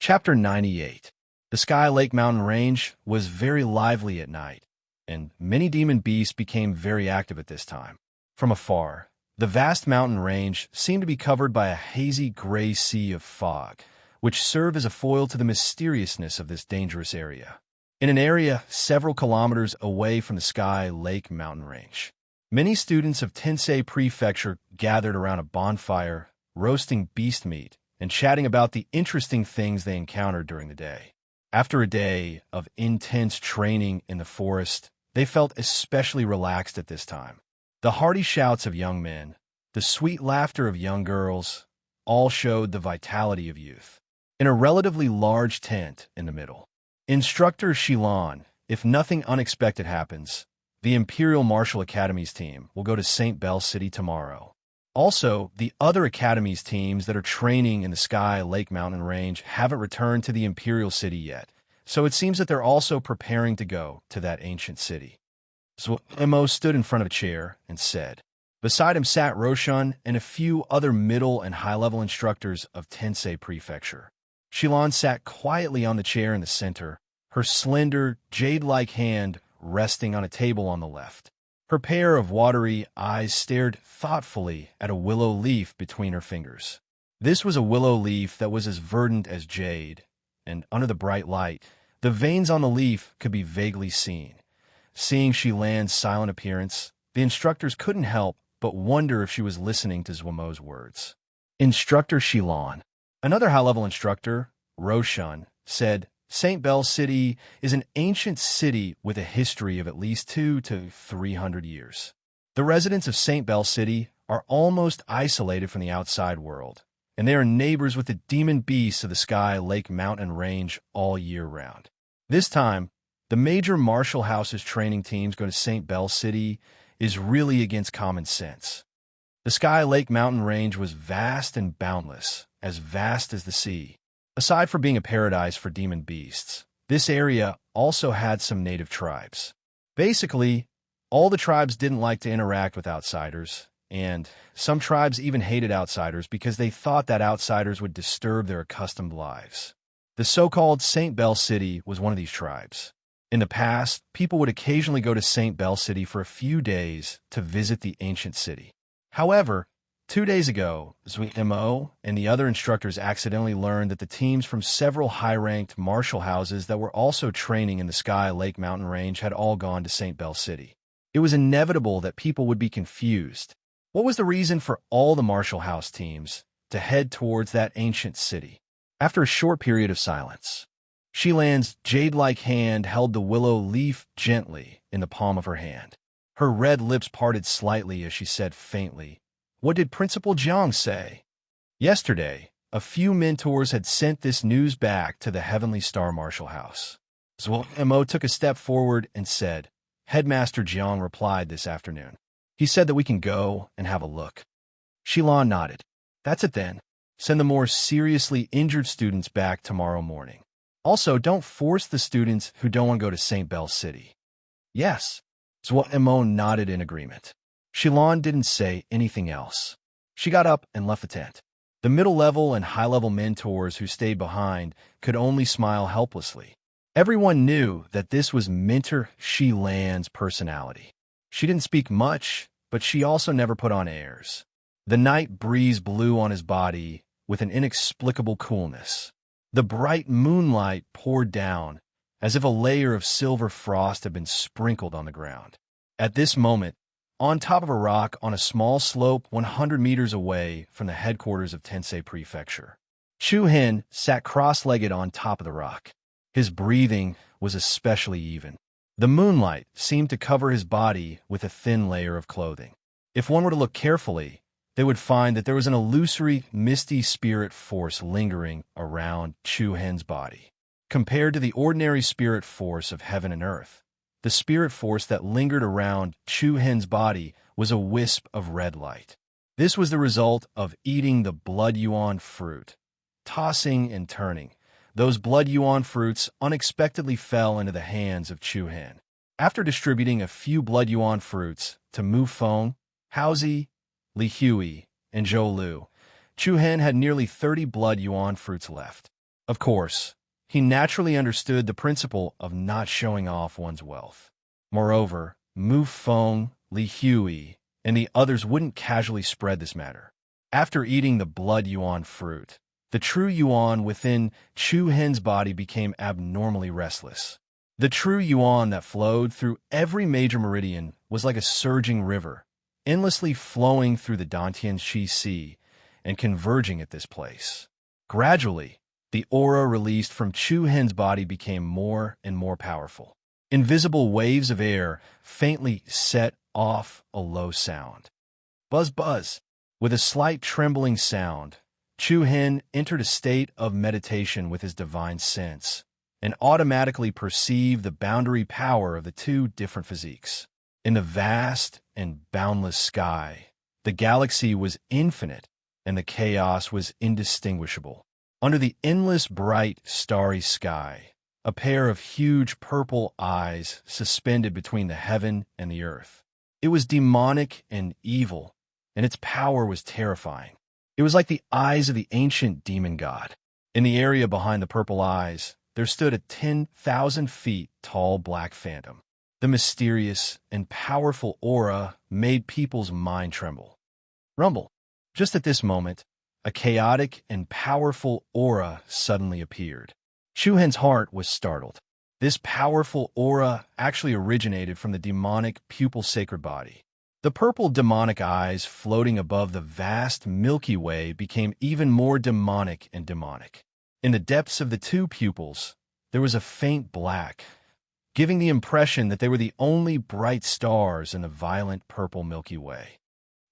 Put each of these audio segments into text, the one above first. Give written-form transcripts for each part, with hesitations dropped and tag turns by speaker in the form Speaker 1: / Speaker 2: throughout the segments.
Speaker 1: Chapter 98. The Sky Lake Mountain Range was very lively at night, and many demon beasts became very active at this time. From afar, the vast mountain range seemed to be covered by a hazy gray sea of fog, which served as a foil to the mysteriousness of this dangerous area. In an area several kilometers away from the Sky Lake Mountain Range, many students of Tensei Prefecture gathered around a bonfire, roasting beast meat and chatting about the interesting things they encountered during the day. After a day of intense training in the forest, they felt especially relaxed at this time. The hearty shouts of young men, the sweet laughter of young girls, all showed the vitality of youth. In a relatively large tent in the middle, Instructor Shilon, if nothing unexpected happens, the Imperial Martial Academy's team will go to St. Bell City tomorrow. Also, the other Academy's teams that are training in the Sky Lake Mountain Range haven't returned to the Imperial City yet, so it seems that they're also preparing to go to that ancient city. Zuemo stood in front of a chair and said. Beside him sat Roshan and a few other middle and high-level instructors of Tensei Prefecture. Shilon sat quietly on the chair in the center, her slender, jade-like hand resting on a table on the left. Her pair of watery eyes stared thoughtfully at a willow leaf between her fingers. This was a willow leaf that was as verdant as jade, and under the bright light, the veins on the leaf could be vaguely seen. Seeing Shilan's silent appearance, the instructors couldn't help but wonder if she was listening to Zwemo's words. Instructor Shilon. Another high-level instructor, Roshan, said, St. Bell City is an ancient city with a history of at least 200 to 300 years. The residents of St. Bell City are almost isolated from the outside world, and they are neighbors with the demon beasts of the Sky Lake Mountain Range all year round. This time, the major martial house's training teams go to St. Bell City is really against common sense. The Sky Lake Mountain Range was vast and boundless, as vast as the sea. Aside from being a paradise for demon beasts, this area also had some native tribes. Basically, all the tribes didn't like to interact with outsiders, and some tribes even hated outsiders because they thought that outsiders would disturb their accustomed lives. The so-called St. Bell City was one of these tribes. In the past, people would occasionally go to St. Bell City for a few days to visit the ancient city. However, 2 days ago, Zuemo and the other instructors accidentally learned that the teams from several high-ranked martial houses that were also training in the Sky Lake Mountain Range had all gone to St. Bell City. It was inevitable that people would be confused. What was the reason for all the martial house teams to head towards that ancient city? After a short period of silence, Shilan's jade-like hand held the willow leaf gently in the palm of her hand. Her red lips parted slightly as she said faintly, What did Principal Jiang say? Yesterday, a few mentors had sent this news back to the Heavenly Star Martial House. Zuemo took a step forward and said, Headmaster Jiang replied this afternoon. He said that we can go and have a look. Shilan nodded. That's it then. Send the more seriously injured students back tomorrow morning. Also, don't force the students who don't want to go to St. Bell City. Yes. Zuemo nodded in agreement. Shilan didn't say anything else. She got up and left the tent. The middle-level and high-level mentors who stayed behind could only smile helplessly. Everyone knew that this was Mentor Shilan's personality. She didn't speak much, but she also never put on airs. The night breeze blew on his body with an inexplicable coolness. The bright moonlight poured down as if a layer of silver frost had been sprinkled on the ground. At this moment, on top of a rock on a small slope 100 meters away from the headquarters of Tensei Prefecture, Chu Hen sat cross-legged on top of the rock. His breathing was especially even. The moonlight seemed to cover his body with a thin layer of clothing. If one were to look carefully, they would find that there was an illusory, misty spirit force lingering around Chu Hen's body. Compared to the ordinary spirit force of heaven and earth, the spirit force that lingered around Chu Hen's body was a wisp of red light. This was the result of eating the blood yuan fruit. Tossing and turning, those blood yuan fruits unexpectedly fell into the hands of Chu Hen. After distributing a few blood yuan fruits to Mu Feng, Haozi, Li Hui, and Zhou Lu, Chu Hen had nearly 30 blood yuan fruits left. Of course, he naturally understood the principle of not showing off one's wealth. Moreover, Mu Feng, Li Hui, and the others wouldn't casually spread this matter. After eating the blood yuan fruit, the true yuan within Chu Hen's body became abnormally restless. The true yuan that flowed through every major meridian was like a surging river, endlessly flowing through the Dantian Qi Sea and converging at this place. Gradually, the aura released from Chu Hen's body became more and more powerful. Invisible waves of air faintly set off a low sound. Buzz, buzz. With a slight trembling sound, Chu Hen entered a state of meditation with his divine sense and automatically perceived the boundary power of the two different physiques. In the vast and boundless sky, the galaxy was infinite and the chaos was indistinguishable. Under the endless bright starry sky, a pair of huge purple eyes suspended between the heaven and the earth. It was demonic and evil, and its power was terrifying. It was like the eyes of the ancient demon god. In the area behind the purple eyes, there stood a 10,000 feet tall black phantom. The mysterious and powerful aura made people's mind tremble. Rumble. Just at this moment, a chaotic and powerful aura suddenly appeared. Chu Hen's heart was startled. This powerful aura actually originated from the demonic pupil sacred body. The purple demonic eyes floating above the vast Milky Way became even more demonic and demonic. In the depths of the two pupils, there was a faint black, giving the impression that they were the only bright stars in the violent purple Milky Way.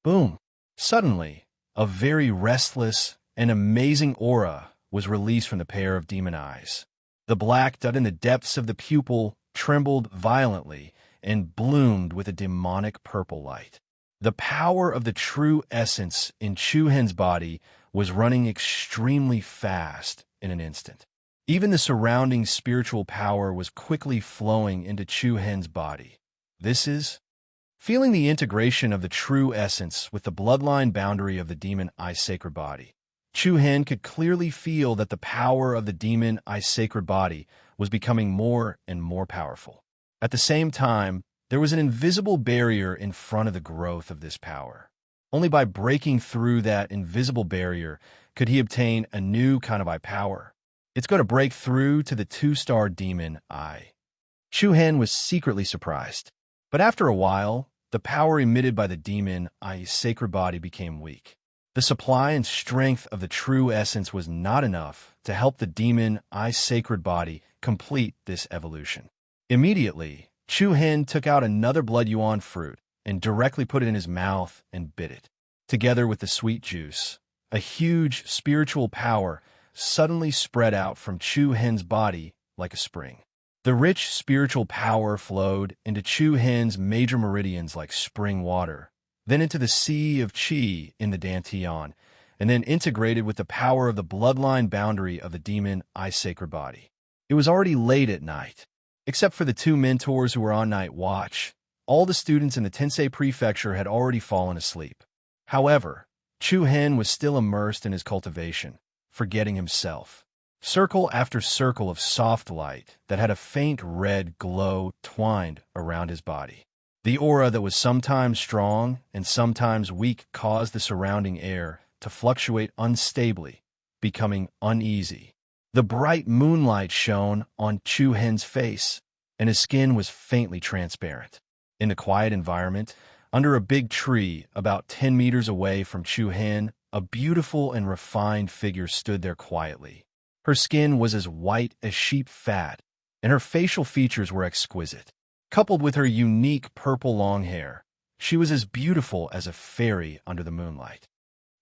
Speaker 1: Boom! Suddenly, a very restless and amazing aura was released from the pair of demon eyes. The black dot in the depths of the pupil trembled violently and bloomed with a demonic purple light. The power of the true essence in Chu Hen's body was running extremely fast in an instant. Even the surrounding spiritual power was quickly flowing into Chu Hen's body. This is feeling the integration of the true essence with the bloodline boundary of the demon eye sacred body. Chu Hen could clearly feel that the power of the demon eye sacred body was becoming more and more powerful. At the same time, there was an invisible barrier in front of the growth of this power. Only by breaking through that invisible barrier could he obtain a new kind of eye power. It's going to break through to the two-star demon eye. Chu Hen was secretly surprised. But after a while, the power emitted by the demon eye sacred body became weak. The supply and strength of the true essence was not enough to help the demon eye sacred body complete this evolution. Immediately, Chu Hen took out another blood yuan fruit and directly put it in his mouth and bit it. Together with the sweet juice, a huge spiritual power suddenly spread out from Chu Hen's body like a spring. The rich spiritual power flowed into Chu Hen's major meridians like spring water, then into the sea of qi in the Dantian, and then integrated with the power of the bloodline boundary of the demon eye sacred body. It was already late at night. Except for the two mentors who were on night watch, all the students in the Tensei Prefecture had already fallen asleep. However, Chu Hen was still immersed in his cultivation, forgetting himself. Circle after circle of soft light that had a faint red glow twined around his body. The aura that was sometimes strong and sometimes weak caused the surrounding air to fluctuate unstably, becoming uneasy. The bright moonlight shone on Chu Hen's face, and his skin was faintly transparent. In the quiet environment, under a big tree about 10 meters away from Chu Hen, a beautiful and refined figure stood there quietly. Her skin was as white as sheep fat, and her facial features were exquisite. Coupled with her unique purple long hair, she was as beautiful as a fairy under the moonlight.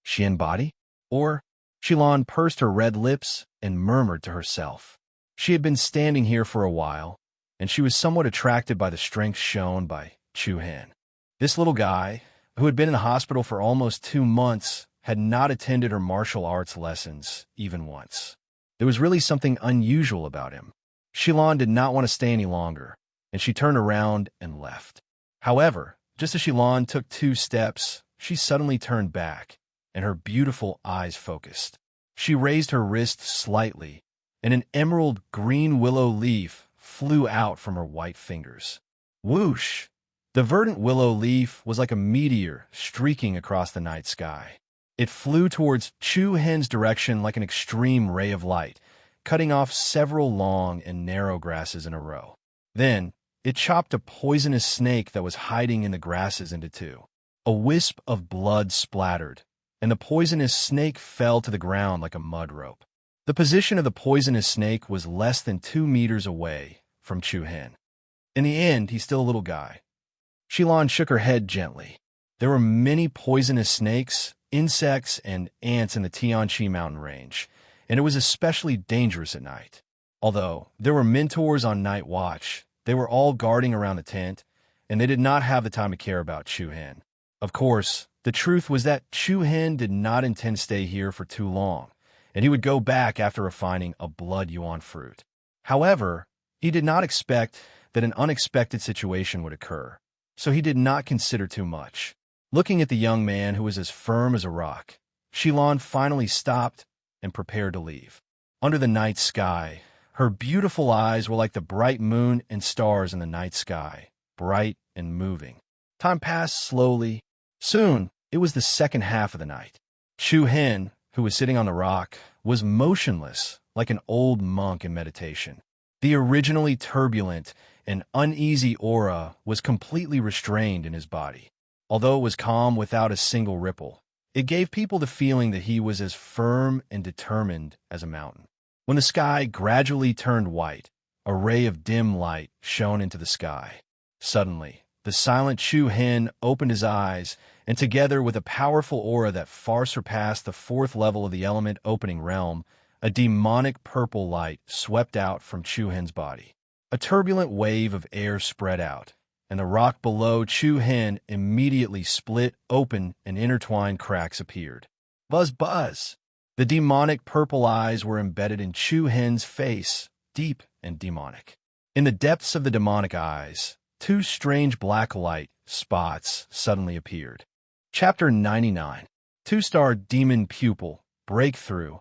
Speaker 1: Xian body? Or Xilan pursed her red lips and murmured to herself. She had been standing here for a while, and she was somewhat attracted by the strength shown by Chu Hen. This little guy, who had been in the hospital for almost 2 months, had not attended her martial arts lessons even once. There was really something unusual about him. Xilan did not want to stay any longer, and she turned around and left. However, just as Xilan took 2 steps, she suddenly turned back, and her beautiful eyes focused. She raised her wrist slightly and an emerald green willow leaf flew out from her white fingers. Whoosh! The verdant willow leaf was like a meteor streaking across the night sky. It flew towards Chu Hen's direction like an extreme ray of light, cutting off several long and narrow grasses in a row. Then, it chopped a poisonous snake that was hiding in the grasses into two. A wisp of blood splattered, and the poisonous snake fell to the ground like a mud rope. The position of the poisonous snake was less than 2 meters away from Chu Hen. In the end, he's still a little guy. Shilan shook her head gently. There were many poisonous snakes, insects, and ants in the Tianqi mountain range, and it was especially dangerous at night. Although there were mentors on night watch, they were all guarding around the tent, and they did not have the time to care about Chu Hen. Of course, the truth was that Chu Hen did not intend to stay here for too long, and he would go back after refining a blood yuan fruit. However, he did not expect that an unexpected situation would occur, so he did not consider too much. Looking at the young man who was as firm as a rock, Shilan finally stopped and prepared to leave. Under the night sky, her beautiful eyes were like the bright moon and stars in the night sky, bright and moving. Time passed slowly. Soon, it was the second half of the night. Chu Hen, who was sitting on the rock, was motionless like an old monk in meditation. The originally turbulent and uneasy aura was completely restrained in his body. Although it was calm without a single ripple, it gave people the feeling that he was as firm and determined as a mountain. When the sky gradually turned white, a ray of dim light shone into the sky. Suddenly, the silent Chu Hen opened his eyes, and together with a powerful aura that far surpassed the 4th level of the element opening realm, a demonic purple light swept out from Chu Hen's body. A turbulent wave of air spread out, and the rock below Chu Hen immediately split open and intertwined cracks appeared. Buzz, buzz! The demonic purple eyes were embedded in Chu Hen's face, deep and demonic. In the depths of the demonic eyes, 2 strange black light spots suddenly appeared. Chapter 99. 2-star demon pupil, breakthrough.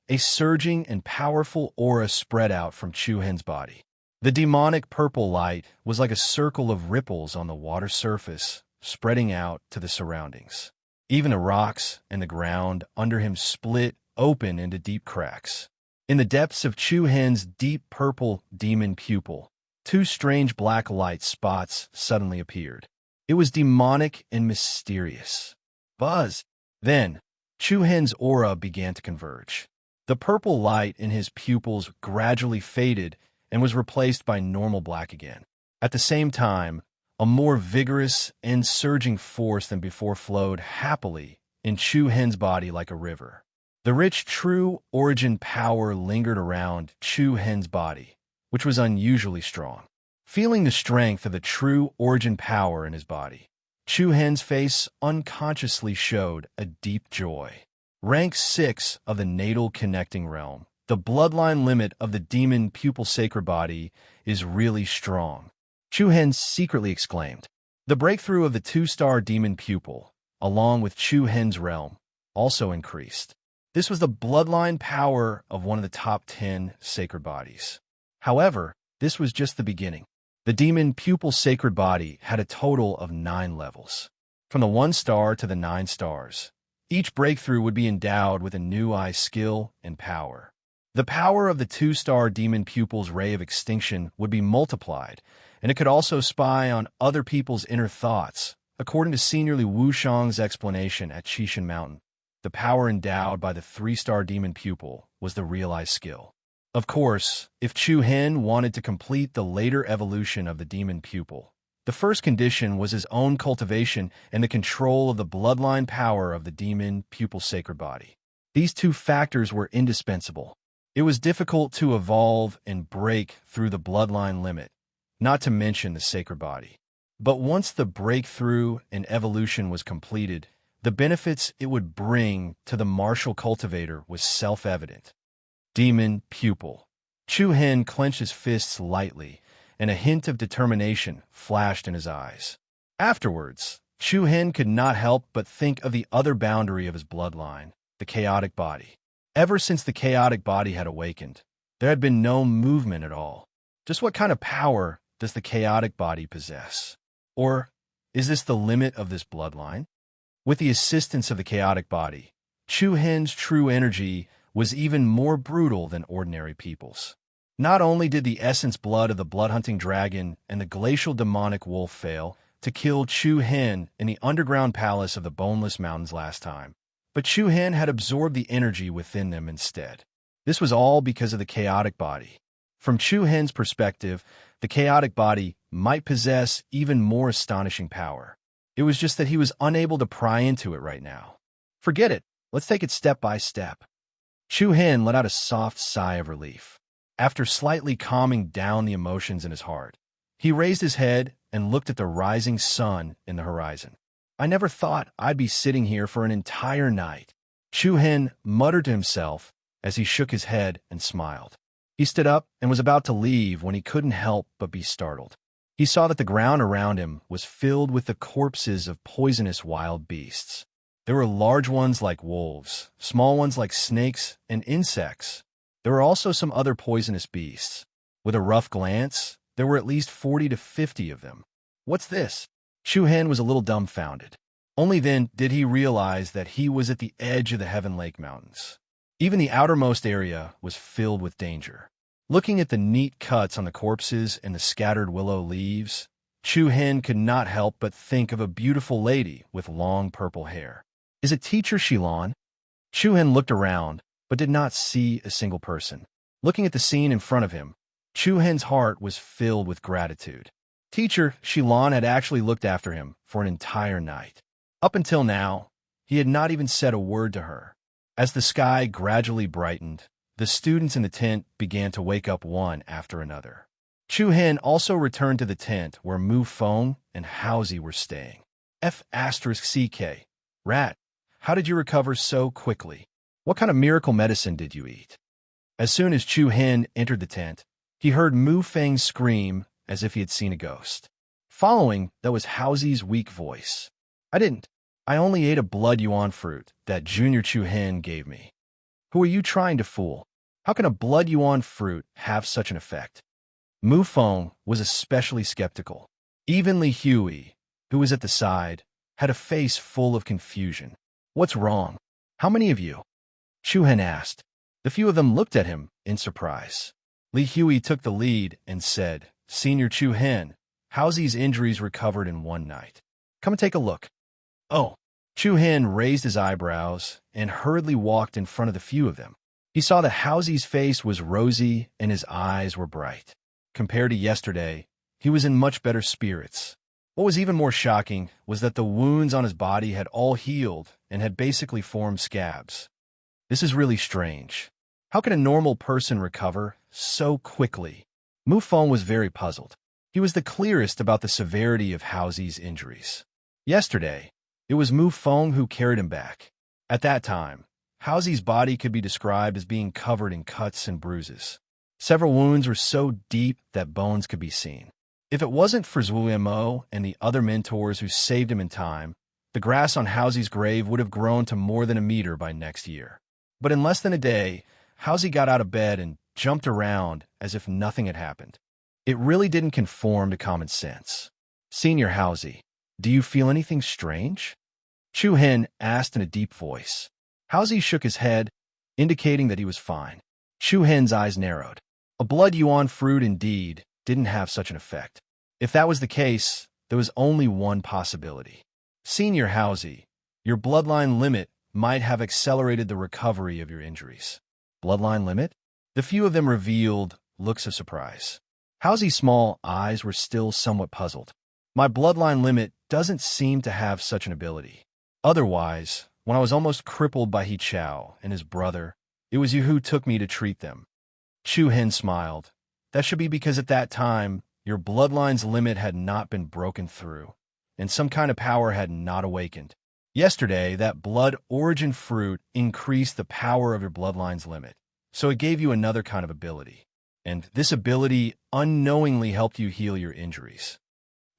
Speaker 1: A surging and powerful aura spread out from Chu Hen's body. The demonic purple light was like a circle of ripples on the water surface, spreading out to the surroundings. Even the rocks and the ground under him split open into deep cracks. In the depths of Chu Hen's deep purple demon pupil, 2 strange black light spots suddenly appeared. It was demonic and mysterious. Buzz! Then, Chu Hen's aura began to converge. The purple light in his pupils gradually faded and was replaced by normal black again. At the same time, a more vigorous and surging force than before flowed happily in Chu Hen's body like a river. The rich true origin power lingered around Chu Hen's body, which was unusually strong. Feeling the strength of the true origin power in his body, Chu Hen's face unconsciously showed a deep joy. Rank 6 of the natal connecting realm, the bloodline limit of the demon pupil sacred body, is really strong. Chu Hen secretly exclaimed. The breakthrough of the 2-star demon pupil, along with Chu Hen's realm, also increased. This was the bloodline power of one of the top 10 sacred bodies. However, this was just the beginning. The demon pupil sacred body had a total of 9 levels. From the 1-star to the 9 stars, each breakthrough would be endowed with a new eye skill and power. The power of the 2-star demon pupil's ray of extinction would be multiplied, and it could also spy on other people's inner thoughts. According to Senior Li Wushang's explanation at Qishan Mountain, the power endowed by the 3-star demon pupil was the realized skill. Of course, if Chu Hen wanted to complete the later evolution of the demon pupil, the first condition was his own cultivation and the control of the bloodline power of the demon pupil sacred body. These 2 factors were indispensable. It was difficult to evolve and break through the bloodline limit, not to mention the sacred body. But once the breakthrough and evolution was completed, the benefits it would bring to the martial cultivator was self-evident. Demon pupil. Chu Hen clenched his fists lightly, and a hint of determination flashed in his eyes. Afterwards, Chu Hen could not help but think of the other boundary of his bloodline, the chaotic body. Ever since the chaotic body had awakened, There had been no movement at all. Just what kind of power does the chaotic body possess? Or is this the limit of this bloodline? With the assistance of the chaotic body, Chu Hen's true energy was even more brutal than ordinary people's. Not only did the essence blood of the blood-hunting dragon and the glacial demonic wolf fail to kill Chu Hen in the underground palace of the Boneless Mountains last time, but Chu Hen had absorbed the energy within them instead. This was all because of the chaotic body. From Chu Hen's perspective, the chaotic body might possess even more astonishing power. It was just that he was unable to pry into it right now. Forget it. Let's take it step by step. Chu Hen let out a soft sigh of relief. After slightly calming down the emotions in his heart, he raised his head and looked at the rising sun in the horizon. I never thought I'd be sitting here for an entire night. Chu Hen muttered to himself as he shook his head and smiled. He stood up and was about to leave when he couldn't help but be startled. He saw that the ground around him was filled with the corpses of poisonous wild beasts. There were large ones like wolves, small ones like snakes and insects. There were also some other poisonous beasts. With a rough glance, there were at least 40 to 50 of them. What's this? Chu Hen was a little dumbfounded. Only then did he realize that he was at the edge of the Heaven Lake Mountains. Even the outermost area was filled with danger. Looking at the neat cuts on the corpses and the scattered willow leaves, Chu Hen could not help but think of a beautiful lady with long purple hair. Is it Teacher Shilon? Chu Hen looked around, but did not see a single person. Looking at the scene in front of him, Chu Hen's heart was filled with gratitude. Teacher Shilon had actually looked after him for an entire night. Up until now, he had not even said a word to her. As the sky gradually brightened, the students in the tent began to wake up one after another. Chu Hen also returned to the tent where Mu Feng and Haozi were staying. F***CK. Rat, how did you recover so quickly? What kind of miracle medicine did you eat? As soon as Chu Hen entered the tent, he heard Mu Feng scream as if he had seen a ghost. Following, that was Haozi's weak voice. I didn't. I only ate a blood yuan fruit that Junior Chu Hen gave me. Who are you trying to fool? How can a blood yuan fruit have such an effect? Mu Feng was especially skeptical. Even Li Hui, who was at the side, had a face full of confusion. What's wrong? How many of you? Chu Hen asked. The few of them looked at him in surprise. Li Hui took the lead and said, Senior Chu Hen, Haozi's injuries recovered in one night. Come and take a look. Oh. Chu Hen raised his eyebrows and hurriedly walked in front of the few of them. He saw that Haozi's face was rosy and his eyes were bright. Compared to yesterday, he was in much better spirits. What was even more shocking was that the wounds on his body had all healed and had basically formed scabs. This is really strange. How can a normal person recover so quickly? Mu Feng was very puzzled. He was the clearest about the severity of Haozi's injuries. Yesterday, it was Mu Feng who carried him back. At that time, Haozi's body could be described as being covered in cuts and bruises. Several wounds were so deep that bones could be seen. If it wasn't for Zhuo Mo and the other mentors who saved him in time, the grass on Haozi's grave would have grown to more than a meter by next year. But in less than a day, Haozi got out of bed and jumped around as if nothing had happened. It really didn't conform to common sense. Senior Haozi, do you feel anything strange? Chu Hen asked in a deep voice. Haozi shook his head, indicating that he was fine. Chu Hen's eyes narrowed. A blood yuan fruit indeed didn't have such an effect. If that was the case, there was only one possibility. Senior Haozi, your bloodline limit might have accelerated the recovery of your injuries. Bloodline limit? The few of them revealed looks of surprise. Haozi's small eyes were still somewhat puzzled. My bloodline limit doesn't seem to have such an ability. Otherwise, when I was almost crippled by He Chao and his brother, it was you who took me to treat them. Chu Hen smiled. That should be because at that time, your bloodline's limit had not been broken through, and some kind of power had not awakened. Yesterday, that blood origin fruit increased the power of your bloodline's limit, so it gave you another kind of ability. And this ability unknowingly helped you heal your injuries.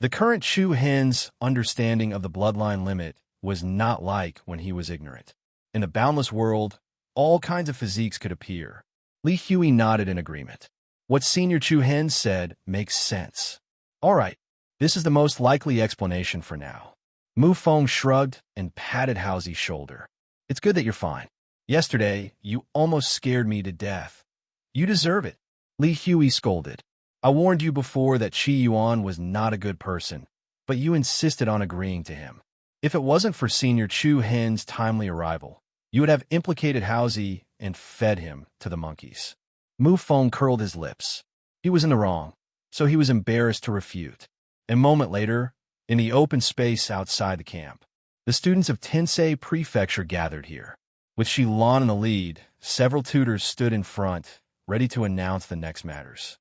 Speaker 1: The current Chu Hen's understanding of the bloodline limit was not like when he was ignorant. In the boundless world, all kinds of physiques could appear. Li Hui nodded in agreement. What Senior Chu Hen said makes sense. All right, this is the most likely explanation for now. Mu Feng shrugged and patted Haozi's shoulder. It's good that you're fine. Yesterday, you almost scared me to death. You deserve it. Li Hui scolded. I warned you before that Qi Yuan was not a good person, but you insisted on agreeing to him. If it wasn't for Senior Chu Hen's timely arrival, you would have implicated Haozi and fed him to the monkeys. Mu Feng curled his lips. He was in the wrong, so he was embarrassed to refute. A moment later, in the open space outside the camp, the students of Tensei Prefecture gathered here. With Shilan in the lead, several tutors stood in front, ready to announce the next matters.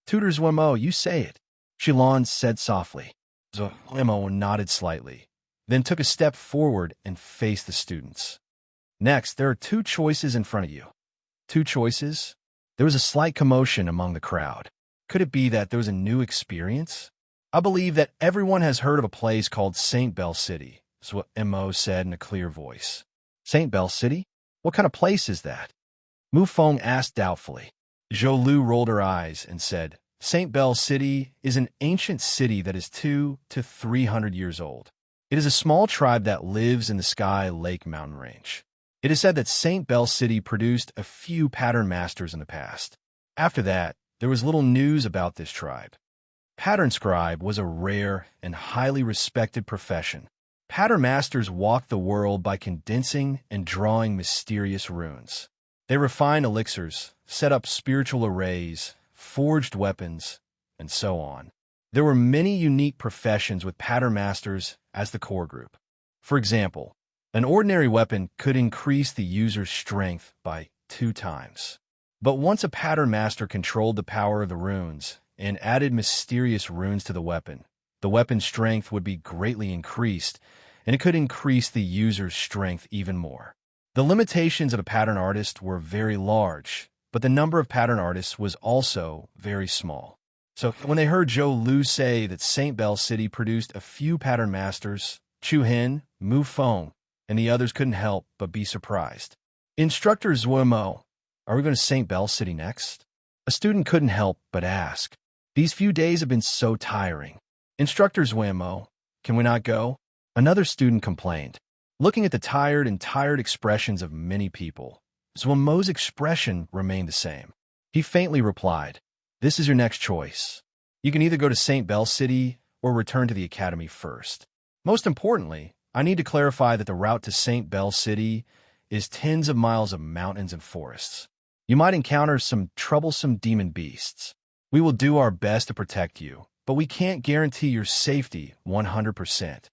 Speaker 1: Tutors Wemo, you say it, Shilan said softly. Wemo nodded slightly, then took a step forward and faced the students. Next, there are two choices in front of you. Two choices? There was a slight commotion among the crowd. Could it be that there was a new experience? I believe that everyone has heard of a place called St. Bell City, is what Mo said in a clear voice. St. Bell City? What kind of place is that? Mu Feng asked doubtfully. Zhou Lu rolled her eyes and said, St. Bell City is an ancient city that is 200 to 300 years old. It is a small tribe that lives in the Sky Lake mountain range. It is said that St. Bell City produced a few pattern masters in the past. After that, there was little news about this tribe. Pattern scribe was a rare and highly respected profession. Pattern masters walked the world by condensing and drawing mysterious runes. They refined elixirs, set up spiritual arrays, forged weapons, and so on. There were many unique professions with pattern masters as the core group. For example, an ordinary weapon could increase the user's strength by 2 times. But once a pattern master controlled the power of the runes and added mysterious runes to the weapon's strength would be greatly increased, and it could increase the user's strength even more. The limitations of a pattern artist were very large, but the number of pattern artists was also very small. So when they heard Zhou Lu say that St. Bell City produced a few pattern masters, Chu Hen, Mu Feng, and the others couldn't help but be surprised. Instructor Zuomo, are we going to St. Bell City next? A student couldn't help but ask. These few days have been so tiring. Instructor Zuomo, can we not go? Another student complained. Looking at the tired expressions of many people, Zuomo's expression remained the same. He faintly replied, this is your next choice. You can either go to St. Bell City or return to the academy first. Most importantly, I need to clarify that the route to St. Bell City is tens of miles of mountains and forests. You might encounter some troublesome demon beasts. We will do our best to protect you, but we can't guarantee your safety 100%.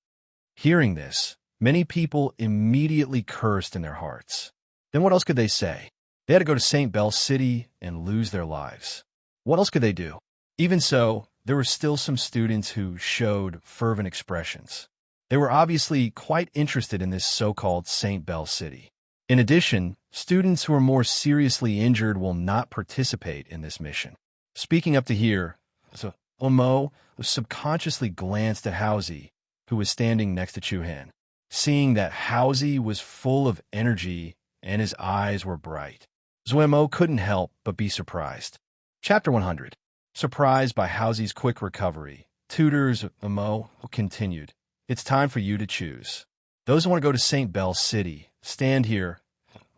Speaker 1: Hearing this, many people immediately cursed in their hearts. Then what else could they say? They had to go to St. Bell City and lose their lives. What else could they do? Even so, there were still some students who showed fervent expressions. They were obviously quite interested in this so-called St. Bell City. In addition, students who are more seriously injured will not participate in this mission. Speaking up to here, Omo subconsciously glanced at Haozi, who was standing next to Chu Hen. Seeing that Haozi was full of energy and his eyes were bright, Zuomo couldn't help but be surprised. Chapter 100. Surprised by Haozi's quick recovery, tutors Omo continued. It's time for you to choose. Those who want to go to St. Bell City, stand here.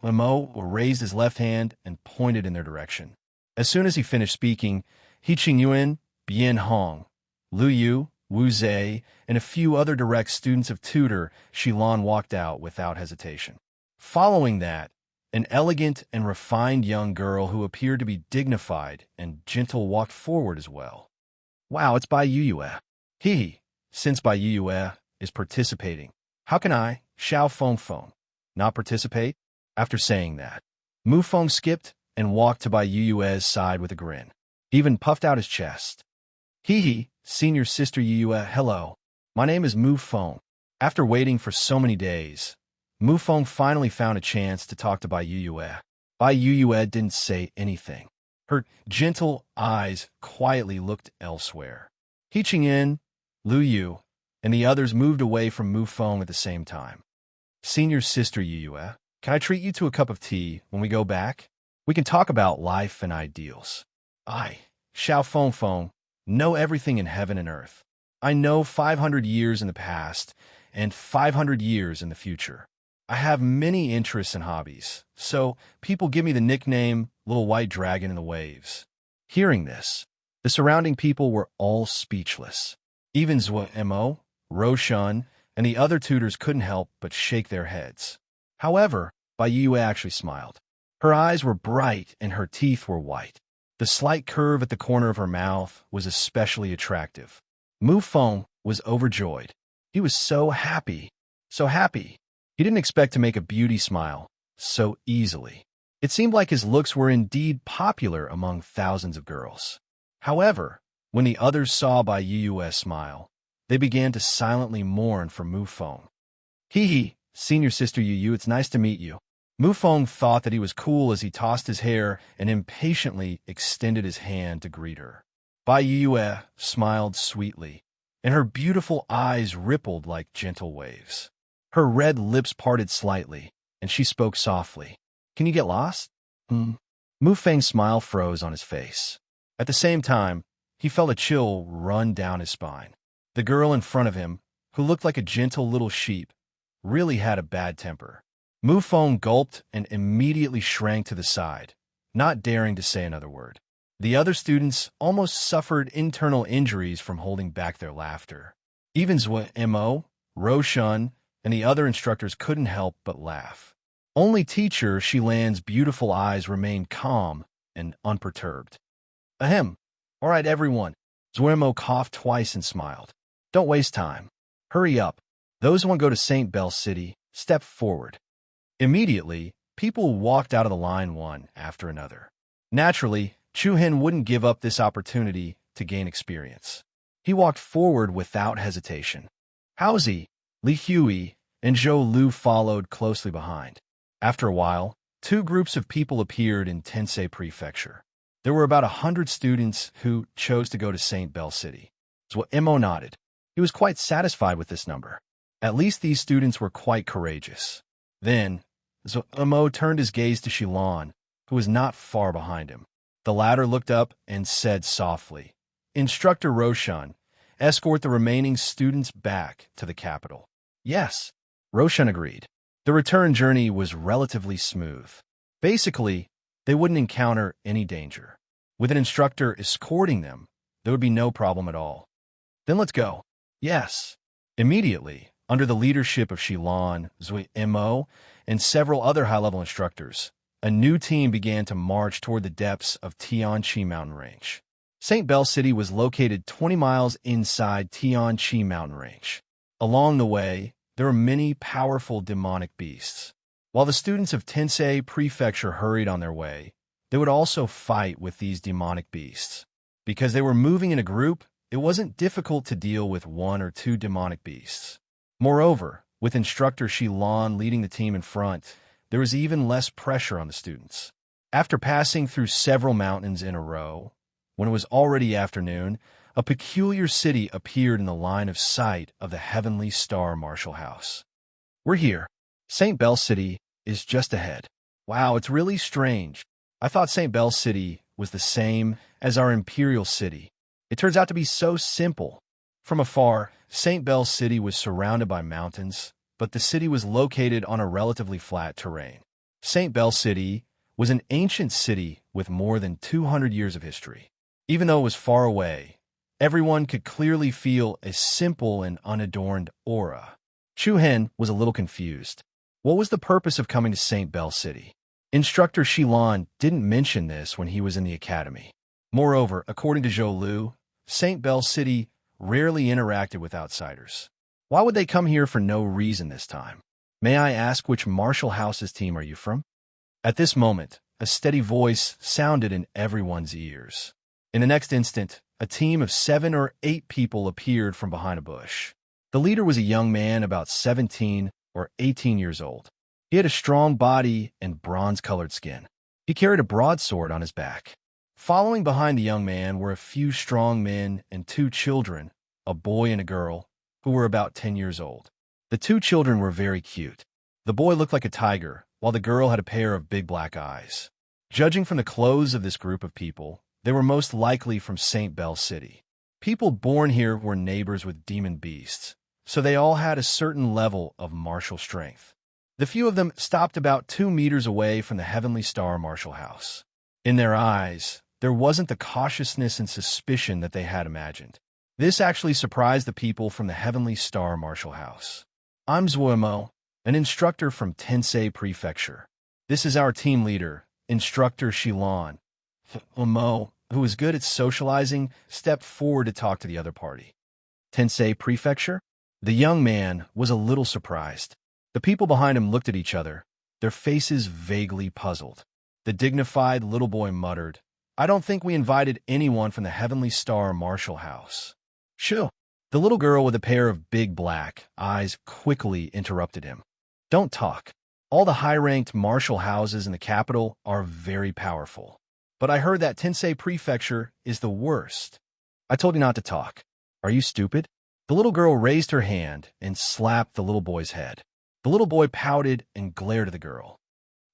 Speaker 1: Omo raised his left hand and pointed in their direction. As soon as he finished speaking, He Qingyuan, Bian Hong, Lu Yu, Wu Zhe, and a few other direct students of tutor Shilan walked out without hesitation. Following that, an elegant and refined young girl who appeared to be dignified and gentle walked forward as well. Wow, it's Bai Yuyue. Since Bai Yuyue is participating, how can I, Xiao Feng, not participate? After saying that, Mu Feng skipped and walked to Bai Yuyue's side with a grin, even puffed out his chest. Senior Sister Yuyue, hello. My name is Mu Feng. After waiting for so many days, Mu Feng finally found a chance to talk to Bai Yuyue. Bai Yuyue didn't say anything. Her gentle eyes quietly looked elsewhere. He Qingyan, Lu Yu, and the others moved away from Mu Feng at the same time. Senior Sister Yuyue, can I treat you to a cup of tea when we go back? We can talk about life and ideals. I, Xiao Feng Feng, know everything in heaven and earth. I know 500 years in the past and 500 years in the future. I have many interests and hobbies, so people give me the nickname Little White Dragon in the Waves. Hearing this, the surrounding people were all speechless. Even Mo, Roshan, and the other tutors couldn't help but shake their heads. However, Bai Yue actually smiled. Her eyes were bright and her teeth were white. The slight curve at the corner of her mouth was especially attractive. Mu Feng was overjoyed. He was so happy. So happy. He didn't expect to make a beauty smile so easily. It seemed like his looks were indeed popular among thousands of girls. However, when the others saw Bai Yue's smile, they began to silently mourn for Mu Feng. Hee hee, senior sister Yu, it's nice to meet you. Mu Feng thought that he was cool as he tossed his hair and impatiently extended his hand to greet her. Bai Yue smiled sweetly, and her beautiful eyes rippled like gentle waves. Her red lips parted slightly, and she spoke softly. Can you get lost? Mu Feng's smile froze on his face. At the same time, he felt a chill run down his spine. The girl in front of him, who looked like a gentle little sheep, really had a bad temper. Mu Feng gulped and immediately shrank to the side, not daring to say another word. The other students almost suffered internal injuries from holding back their laughter. Even Mo, Roshan, and the other instructors couldn't help but laugh. Only teacher Shilan's beautiful eyes remained calm and unperturbed. Ahem. All right, everyone. Zuemo coughed twice and smiled. Don't waste time. Hurry up. Those who want to go to St. Bell City, step forward. Immediately, people walked out of the line one after another. Naturally, Chu Hen wouldn't give up this opportunity to gain experience. He walked forward without hesitation. Haozi, Li Hui, and Zhou Lu followed closely behind. After a while, two groups of people appeared in Tensei Prefecture. There were about 100 students who chose to go to St. Bell City. Emo nodded. He was quite satisfied with this number. At least these students were quite courageous. Then, Emo turned his gaze to Shilan, who was not far behind him. The latter looked up and said softly, Instructor Roshan, escort the remaining students back to the capital. Yes, Roshan agreed. The return journey was relatively smooth. Basically, they wouldn't encounter any danger. With an instructor escorting them, there would be no problem at all. Then let's go. Yes. Immediately, under the leadership of Shilan, Mo, and several other high-level instructors, a new team began to march toward the depths of Tianqi mountain range. St. Bell City was located 20 miles inside Tianqi mountain range. Along the way, there were many powerful demonic beasts. While the students of Tensei Prefecture hurried on their way, they would also fight with these demonic beasts. Because they were moving in a group, it wasn't difficult to deal with one or two demonic beasts. Moreover, with instructor Shilan leading the team in front, there was even less pressure on the students. After passing through several mountains in a row, when it was already afternoon, a peculiar city appeared in the line of sight of the Heavenly Star Marshal House. We're here. St. Bell City is just ahead. Wow, it's really strange. I thought St. Bell City was the same as our Imperial City. It turns out to be so simple. From afar, St. Bell City was surrounded by mountains, but the city was located on a relatively flat terrain. St. Bell City was an ancient city with more than 200 years of history. Even though it was far away, everyone could clearly feel a simple and unadorned aura. Chu Hen was a little confused. What was the purpose of coming to St. Bell City? Instructor Shilan didn't mention this when he was in the academy. Moreover, according to Zhou Lu, St. Bell City rarely interacted with outsiders. Why would they come here for no reason this time? May I ask which Marshal House's team are you from? At this moment, a steady voice sounded in everyone's ears. In the next instant, a team of 7 or 8 people appeared from behind a bush. The leader was a young man about 17 or 18 years old. He had a strong body and bronze-colored skin. He carried a broadsword on his back. Following behind the young man were a few strong men and 2 children, a boy and a girl, who were about 10 years old. The 2 children were very cute. The boy looked like a tiger, while the girl had a pair of big black eyes. Judging from the clothes of this group of people, they were most likely from St. Bell City. People born here were neighbors with demon beasts, so they all had a certain level of martial strength. The few of them stopped about 2 meters away from the Heavenly Star Martial House. In their eyes, there wasn't the cautiousness and suspicion that they had imagined. This actually surprised the people from the Heavenly Star Martial House. I'm Zuomo, an instructor from Tensei Prefecture. This is our team leader, Instructor Shilon. Zuomo, who was good at socializing, stepped forward to talk to the other party. Tensei Prefecture? The young man was a little surprised. The people behind him looked at each other, their faces vaguely puzzled. The dignified little boy muttered, I don't think we invited anyone from the Heavenly Star Martial House. Shoo! The little girl with a pair of big black eyes quickly interrupted him. Don't talk. All the high-ranked martial houses in the capital are very powerful. But I heard that Tensei Prefecture is the worst. I told you not to talk. Are you stupid? The little girl raised her hand and slapped the little boy's head. The little boy pouted and glared at the girl.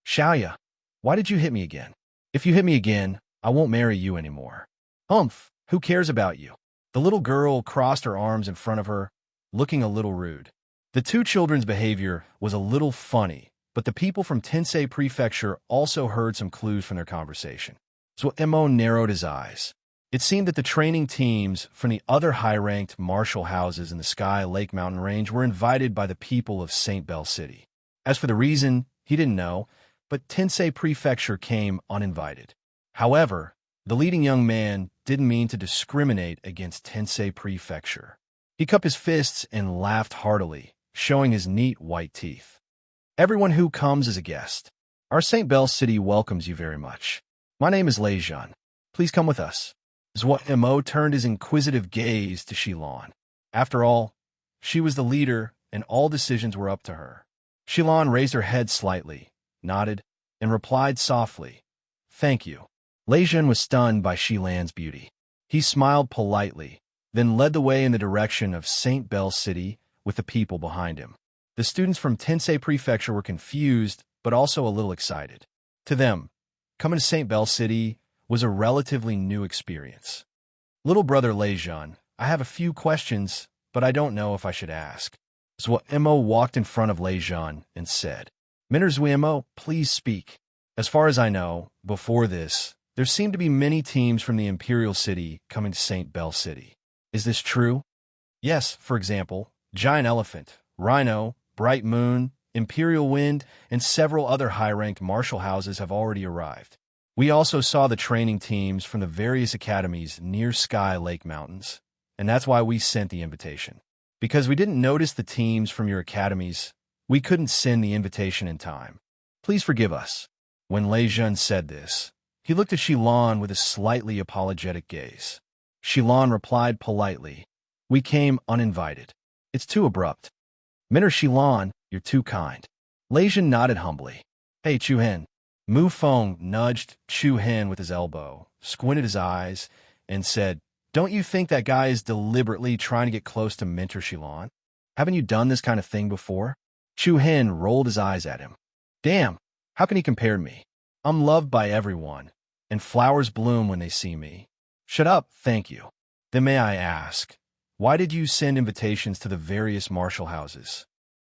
Speaker 1: Xiaoya, why did you hit me again? If you hit me again, I won't marry you anymore. Humph, who cares about you? The little girl crossed her arms in front of her, looking a little rude. The two children's behavior was a little funny, but the people from Tensei Prefecture also heard some clues from their conversation. So Emo narrowed his eyes. It seemed that the training teams from the other high-ranked martial houses in the Sky Lake Mountain Range were invited by the people of St. Bell City. As for the reason, he didn't know, but Tensei Prefecture came uninvited. However, the leading young man didn't mean to discriminate against Tensei Prefecture. He cupped his fists and laughed heartily, showing his neat white teeth. Everyone who comes is a guest. Our St. Bell City welcomes you very much. My name is Lei Zhan. Please come with us. Zuo turned his inquisitive gaze to Shilon. After all, she was the leader, and all decisions were up to her. Shilon raised her head slightly, nodded, and replied softly, Thank you. Lei Zhan was stunned by Shilon's beauty. He smiled politely, then led the way in the direction of St. Bell City with the people behind him. The students from Tensei Prefecture were confused, but also a little excited. To them, coming to St. Bell City was a relatively new experience. Little brother Lei Zhan, I have a few questions, but I don't know if I should ask. Zuo walked in front of Lei Zhan and said, Minor Zuo, please speak. As far as I know, before this, there seemed to be many teams from the Imperial City coming to St. Bell City. Is this true? Yes, for example, Giant Elephant, Rhino, Bright Moon, Imperial Wind, and several other high-ranked martial houses have already arrived. We also saw the training teams from the various academies near Sky Lake Mountains, and that's why we sent the invitation. Because we didn't notice the teams from your academies, we couldn't send the invitation in time. Please forgive us. When Lei Zhan said this, he looked at Shilon with a slightly apologetic gaze. Shilon replied politely, We came uninvited. It's too abrupt. Minor Shilon, you're too kind. Lei Zhan nodded humbly. Hey, Chuhen. Mu Feng nudged Chu Hen with his elbow, squinted his eyes, and said, Don't you think that guy is deliberately trying to get close to Mentor Shilon? Haven't you done this kind of thing before? Chu Hen rolled his eyes at him. Damn, how can he compare to me? I'm loved by everyone, and flowers bloom when they see me. Shut up, thank you. Then may I ask, why did you send invitations to the various martial houses?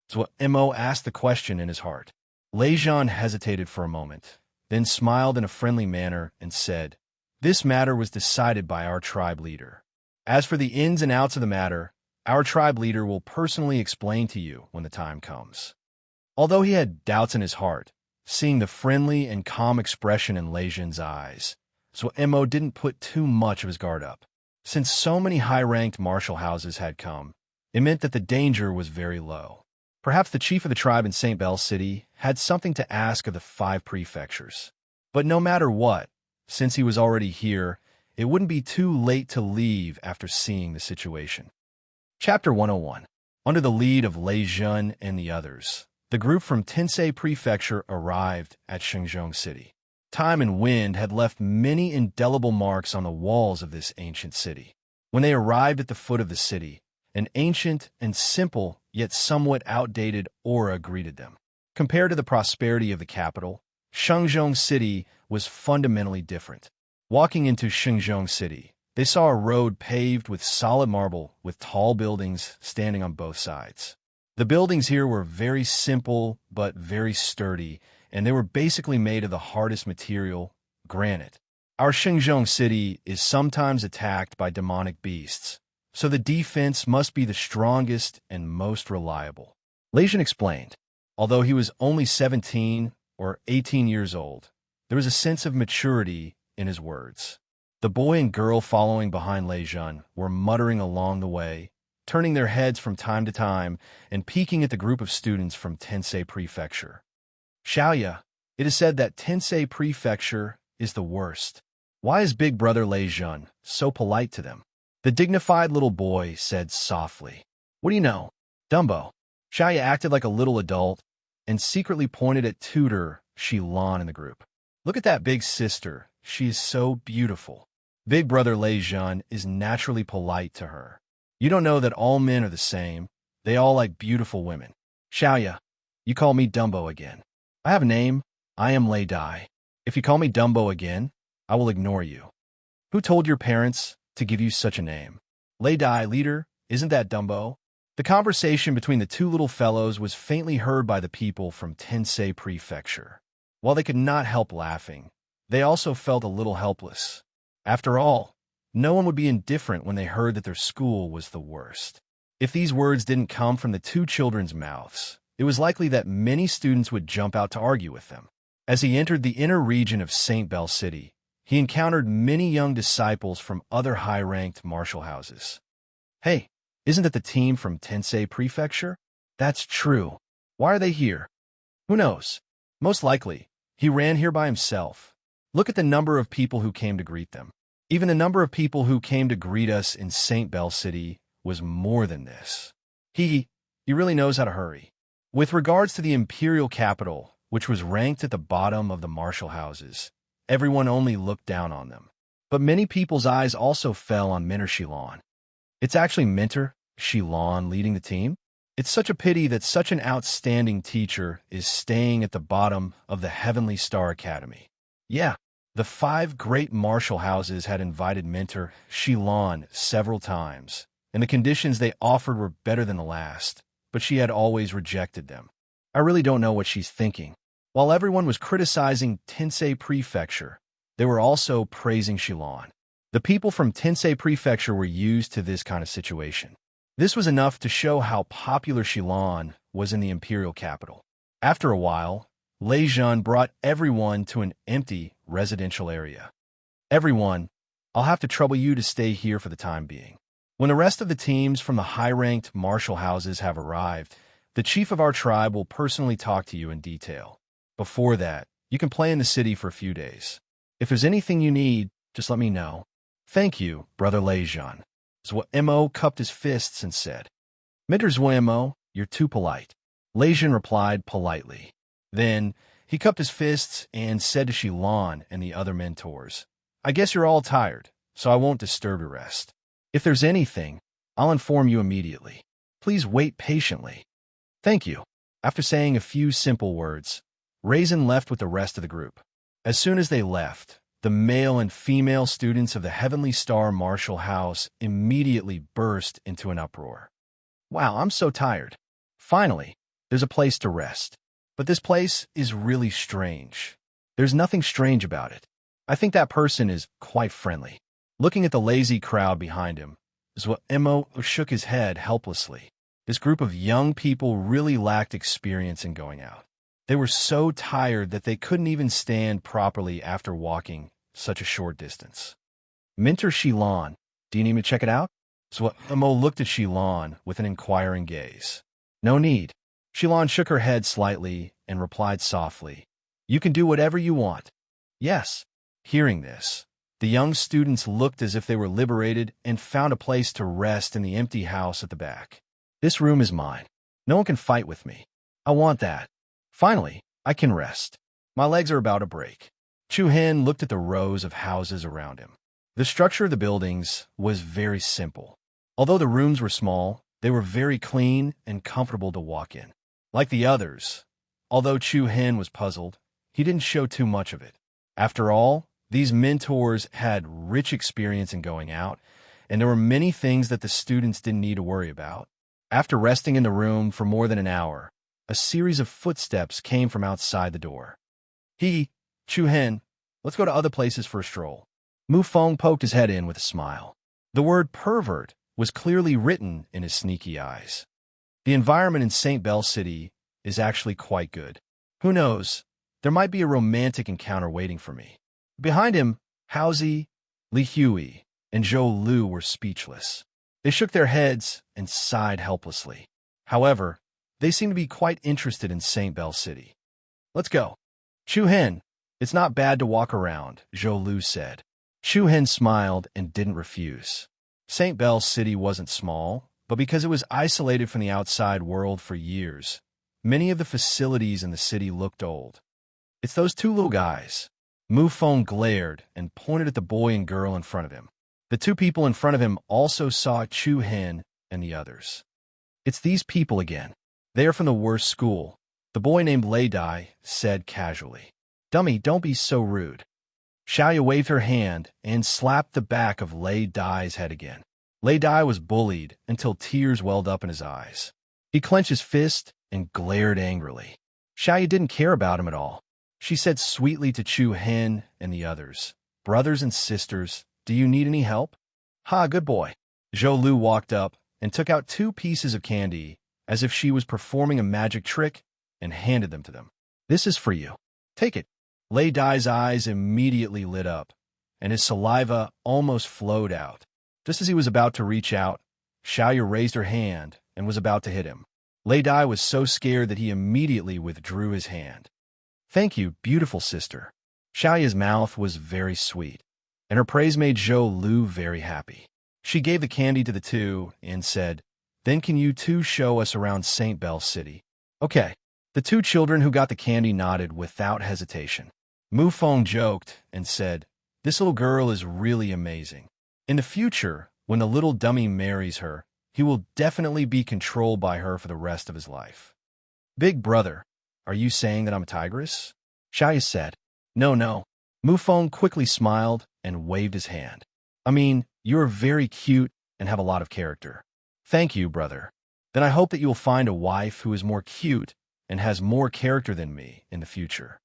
Speaker 1: So Mo asked the question in his heart. Lei Zhan hesitated for a moment, then smiled in a friendly manner and said, This matter was decided by our tribe leader. As for the ins and outs of the matter, our tribe leader will personally explain to you when the time comes. Although he had doubts in his heart, seeing the friendly and calm expression in Lei Zhan's eyes, so Mo didn't put too much of his guard up. Since so many high-ranked martial houses had come, it meant that the danger was very low. Perhaps the chief of the tribe in St. Bell City had something to ask of the 5 prefectures. But no matter what, since he was already here, it wouldn't be too late to leave after seeing the situation. Chapter 101. Under the lead of Lei Zhan and the others, the group from Tensei Prefecture arrived at Shenzhong City. Time and wind had left many indelible marks on the walls of this ancient city. When they arrived at the foot of the city, an ancient and simple, yet somewhat outdated aura greeted them. Compared to the prosperity of the capital, Shenzhong City was fundamentally different. Walking into Xinzhou City, they saw a road paved with solid marble with tall buildings standing on both sides. The buildings here were very simple but very sturdy, and they were basically made of the hardest material, granite. Our Xinzhou City is sometimes attacked by demonic beasts, so the defense must be the strongest and most reliable. Leijun explained. Although he was only 17 or 18 years old, there was a sense of maturity in his words. The boy and girl following behind Leijun were muttering along the way, turning their heads from time to time and peeking at the group of students from Tensei Prefecture. Xiaoya, it is said that Tensei Prefecture is the worst. Why is big brother Leijun so polite to them? The dignified little boy said softly. What do you know? Dumbo. Xiaoya acted like a little adult and secretly pointed at tutor Xilan in the group. Look at that big sister. She is so beautiful. Big brother Leijun is naturally polite to her. You don't know that all men are the same. They all like beautiful women. Xiaoya, you call me Dumbo again. I have a name. I am Lei Dai. If you call me Dumbo again, I will ignore you. Who told your parents to give you such a name? Lei Dai, leader, isn't that Dumbo? The conversation between the two little fellows was faintly heard by the people from Tensei Prefecture. While they could not help laughing, they also felt a little helpless. After all, no one would be indifferent when they heard that their school was the worst. If these words didn't come from the two children's mouths, it was likely that many students would jump out to argue with them. As he entered the inner region of St. Bell City, he encountered many young disciples from other high-ranked martial houses. Hey, isn't that the team from Tensei Prefecture? That's true. Why are they here? Who knows? Most likely, he ran here by himself. Look at the number of people who came to greet them. Even the number of people who came to greet us in St. Bell City was more than this. He really knows how to hurry. With regards to the imperial capital, which was ranked at the bottom of the martial houses, everyone only looked down on them. But many people's eyes also fell on Mentor Xilan. It's actually Mentor Xilan leading the team? It's such a pity that such an outstanding teacher is staying at the bottom of the Heavenly Star Academy. Yeah, the 5 great martial houses had invited Mentor Xilan several times, and the conditions they offered were better than the last, but she had always rejected them. I really don't know what she's thinking. While everyone was criticizing Tensei Prefecture, they were also praising Xilan. The people from Tensei Prefecture were used to this kind of situation. This was enough to show how popular Xilan was in the imperial capital. After a while, Leijun brought everyone to an empty residential area. Everyone, I'll have to trouble you to stay here for the time being. When the rest of the teams from the high-ranked martial houses have arrived, the chief of our tribe will personally talk to you in detail. Before that, you can play in the city for a few days. If there's anything you need, just let me know. Thank you, Brother Leijun. Zuo cupped his fists and said, Mentor Zuo, you're too polite. Leijun replied politely. Then, he cupped his fists and said to Xilan and the other mentors, I guess you're all tired, so I won't disturb your rest. If there's anything, I'll inform you immediately. Please wait patiently. Thank you. After saying a few simple words, Raisin left with the rest of the group. As soon as they left, the male and female students of the Heavenly Star Martial House immediately burst into an uproar. Wow, I'm so tired. Finally, there's a place to rest. But this place is really strange. There's nothing strange about it. I think that person is quite friendly. Looking at the lazy crowd behind him, Zuo shook his head helplessly. This group of young people really lacked experience in going out. They were so tired that they couldn't even stand properly after walking such a short distance. Mentor Xilan, do you need me to check it out? Zuo looked at Xilan with an inquiring gaze. No need. Xilan shook her head slightly and replied softly, You can do whatever you want. Yes. Hearing this, the young students looked as if they were liberated and found a place to rest in the empty house at the back. This room is mine. No one can fight with me. I want that. Finally, I can rest. My legs are about to break. Chu Hen looked at the rows of houses around him. The structure of the buildings was very simple. Although the rooms were small, they were very clean and comfortable to walk in. Like the others, although Chu Hen was puzzled, he didn't show too much of it. After all, these mentors had rich experience in going out, and there were many things that the students didn't need to worry about. After resting in the room for more than an hour, a series of footsteps came from outside the door. Chu-hen, let's go to other places for a stroll. Mu Feng poked his head in with a smile. The word pervert was clearly written in his sneaky eyes. The environment in St. Bell City is actually quite good. Who knows, there might be a romantic encounter waiting for me. Behind him, Haozi, Li Hui, and Zhou Lu were speechless. They shook their heads and sighed helplessly. However, they seemed to be quite interested in St. Bell City. Let's go. Chu-hen, it's not bad to walk around, Zhou Lu said. Chu-hen smiled and didn't refuse. St. Bell City wasn't small, but because it was isolated from the outside world for years, many of the facilities in the city looked old. It's those two little guys. Mu Feng glared and pointed at the boy and girl in front of him. The two people in front of him also saw Chu-hen and the others. It's these people again. They are from the worst school, the boy named Lei Dai said casually. Dummy, don't be so rude. Xiaoya waved her hand and slapped the back of Lei Dai's head again. Lei Dai was bullied until tears welled up in his eyes. He clenched his fist and glared angrily. Xiaoya didn't care about him at all. She said sweetly to Chu-hen and the others, brothers and sisters, do you need any help? Ha, good boy. Zhou Lu walked up and took out 2 pieces of candy as if she was performing a magic trick and handed them to them. This is for you. Take it. Lei Dai's eyes immediately lit up, and his saliva almost flowed out. Just as he was about to reach out, Xiaoya raised her hand and was about to hit him. Lei Dai was so scared that he immediately withdrew his hand. Thank you, beautiful sister. Xiaoya's mouth was very sweet, and her praise made Zhou Lu very happy. She gave the candy to the two and said, then can you two show us around St. Bell City? Okay. The 2 children who got the candy nodded without hesitation. Mu Feng joked and said, this little girl is really amazing. In the future, when the little dummy marries her, he will definitely be controlled by her for the rest of his life. Big brother, are you saying that I'm a tigress? Xiaoya said. No. Mu Feng quickly smiled and waved his hand. I mean, you're very cute and have a lot of character. Thank you, brother. Then I hope that you will find a wife who is more cute and has more character than me in the future.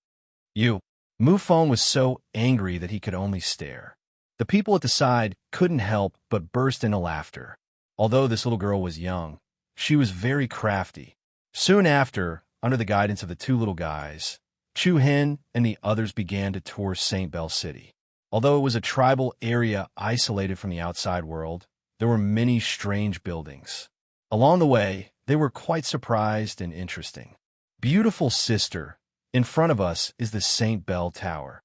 Speaker 1: Mu Feng was so angry that he could only stare. The people at the side couldn't help but burst into laughter. Although this little girl was young, she was very crafty. Soon after, under the guidance of the 2 little guys, Chu-hen and the others began to tour St. Bell City. Although it was a tribal area isolated from the outside world, there were many strange buildings. Along the way, they were quite surprised and interesting. Beautiful sister, in front of us is the St. Bell Tower.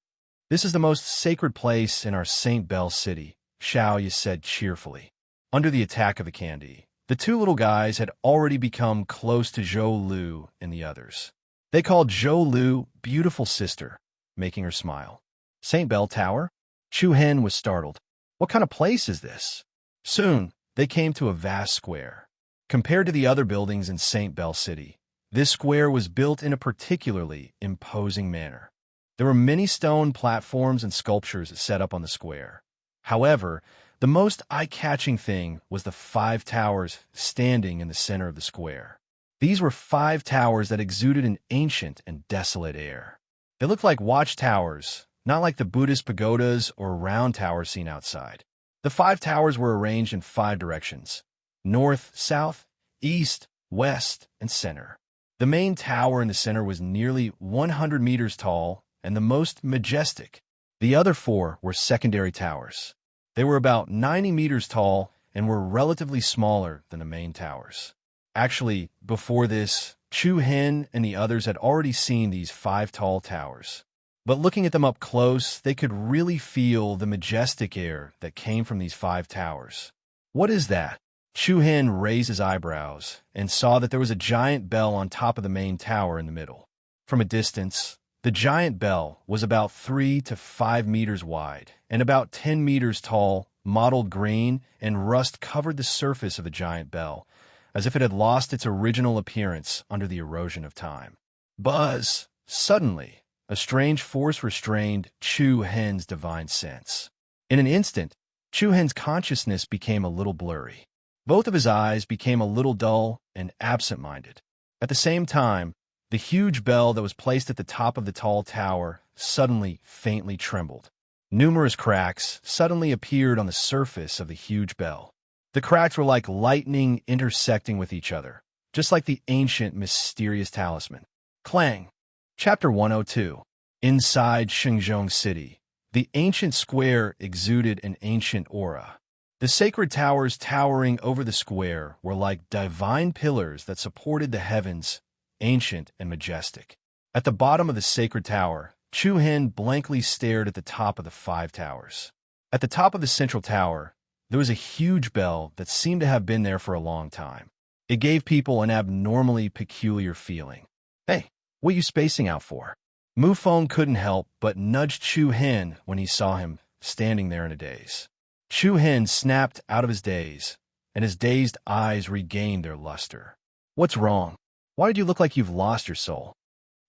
Speaker 1: This is the most sacred place in our St. Bell City, Xiaoya said cheerfully. Under the attack of the candy, the 2 little guys had already become close to Zhou Lu and the others. They called Zhou Lu beautiful sister, making her smile. St. Bell Tower? Chu-hen was startled. What kind of place is this? Soon, they came to a vast square. Compared to the other buildings in St. Bell City, this square was built in a particularly imposing manner. There were many stone platforms and sculptures set up on the square. However, the most eye-catching thing was the 5 towers standing in the center of the square. These were 5 towers that exuded an ancient and desolate air. They looked like watchtowers, not like the Buddhist pagodas or round towers seen outside. The 5 towers were arranged in 5 directions: north, south, east, west, and center. The main tower in the center was nearly 100 meters tall and the most majestic. The other 4 were secondary towers. They were about 90 meters tall and were relatively smaller than the main towers. Actually, before this, Chu-hen and the others had already seen these 5 tall towers. But looking at them up close, they could really feel the majestic air that came from these 5 towers. What is that? Chu-hen raised his eyebrows and saw that there was a giant bell on top of the main tower in the middle. From a distance, the giant bell was about 3 to 5 meters wide and about 10 meters tall. Mottled green and rust covered the surface of the giant bell, as if it had lost its original appearance under the erosion of time. Buzz! Suddenly, a strange force restrained Chu Hen's divine sense. In an instant, Chu Hen's consciousness became a little blurry. Both of his eyes became a little dull and absent-minded. At the same time, the huge bell that was placed at the top of the tall tower suddenly faintly trembled. Numerous cracks suddenly appeared on the surface of the huge bell. The cracks were like lightning intersecting with each other, just like the ancient, mysterious talisman. Clang! Chapter 102. Inside Shenzhong City, the ancient square exuded an ancient aura. The sacred towers towering over the square were like divine pillars that supported the heavens, ancient and majestic. At the bottom of the sacred tower, Chu Hen blankly stared at the top of the 5 towers. At the top of the central tower, there was a huge bell that seemed to have been there for a long time. It gave people an abnormally peculiar feeling. Hey, what are you spacing out for? Mu Feng couldn't help but nudged Chu Hen when he saw him standing there in a daze. Chu Hen snapped out of his daze, and his dazed eyes regained their luster. What's wrong? Why did you look like you've lost your soul?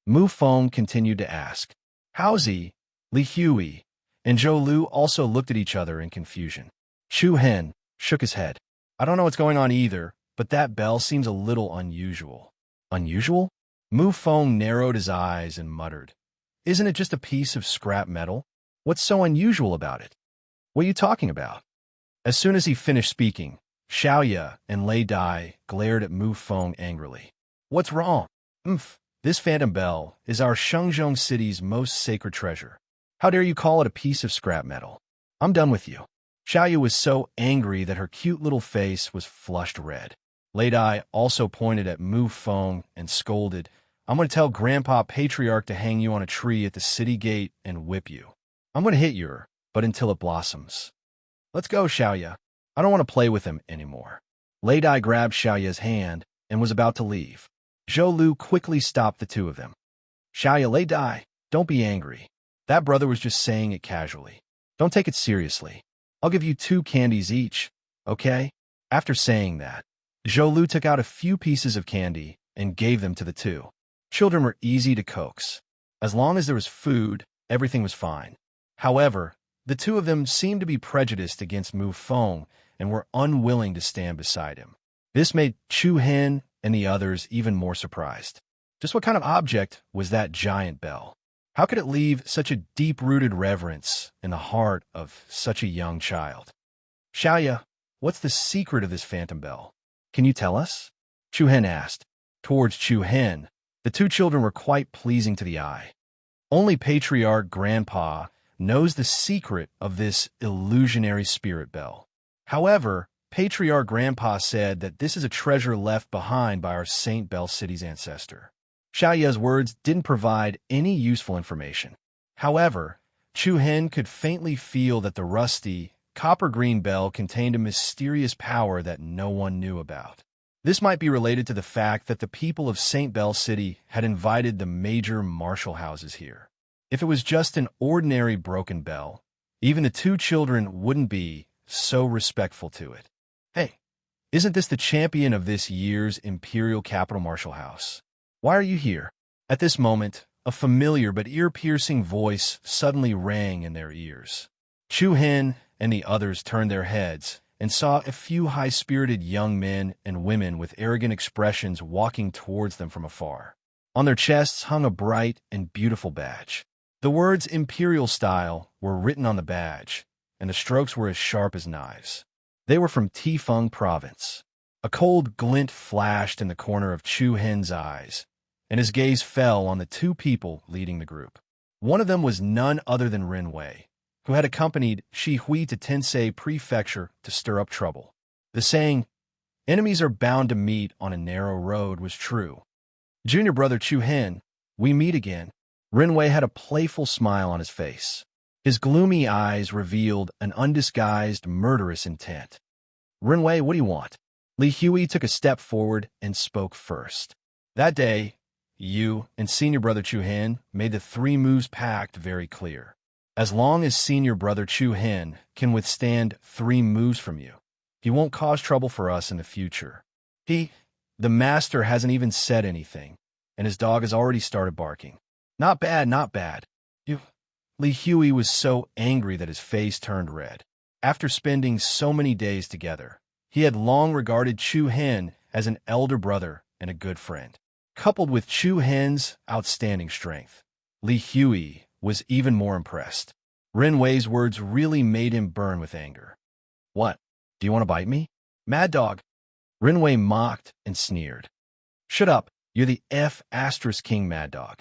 Speaker 1: Mu Feng continued to ask. How's he? Li Hui and Zhou Lu also looked at each other in confusion. Chu Hen shook his head. I don't know what's going on either, but that bell seems a little unusual. Unusual? Mu Feng narrowed his eyes and muttered. Isn't it just a piece of scrap metal? What's so unusual about it? What are you talking about? As soon as he finished speaking, Xiaoya and Lei Dai glared at Mu Feng angrily. What's wrong? This phantom bell is our Shenzhong city's most sacred treasure. How dare you call it a piece of scrap metal? I'm done with you. Xiaoya was so angry that her cute little face was flushed red. Lei Dai also pointed at Mu Feng and scolded, I'm going to tell Grandpa Patriarch to hang you on a tree at the city gate and whip you. I'm going to hit you, but until it blossoms. Let's go, Xiaoya. I don't want to play with him anymore. Lei Dai grabbed Xiaoya's hand and was about to leave. Zhou Lu quickly stopped the two of them. Xiaoya, Lei Dai, don't be angry. That brother was just saying it casually. Don't take it seriously. I'll give you 2 candies each, okay? After saying that, Zhou Lu took out a few pieces of candy and gave them to the two. Children were easy to coax. As long as there was food, everything was fine. However, the two of them seemed to be prejudiced against Mu Feng and were unwilling to stand beside him. This made Chu Hen and the others even more surprised. Just what kind of object was that giant bell? How could it leave such a deep-rooted reverence in the heart of such a young child? Xiaoya, what's the secret of this phantom bell? Can you tell us? Chu Hen asked. Towards Chu Hen, the two children were quite pleasing to the eye. Only Patriarch Grandpa knows the secret of this illusionary spirit bell. However, Patriarch Grandpa said that this is a treasure left behind by our Saint Bell City's ancestor. Xiaoya's words didn't provide any useful information. However, Chu Hen could faintly feel that the rusty, copper-green bell contained a mysterious power that no one knew about. This might be related to the fact that the people of Saint Bell City had invited the major martial houses here. If it was just an ordinary broken bell, even the two children wouldn't be so respectful to it. Hey, isn't this the champion of this year's Imperial Capital Martial House? Why are you here? At this moment, a familiar but ear-piercing voice suddenly rang in their ears. Chu Hen and the others turned their heads and saw a few high-spirited young men and women with arrogant expressions walking towards them from afar. On their chests hung a bright and beautiful badge. The words Imperial Style were written on the badge, and the strokes were as sharp as knives. They were from Tifeng Province. A cold glint flashed in the corner of Chu Hen's eyes, and his gaze fell on the two people leading the group. One of them was none other than Ren Wei, who had accompanied Shi Hui to Tensei Prefecture to stir up trouble. The saying, enemies are bound to meet on a narrow road, was true. Junior brother Chu Hen, we meet again. Ren Wei had a playful smile on his face. His gloomy eyes revealed an undisguised murderous intent. Ren Wei, what do you want? Li Hui took a step forward and spoke first. That day, you and senior brother Chu Hen made the 3 moves pact very clear. As long as senior brother Chu Hen can withstand 3 moves from you, he won't cause trouble for us in the future. The master hasn't even said anything, and his dog has already started barking. Not bad, not bad. You. Li Hui was so angry that his face turned red. After spending so many days together, he had long regarded Chu Hen as an elder brother and a good friend. Coupled with Chu Hen's outstanding strength, Li Hui was even more impressed. Ren Wei's words really made him burn with anger. What? Do you want to bite me? Mad dog. Ren Wei mocked and sneered. Shut up, you're the King Mad Dog.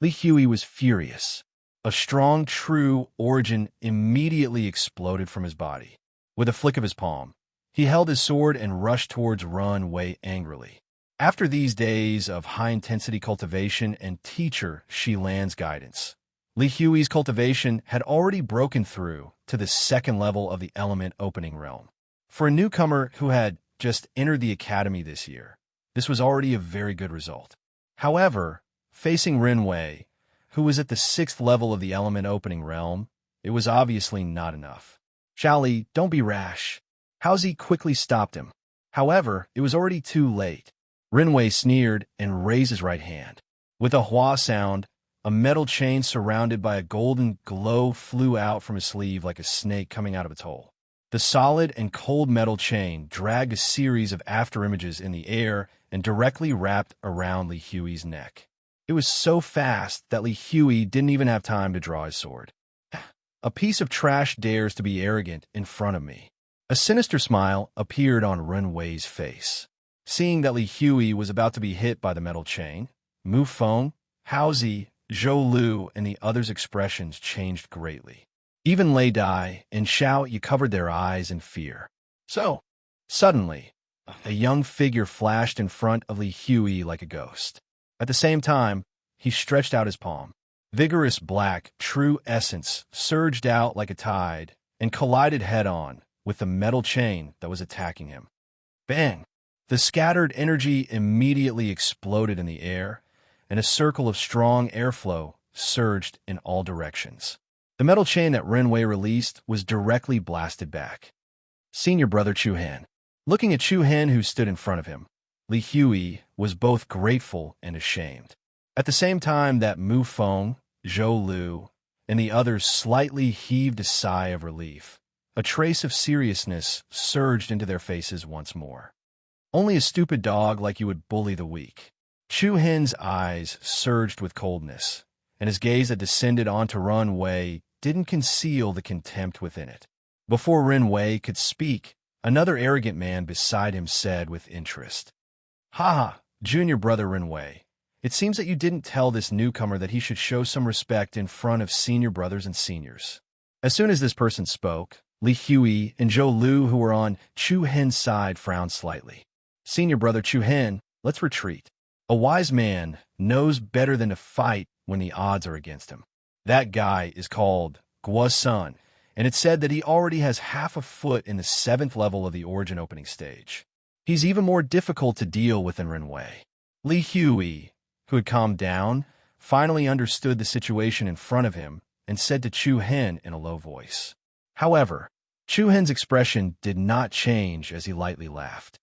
Speaker 1: Li Hui was furious. A strong, true origin immediately exploded from his body. With a flick of his palm, he held his sword and rushed towards Ren Wei angrily. After these days of high-intensity cultivation and teacher Shi Lan's guidance, Li Hui's cultivation had already broken through to the second level of the element opening realm. For a newcomer who had just entered the academy this year, this was already a very good result. However, facing Ren Wei, who was at the 6th level of the element opening realm, it was obviously not enough. Xiaoli, don't be rash. Haozi quickly stopped him. However, it was already too late. Ren Wei sneered and raised his right hand. With a hua sound, a metal chain surrounded by a golden glow flew out from his sleeve like a snake coming out of its hole. The solid and cold metal chain dragged a series of afterimages in the air and directly wrapped around Li Hui's neck. It was so fast that Li Hui didn't even have time to draw his sword. A piece of trash dares to be arrogant in front of me. A sinister smile appeared on Ren Wei's face. Seeing that Li Hui was about to be hit by the metal chain, Mu Feng, Haozi, Zhou Lu, and the others' expressions changed greatly. Even Lei Dai and Xiao Yi covered their eyes in fear. So, suddenly, a young figure flashed in front of Li Hui like a ghost. At the same time, he stretched out his palm. Vigorous black, true essence surged out like a tide and collided head-on with the metal chain that was attacking him. Bang! The scattered energy immediately exploded in the air, and a circle of strong airflow surged in all directions. The metal chain that Ren Wei released was directly blasted back. Senior brother Chu Hen. Looking at Chu Hen, who stood in front of him, Li Hui was both grateful and ashamed. At the same time that Mu Feng, Zhou Lu, and the others slightly heaved a sigh of relief, a trace of seriousness surged into their faces once more. Only a stupid dog like you would bully the weak. Chu Hen's eyes surged with coldness, and his gaze that descended onto Ren Wei didn't conceal the contempt within it. Before Ren Wei could speak, another arrogant man beside him said with interest, "Haha, junior brother Ren Wei. It seems that you didn't tell this newcomer that he should show some respect in front of senior brothers and seniors." As soon as this person spoke, Li Hui and Zhou Lu, who were on Chu Hen's side, frowned slightly. "Senior brother Chu Hen, let's retreat. A wise man knows better than to fight when the odds are against him. That guy is called Guo Sun, and it's said that he already has half a foot in the 7th level of the origin opening stage. He's even more difficult to deal with than Ren Wei." Li Hui, who had calmed down, finally understood the situation in front of him and said to Chu Hen in a low voice. However, Chu Hen's expression did not change as he lightly laughed.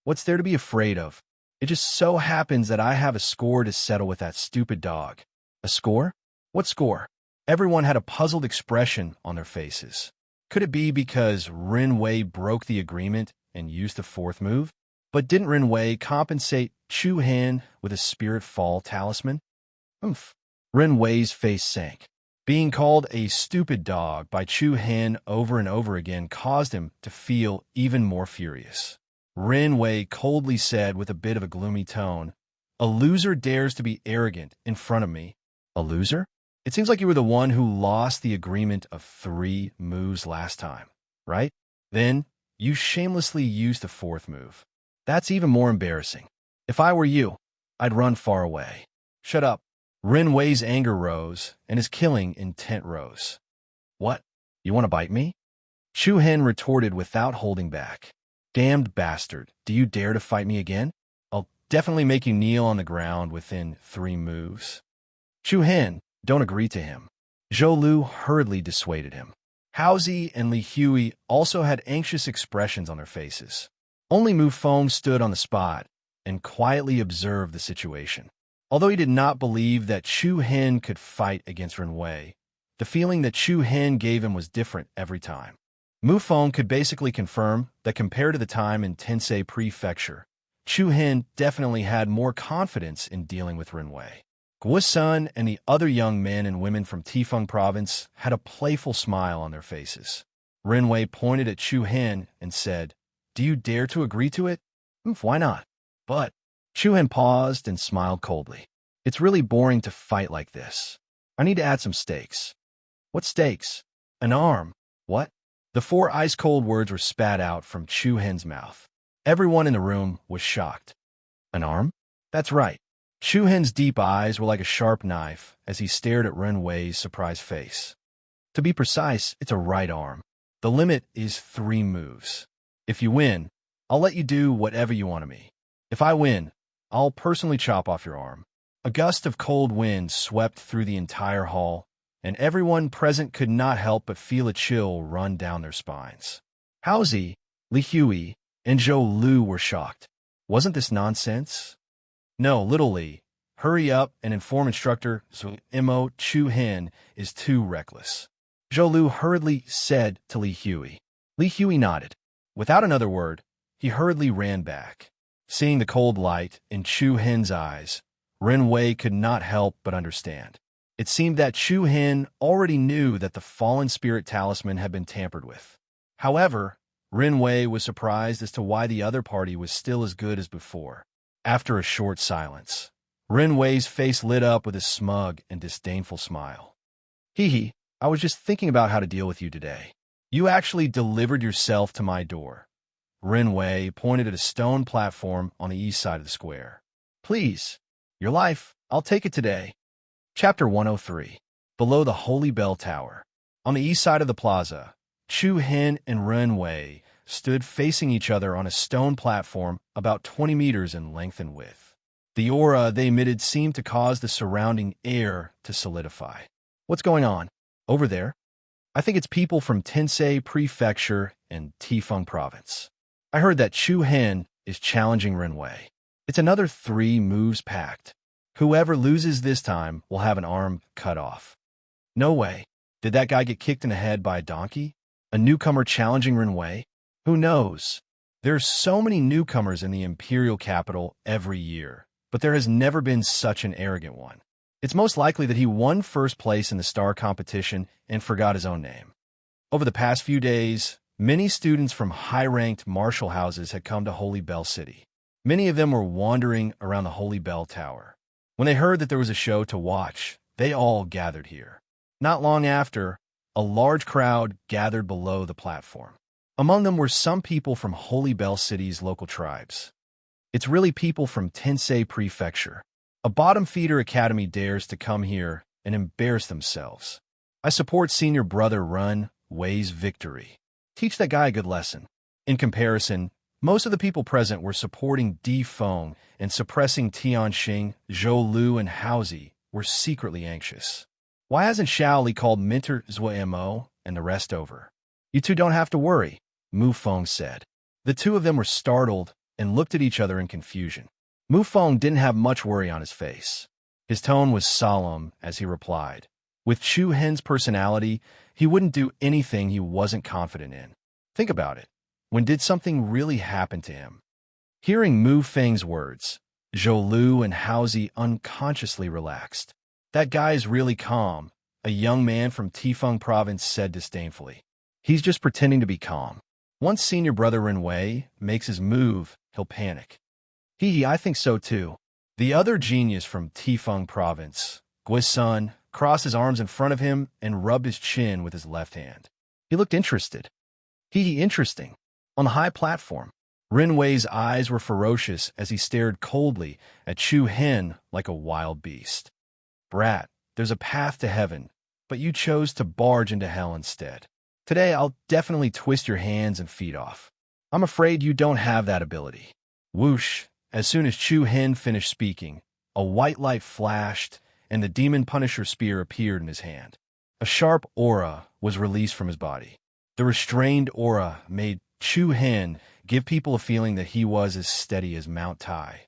Speaker 1: "What's there to be afraid of? It just so happens that I have a score to settle with that stupid dog." "A score? What score?" Everyone had a puzzled expression on their faces. Could it be because Ren Wei broke the agreement and used the 4th move? But didn't Ren Wei compensate Chu Hen with a spirit fall talisman? Ren Wei's face sank. Being called a stupid dog by Chu Hen over and over again caused him to feel even more furious. Ren Wei coldly said with a bit of a gloomy tone, "A loser dares to be arrogant in front of me." "A loser? It seems like you were the one who lost the agreement of 3 moves last time, right? Then you shamelessly used the 4th move. That's even more embarrassing. If I were you, I'd run far away." "Shut up." Ren Wei's anger rose, and his killing intent rose. "What? You want to bite me?" Chu Hen retorted without holding back. "Damned bastard, do you dare to fight me again? I'll definitely make you kneel on the ground within 3 moves. Chu Hen, don't agree to him. Zhou Lu hurriedly dissuaded him. Haozi and Li Hui also had anxious expressions on their faces. Only Mu Feng stood on the spot and quietly observed the situation. Although he did not believe that Chu Hin could fight against Ren Wei, the feeling that Chu Hin gave him was different every time. Mu Feng could basically confirm that compared to the time in Tensei Prefecture, Chu Hin definitely had more confidence in dealing with Ren Wei. Guo Sun and the other young men and women from Tifeng Province had a playful smile on their faces. Ren Wei pointed at Chu Hin and said, "Do you dare to agree to it?" Why not?" But Chu Hin paused and smiled coldly. "It's really boring to fight like this. I need to add some stakes." "What stakes?" "An arm." "What?" The four ice-cold words were spat out from Chu Hin's mouth. Everyone in the room was shocked. "An arm?" "That's right." Chu Hin's deep eyes were like a sharp knife as he stared at Ren Wei's surprised face. "To be precise, it's a right arm. The limit is 3 moves. If you win, I'll let you do whatever you want of me. If I win, I'll personally chop off your arm." A gust of cold wind swept through the entire hall, and everyone present could not help but feel a chill run down their spines. Haozi, Li Hui, and Zhou Lu were shocked. Wasn't this nonsense? "No, little Li, hurry up and inform instructor Mo Chu Hin is too reckless," Zhou Lu hurriedly said to Li Hui. Li Hui nodded. Without another word, he hurriedly ran back. Seeing the cold light in Chu Hin's eyes, Ren Wei could not help but understand. It seemed that Chu Hin already knew that the fallen spirit talisman had been tampered with. However, Ren Wei was surprised as to why the other party was still as good as before. After a short silence, Ren Wei's face lit up with a smug and disdainful smile. "Hee, I was just thinking about how to deal with you today. You actually delivered yourself to my door." Ren Wei pointed at a stone platform on the east side of the square. "Please, your life, I'll take it today." Chapter 103. Below the Holy Bell Tower. On the east side of the plaza, Chu Hin and Ren Wei stood facing each other on a stone platform about 20 meters in length and width. The aura they emitted seemed to cause the surrounding air to solidify. "What's going on? Over there?" "I think it's people from Tensei Prefecture and Tifeng Province. I heard that Chu Hin is challenging Ren Wei. It's another 3 moves pact. Whoever loses this time will have an arm cut off." "No way. Did that guy get kicked in the head by a donkey? A newcomer challenging Ren Wei? Who knows? There's so many newcomers in the imperial capital every year, but there has never been such an arrogant one. It's most likely that he won first place in the star competition and forgot his own name." Over the past few days, many students from high-ranked martial houses had come to Holy Bell City. Many of them were wandering around the Holy Bell Tower. When they heard that there was a show to watch, they all gathered here. Not long after, a large crowd gathered below the platform. Among them were some people from Holy Bell City's local tribes. "It's really people from Tensei Prefecture. A bottom-feeder academy dares to come here and embarrass themselves. I support senior brother Ren Wei's victory. Teach that guy a good lesson." In comparison, most of the people present were supporting Di Feng, and suppressing Tianxing, Zhou Lu, and Haozi were secretly anxious. "Why hasn't Xiao Li called Minter Mo and the rest over?" "You two don't have to worry," Mu Feng said. The two of them were startled and looked at each other in confusion. Mu Feng didn't have much worry on his face. His tone was solemn as he replied. With Chu Hin's personality, he wouldn't do anything he wasn't confident in. Think about it. When did something really happen to him? Hearing Mu Feng's words, Zhou Lu and Haozi unconsciously relaxed. "That guy is really calm," a young man from Tifeng Province said disdainfully. "He's just pretending to be calm. Once senior brother Ren Wei makes his move, he'll panic." I think so too." The other genius from Tifeng Province, Guo Sun, crossed his arms in front of him and rubbed his chin with his left hand. He looked interested. Interesting. On the high platform, Ren Wei's eyes were ferocious as he stared coldly at Chu Hin like a wild beast. "Brat, there's a path to heaven, but you chose to barge into hell instead. Today I'll definitely twist your hands and feet off. I'm afraid you don't have that ability." Whoosh! As soon as Chu Hin finished speaking, a white light flashed, and the Demon Punisher spear appeared in his hand. A sharp aura was released from his body. The restrained aura made Chu Hin give people a feeling that he was as steady as Mount Tai.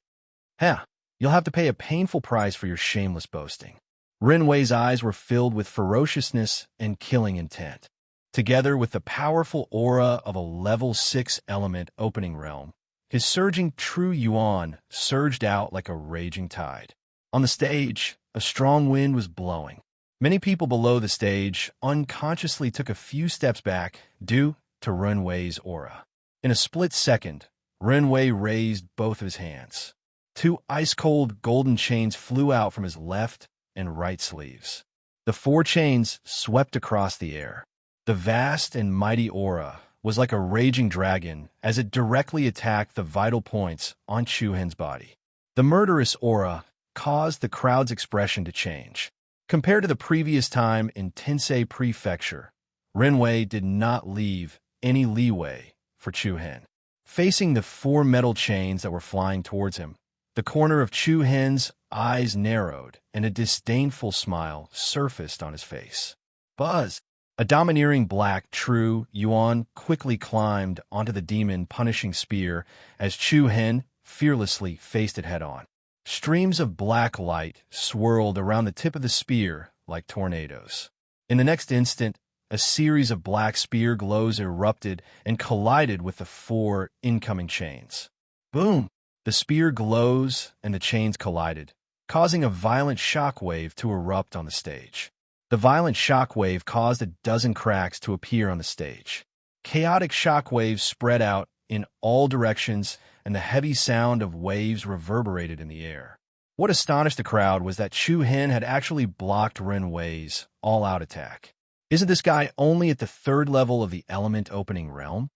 Speaker 1: You'll have to pay a painful price for your shameless boasting. Renwei's eyes were filled with ferociousness and killing intent. Together with the powerful aura of a level 6 element opening realm, his surging true yuan surged out like a raging tide. On the stage, a strong wind was blowing. Many people below the stage unconsciously took a few steps back due to Renwei's aura. In a split second, Renwei raised both of his hands. Two ice-cold golden chains flew out from his left and right sleeves. The 4 chains swept across the air. The vast and mighty aura was like a raging dragon as it directly attacked the vital points on Chu Hen's body. The murderous aura caused the crowd's expression to change. Compared to the previous time in Tensei Prefecture, Renwei did not leave any leeway for Chu Hen. Facing the 4 metal chains that were flying towards him, the corner of Chu Hen's eyes narrowed and a disdainful smile surfaced on his face. Buzz! A domineering black true yuan quickly climbed onto the demon-punishing spear as Chu Hen fearlessly faced it head-on. Streams of black light swirled around the tip of the spear like tornadoes. In the next instant, a series of black spear glows erupted and collided with the 4 incoming chains. Boom! The spear glows and the chains collided, causing a violent shockwave to erupt on the stage. The violent shockwave caused a dozen cracks to appear on the stage. Chaotic shockwaves spread out in all directions, and the heavy sound of waves reverberated in the air. What astonished the crowd was that Chu Hen had actually blocked Renwei's all-out attack. Isn't this guy only at the 3rd level of the element opening realm?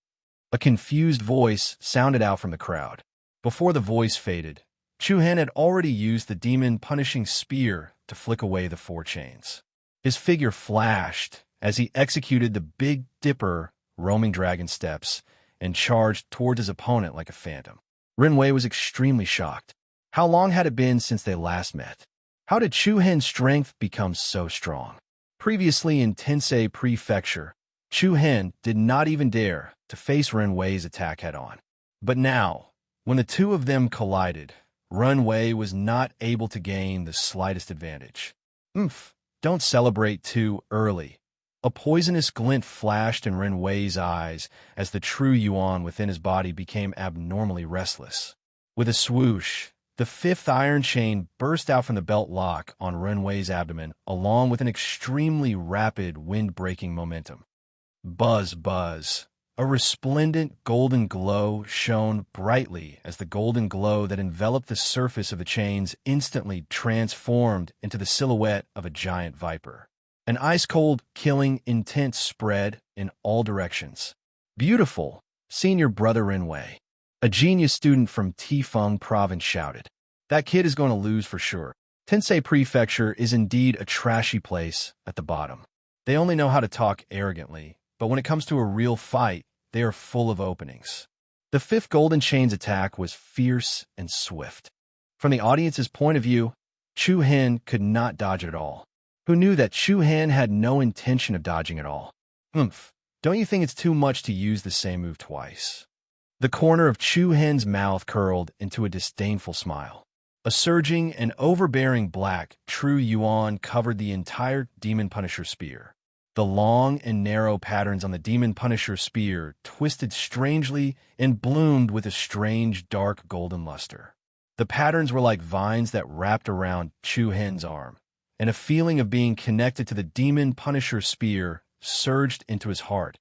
Speaker 1: A confused voice sounded out from the crowd. Before the voice faded, Chu Hen had already used the demon-punishing spear to flick away the 4 chains. His figure flashed as he executed the Big Dipper roaming dragon steps and charged toward his opponent like a phantom. Renwei was extremely shocked. How long had it been since they last met? How did Chu Hen's strength become so strong? Previously in Tensei Prefecture, Chu Hen did not even dare to face Renwei's attack head-on. But now, when the 2 of them collided, Renwei was not able to gain the slightest advantage. Don't celebrate too early. A poisonous glint flashed in Renwei's eyes as the true yuan within his body became abnormally restless. With a swoosh, the 5th iron chain burst out from the belt lock on Renwei's abdomen, along with an extremely rapid wind-breaking momentum. Buzz, buzz. A resplendent golden glow shone brightly as the golden glow that enveloped the surface of the chains instantly transformed into the silhouette of a giant viper. An ice-cold, killing intent spread in all directions. Beautiful, Senior Brother Renwei. A genius student from Tifeng Province shouted. That kid is going to lose for sure. Tensei Prefecture is indeed a trashy place at the bottom. They only know how to talk arrogantly, but when it comes to a real fight, they are full of openings. The 5th Golden Chain's attack was fierce and swift. From the audience's point of view, Chu Hen could not dodge it at all. Who knew that Chu Hen had no intention of dodging at all? Don't you think it's too much to use the same move twice? The corner of Chu Hen's mouth curled into a disdainful smile. A surging and overbearing black true yuan covered the entire Demon Punisher spear. The long and narrow patterns on the Demon Punisher spear twisted strangely and bloomed with a strange dark golden luster. The patterns were like vines that wrapped around Chu Hen's arm, and a feeling of being connected to the Demon Punisher spear surged into his heart.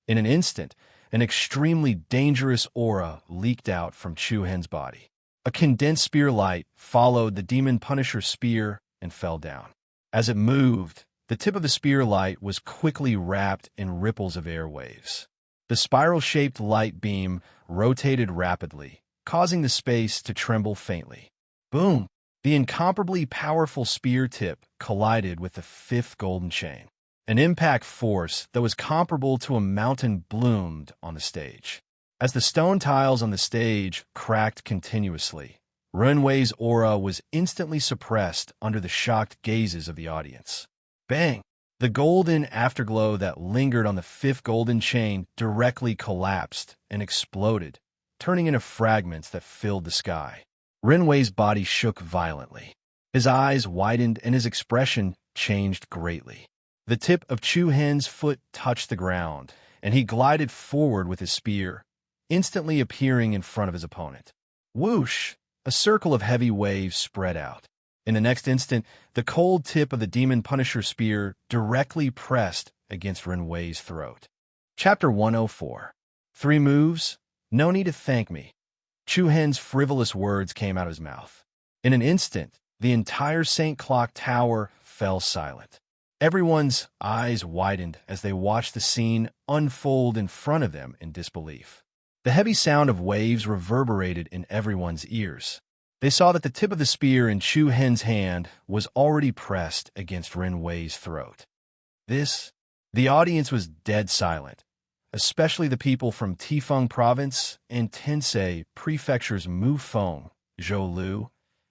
Speaker 1: In an instant, an extremely dangerous aura leaked out from Chu Hen's body. A condensed spear light followed the Demon Punisher spear and fell down. As it moved, the tip of the spear light was quickly wrapped in ripples of air waves. The spiral-shaped light beam rotated rapidly, causing the space to tremble faintly. Boom! The incomparably powerful spear tip collided with the 5th golden chain. An impact force that was comparable to a mountain bloomed on the stage. As the stone tiles on the stage cracked continuously, Renwei's aura was instantly suppressed under the shocked gazes of the audience. Bang! The golden afterglow that lingered on the 5th golden chain directly collapsed and exploded, turning into fragments that filled the sky. Renwei's body shook violently. His eyes widened and his expression changed greatly. The tip of Chu Hen's foot touched the ground, and he glided forward with his spear, instantly appearing in front of his opponent. Whoosh! A circle of heavy waves spread out. In the next instant, the cold tip of the Demon Punisher's spear directly pressed against Renwei's throat. Chapter 104. 3 moves? No need to thank me. Chu Hen's frivolous words came out of his mouth. In an instant, the entire St. Clock Tower fell silent. Everyone's eyes widened as they watched the scene unfold in front of them in disbelief. The heavy sound of waves reverberated in everyone's ears. They saw that the tip of the spear in Chu Hen's hand was already pressed against Renwei's throat. The audience was dead silent, especially the people from Tifeng Province and Tensei Prefecture's Mufeng, Zhou Lu,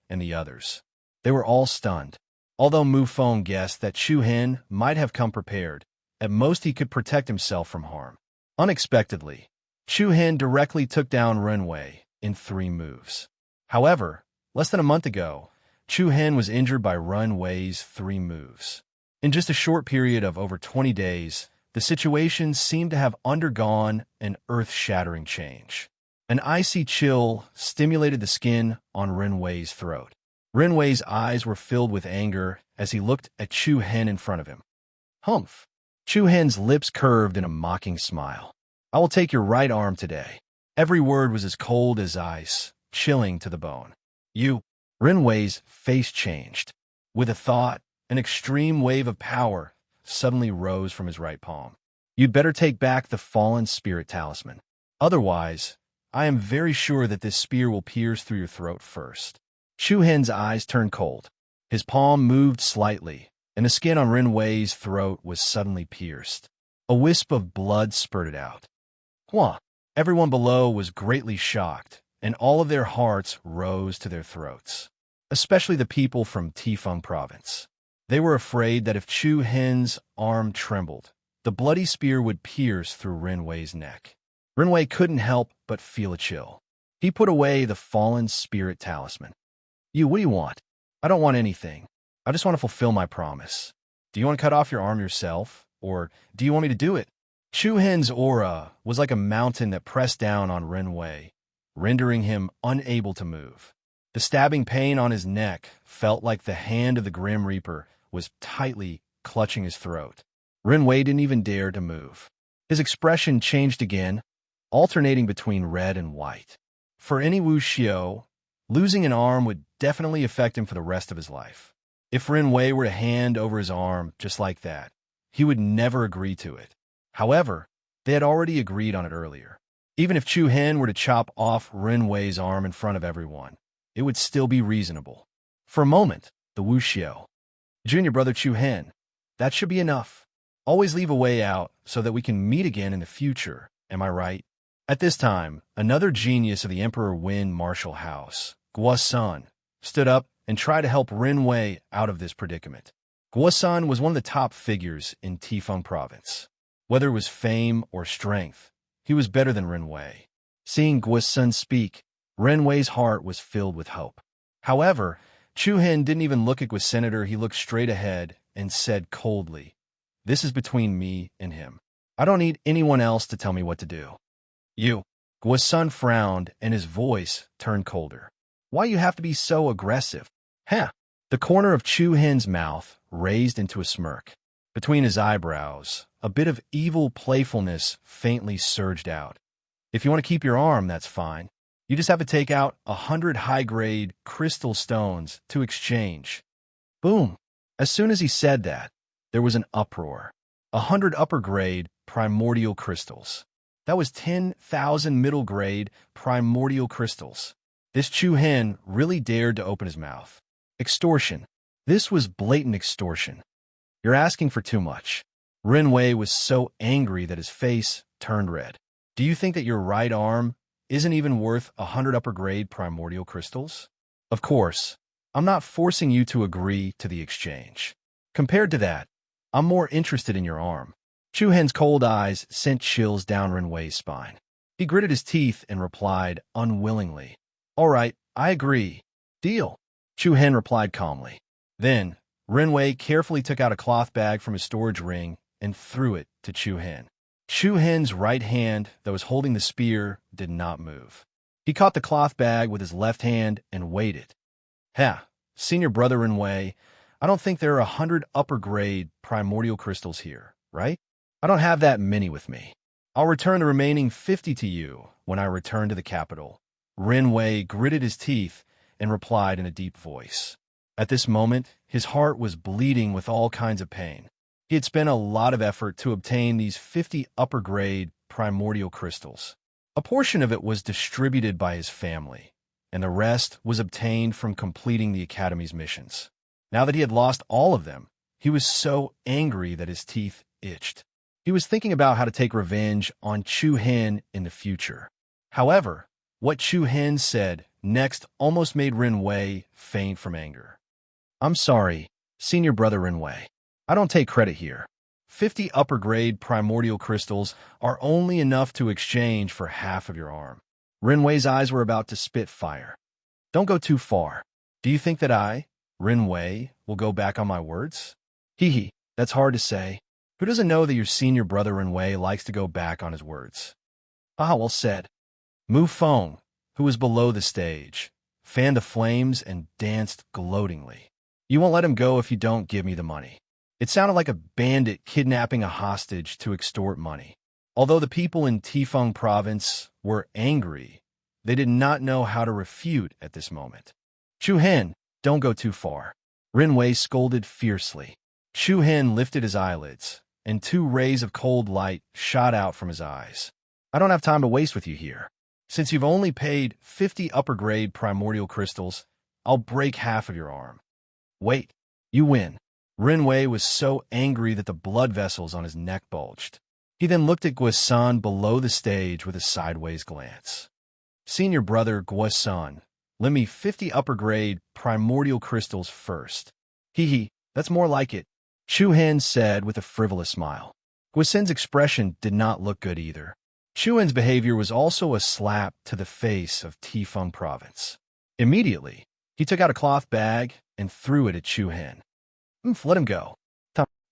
Speaker 1: and the others. They were all stunned. Although Mufeng guessed that Chu Hen might have come prepared, at most he could protect himself from harm. Unexpectedly, Chu Hen directly took down Renwei in 3 moves. However, less than a month ago, Chu Hen was injured by Renwei's 3 moves. In just a short period of over 20 days, the situation seemed to have undergone an earth-shattering change. An icy chill stimulated the skin on Renwei's throat. Renwei's eyes were filled with anger as he looked at Chu Hen in front of him. Humph! Chu Hen's lips curved in a mocking smile. I will take your right arm today. Every word was as cold as ice, chilling to the bone. Renwei's face changed. With a thought, an extreme wave of power suddenly rose from his right palm. You'd better take back the fallen spirit talisman. Otherwise, I am very sure that this spear will pierce through your throat first. Chu Hen's eyes turned cold. His palm moved slightly, and the skin on Renwei's throat was suddenly pierced. A wisp of blood spurted out. Hua! Everyone below was greatly shocked, and all of their hearts rose to their throats, especially the people from Tifeng Province. They were afraid that if Chu Hen's arm trembled, the bloody spear would pierce through Renwei's neck. Renwei couldn't help but feel a chill. He put away the fallen spirit talisman. What do you want? I don't want anything. I just want to fulfill my promise. Do you want to cut off your arm yourself, or do you want me to do it? Chu Hen's aura was like a mountain that pressed down on Renwei, rendering him unable to move. The stabbing pain on his neck felt like the hand of the Grim Reaper was tightly clutching his throat. Renwei didn't even dare to move. His expression changed again, alternating between red and white. For any Wuxiu, losing an arm would definitely affect him for the rest of his life. If Renwei were to hand over his arm just like that, he would never agree to it. However, they had already agreed on it earlier. Even if Chu Hen were to chop off Renwei's arm in front of everyone, it would still be reasonable. For a moment, the Wuxiu. Junior brother Chu Hen, that should be enough. Always leave a way out so that we can meet again in the future, am I right? At this time, another genius of the Emperor Wen martial house, Guo-san, stood up and tried to help Renwei out of this predicament. Guo-san was one of the top figures in Tifeng Province. Whether it was fame or strength, he was better than Renwei. Seeing Guo-san speak, Renwei's heart was filled with hope. However, Chu Hen didn't even look at Guo-senator. He looked straight ahead and said coldly, "This is between me and him. I don't need anyone else to tell me what to do." Guo-san frowned and his voice turned colder. Why you have to be so aggressive? The corner of Chu Hen's mouth raised into a smirk. Between his eyebrows, a bit of evil playfulness faintly surged out. If you want to keep your arm, that's fine. You just have to take out 100 high-grade crystal stones to exchange. Boom! As soon as he said that, there was an uproar. 100 upper-grade primordial crystals. That was 10,000 middle-grade primordial crystals. This Chu Hen really dared to open his mouth. Extortion. This was blatant extortion. You're asking for too much. Renwei was so angry that his face turned red. Do you think that your right arm isn't even worth 100 upper-grade primordial crystals? Of course, I'm not forcing you to agree to the exchange. Compared to that, I'm more interested in your arm. Chu Hen's cold eyes sent chills down Renwei's spine. He gritted his teeth and replied unwillingly, "All right, I agree. Deal. Chu Hen replied calmly. Then, Renwei carefully took out a cloth bag from his storage ring and threw it to Chu Hen. Chu Hen's right hand that was holding the spear did not move. He caught the cloth bag with his left hand and waited. Ha, senior brother Renwei, I don't think there are 100 upper-grade primordial crystals here, right? I don't have that many with me. I'll return the remaining 50 to you when I return to the capital. Renwei gritted his teeth and replied in a deep voice. At this moment, his heart was bleeding with all kinds of pain. He had spent a lot of effort to obtain these 50 upper-grade primordial crystals. A portion of it was distributed by his family, and the rest was obtained from completing the Academy's missions. Now that he had lost all of them, he was so angry that his teeth itched. He was thinking about how to take revenge on Chu Hen in the future. However, what Chu Hen said next almost made Renwei faint from anger. I'm sorry, senior brother Renwei. I don't take credit here. 50 upper-grade primordial crystals are only enough to exchange for half of your arm. Renwei's eyes were about to spit fire. Don't go too far. Do you think that I, Renwei, will go back on my words? Hee, that's hard to say. Who doesn't know that your senior brother Renwei likes to go back on his words? Ah, well said. Mu Feng, who was below the stage, fanned the flames and danced gloatingly. You won't let him go if you don't give me the money. It sounded like a bandit kidnapping a hostage to extort money. Although the people in Tifeng province were angry, they did not know how to refute at this moment. Chu Hen, don't go too far. Renwei scolded fiercely. Chu Hen lifted his eyelids, and 2 rays of cold light shot out from his eyes. I don't have time to waste with you here. Since you've only paid 50 upper-grade primordial crystals, I'll break half of your arm. Wait, you win. Renwei was so angry that the blood vessels on his neck bulged. He then looked at Guosan below the stage with a sideways glance. Senior brother Guosan, lend me 50 upper-grade primordial crystals first. Hee, that's more like it, Chu Hen said with a frivolous smile. Guosan's expression did not look good either. Chu Hen's behavior was also a slap to the face of Tifeng province. Immediately, he took out a cloth bag and threw it at Chu Hen. Let him go.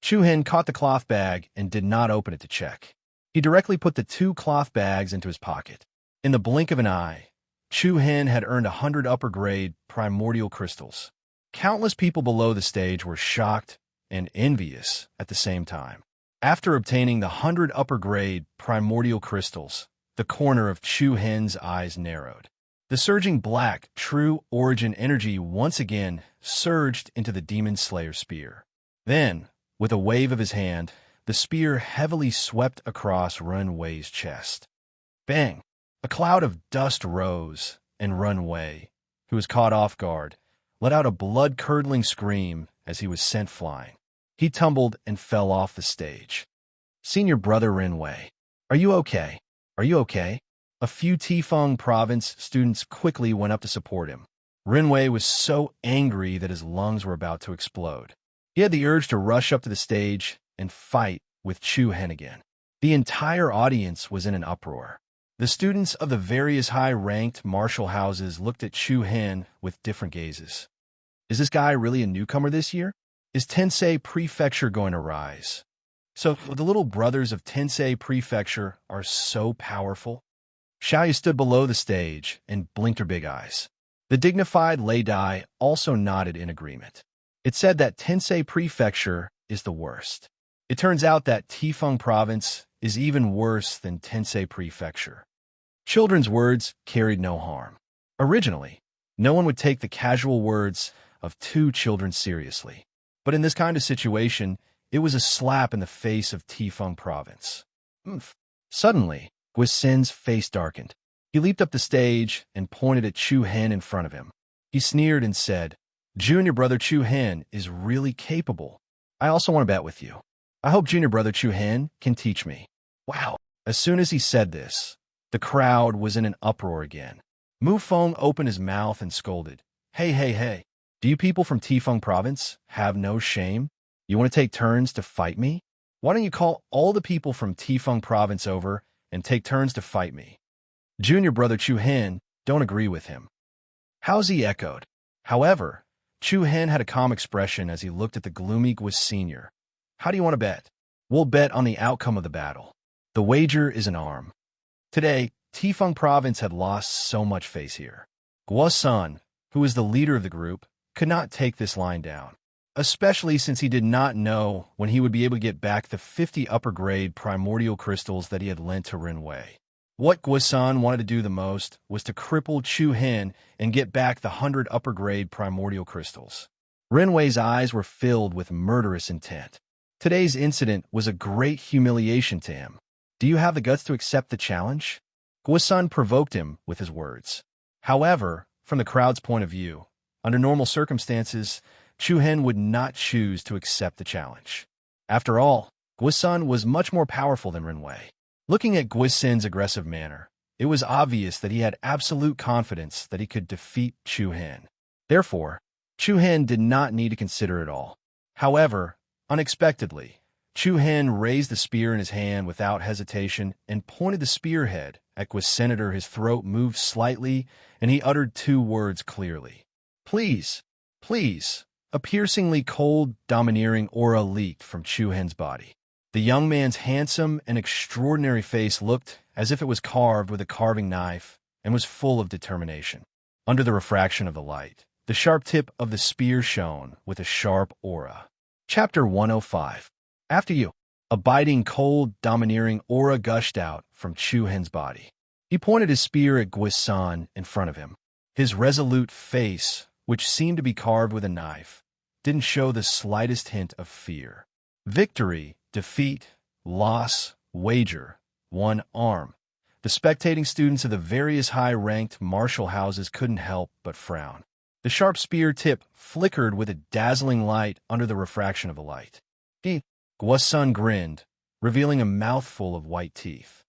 Speaker 1: Chu Hen caught the cloth bag and did not open it to check. He directly put the 2 cloth bags into his pocket. In the blink of an eye, Chu Hen had earned 100 upper-grade primordial crystals. Countless people below the stage were shocked and envious at the same time. After obtaining the 100 upper-grade primordial crystals, the corner of Chu Hen's eyes narrowed. The surging black, true origin energy once again surged into the Demon Slayer spear. Then, with a wave of his hand, the spear heavily swept across Renwei's chest. Bang! A cloud of dust rose, and Renwei, who was caught off guard, let out a blood-curdling scream as he was sent flying. He tumbled and fell off the stage. Senior brother Renwei, are you okay? Are you okay? A few Tifeng province students quickly went up to support him. Renwei was so angry that his lungs were about to explode. He had the urge to rush up to the stage and fight with Chu Hen again. The entire audience was in an uproar. The students of the various high-ranked martial houses looked at Chu Hen with different gazes. Is this guy really a newcomer this year? Is Tensei Prefecture going to rise? So the little brothers of Tensei Prefecture are so powerful? Xiaoyu stood below the stage and blinked her big eyes. The dignified Lei Dai also nodded in agreement. It said that Tensei Prefecture is the worst. It turns out that Tifeng Province is even worse than Tensei Prefecture. Children's words carried no harm. Originally, no one would take the casual words of 2 children seriously. But in this kind of situation, it was a slap in the face of Tifeng Province. Suddenly, Guisen's face darkened. He leaped up the stage and pointed at Chu Hen in front of him. He sneered and said, Junior brother Chu Hen is really capable. I also want to bet with you. I hope junior brother Chu Hen can teach me. Wow. As soon as he said this, the crowd was in an uproar again. Mu Feng opened his mouth and scolded. Hey. Do you people from Tifeng Province have no shame? You want to take turns to fight me? Why don't you call all the people from Tifeng Province over and take turns to fight me? Junior brother Chu Hen don't agree with him. How's he echoed? However, Chu Hen had a calm expression as he looked at the gloomy Gwis Sr. How do you want to bet? We'll bet on the outcome of the battle. The wager is an arm. Today, Tifeng province had lost so much face here. Guo Sun, who was the leader of the group, could not take this line down, especially since he did not know when he would be able to get back the 50 upper-grade primordial crystals that he had lent to Rinwei. What Guo Sun wanted to do the most was to cripple Chu Hen and get back the 100 upper-grade primordial crystals. Rinwei's eyes were filled with murderous intent. Today's incident was a great humiliation to him. Do you have the guts to accept the challenge? Guo Sun provoked him with his words. However, from the crowd's point of view, under normal circumstances, Chu Hen would not choose to accept the challenge. After all, Guo Sun was much more powerful than Rinwei. Looking at Guo Sun's aggressive manner, it was obvious that he had absolute confidence that he could defeat Chu Hen. Therefore, Chu Hen did not need to consider it all. However, unexpectedly, Chu Hen raised the spear in his hand without hesitation and pointed the spearhead at Guo Senator. His throat moved slightly, and he uttered 2 words clearly. Please, please. A piercingly cold, domineering aura leaked from Chu Hen's body. The young man's handsome and extraordinary face looked as if it was carved with a carving knife and was full of determination. Under the refraction of the light, the sharp tip of the spear shone with a sharp aura. Chapter 105. After you. A biting, cold, domineering aura gushed out from Chu Hen's body. He pointed his spear at Guo Sun in front of him. His resolute face, which seemed to be carved with a knife, didn't show the slightest hint of fear. Victory, defeat, loss, wager, 1 arm. The spectating students of the various high-ranked martial houses couldn't help but frown. The sharp spear tip flickered with a dazzling light under the refraction of the light. Guo Sun grinned, revealing a mouthful of white teeth.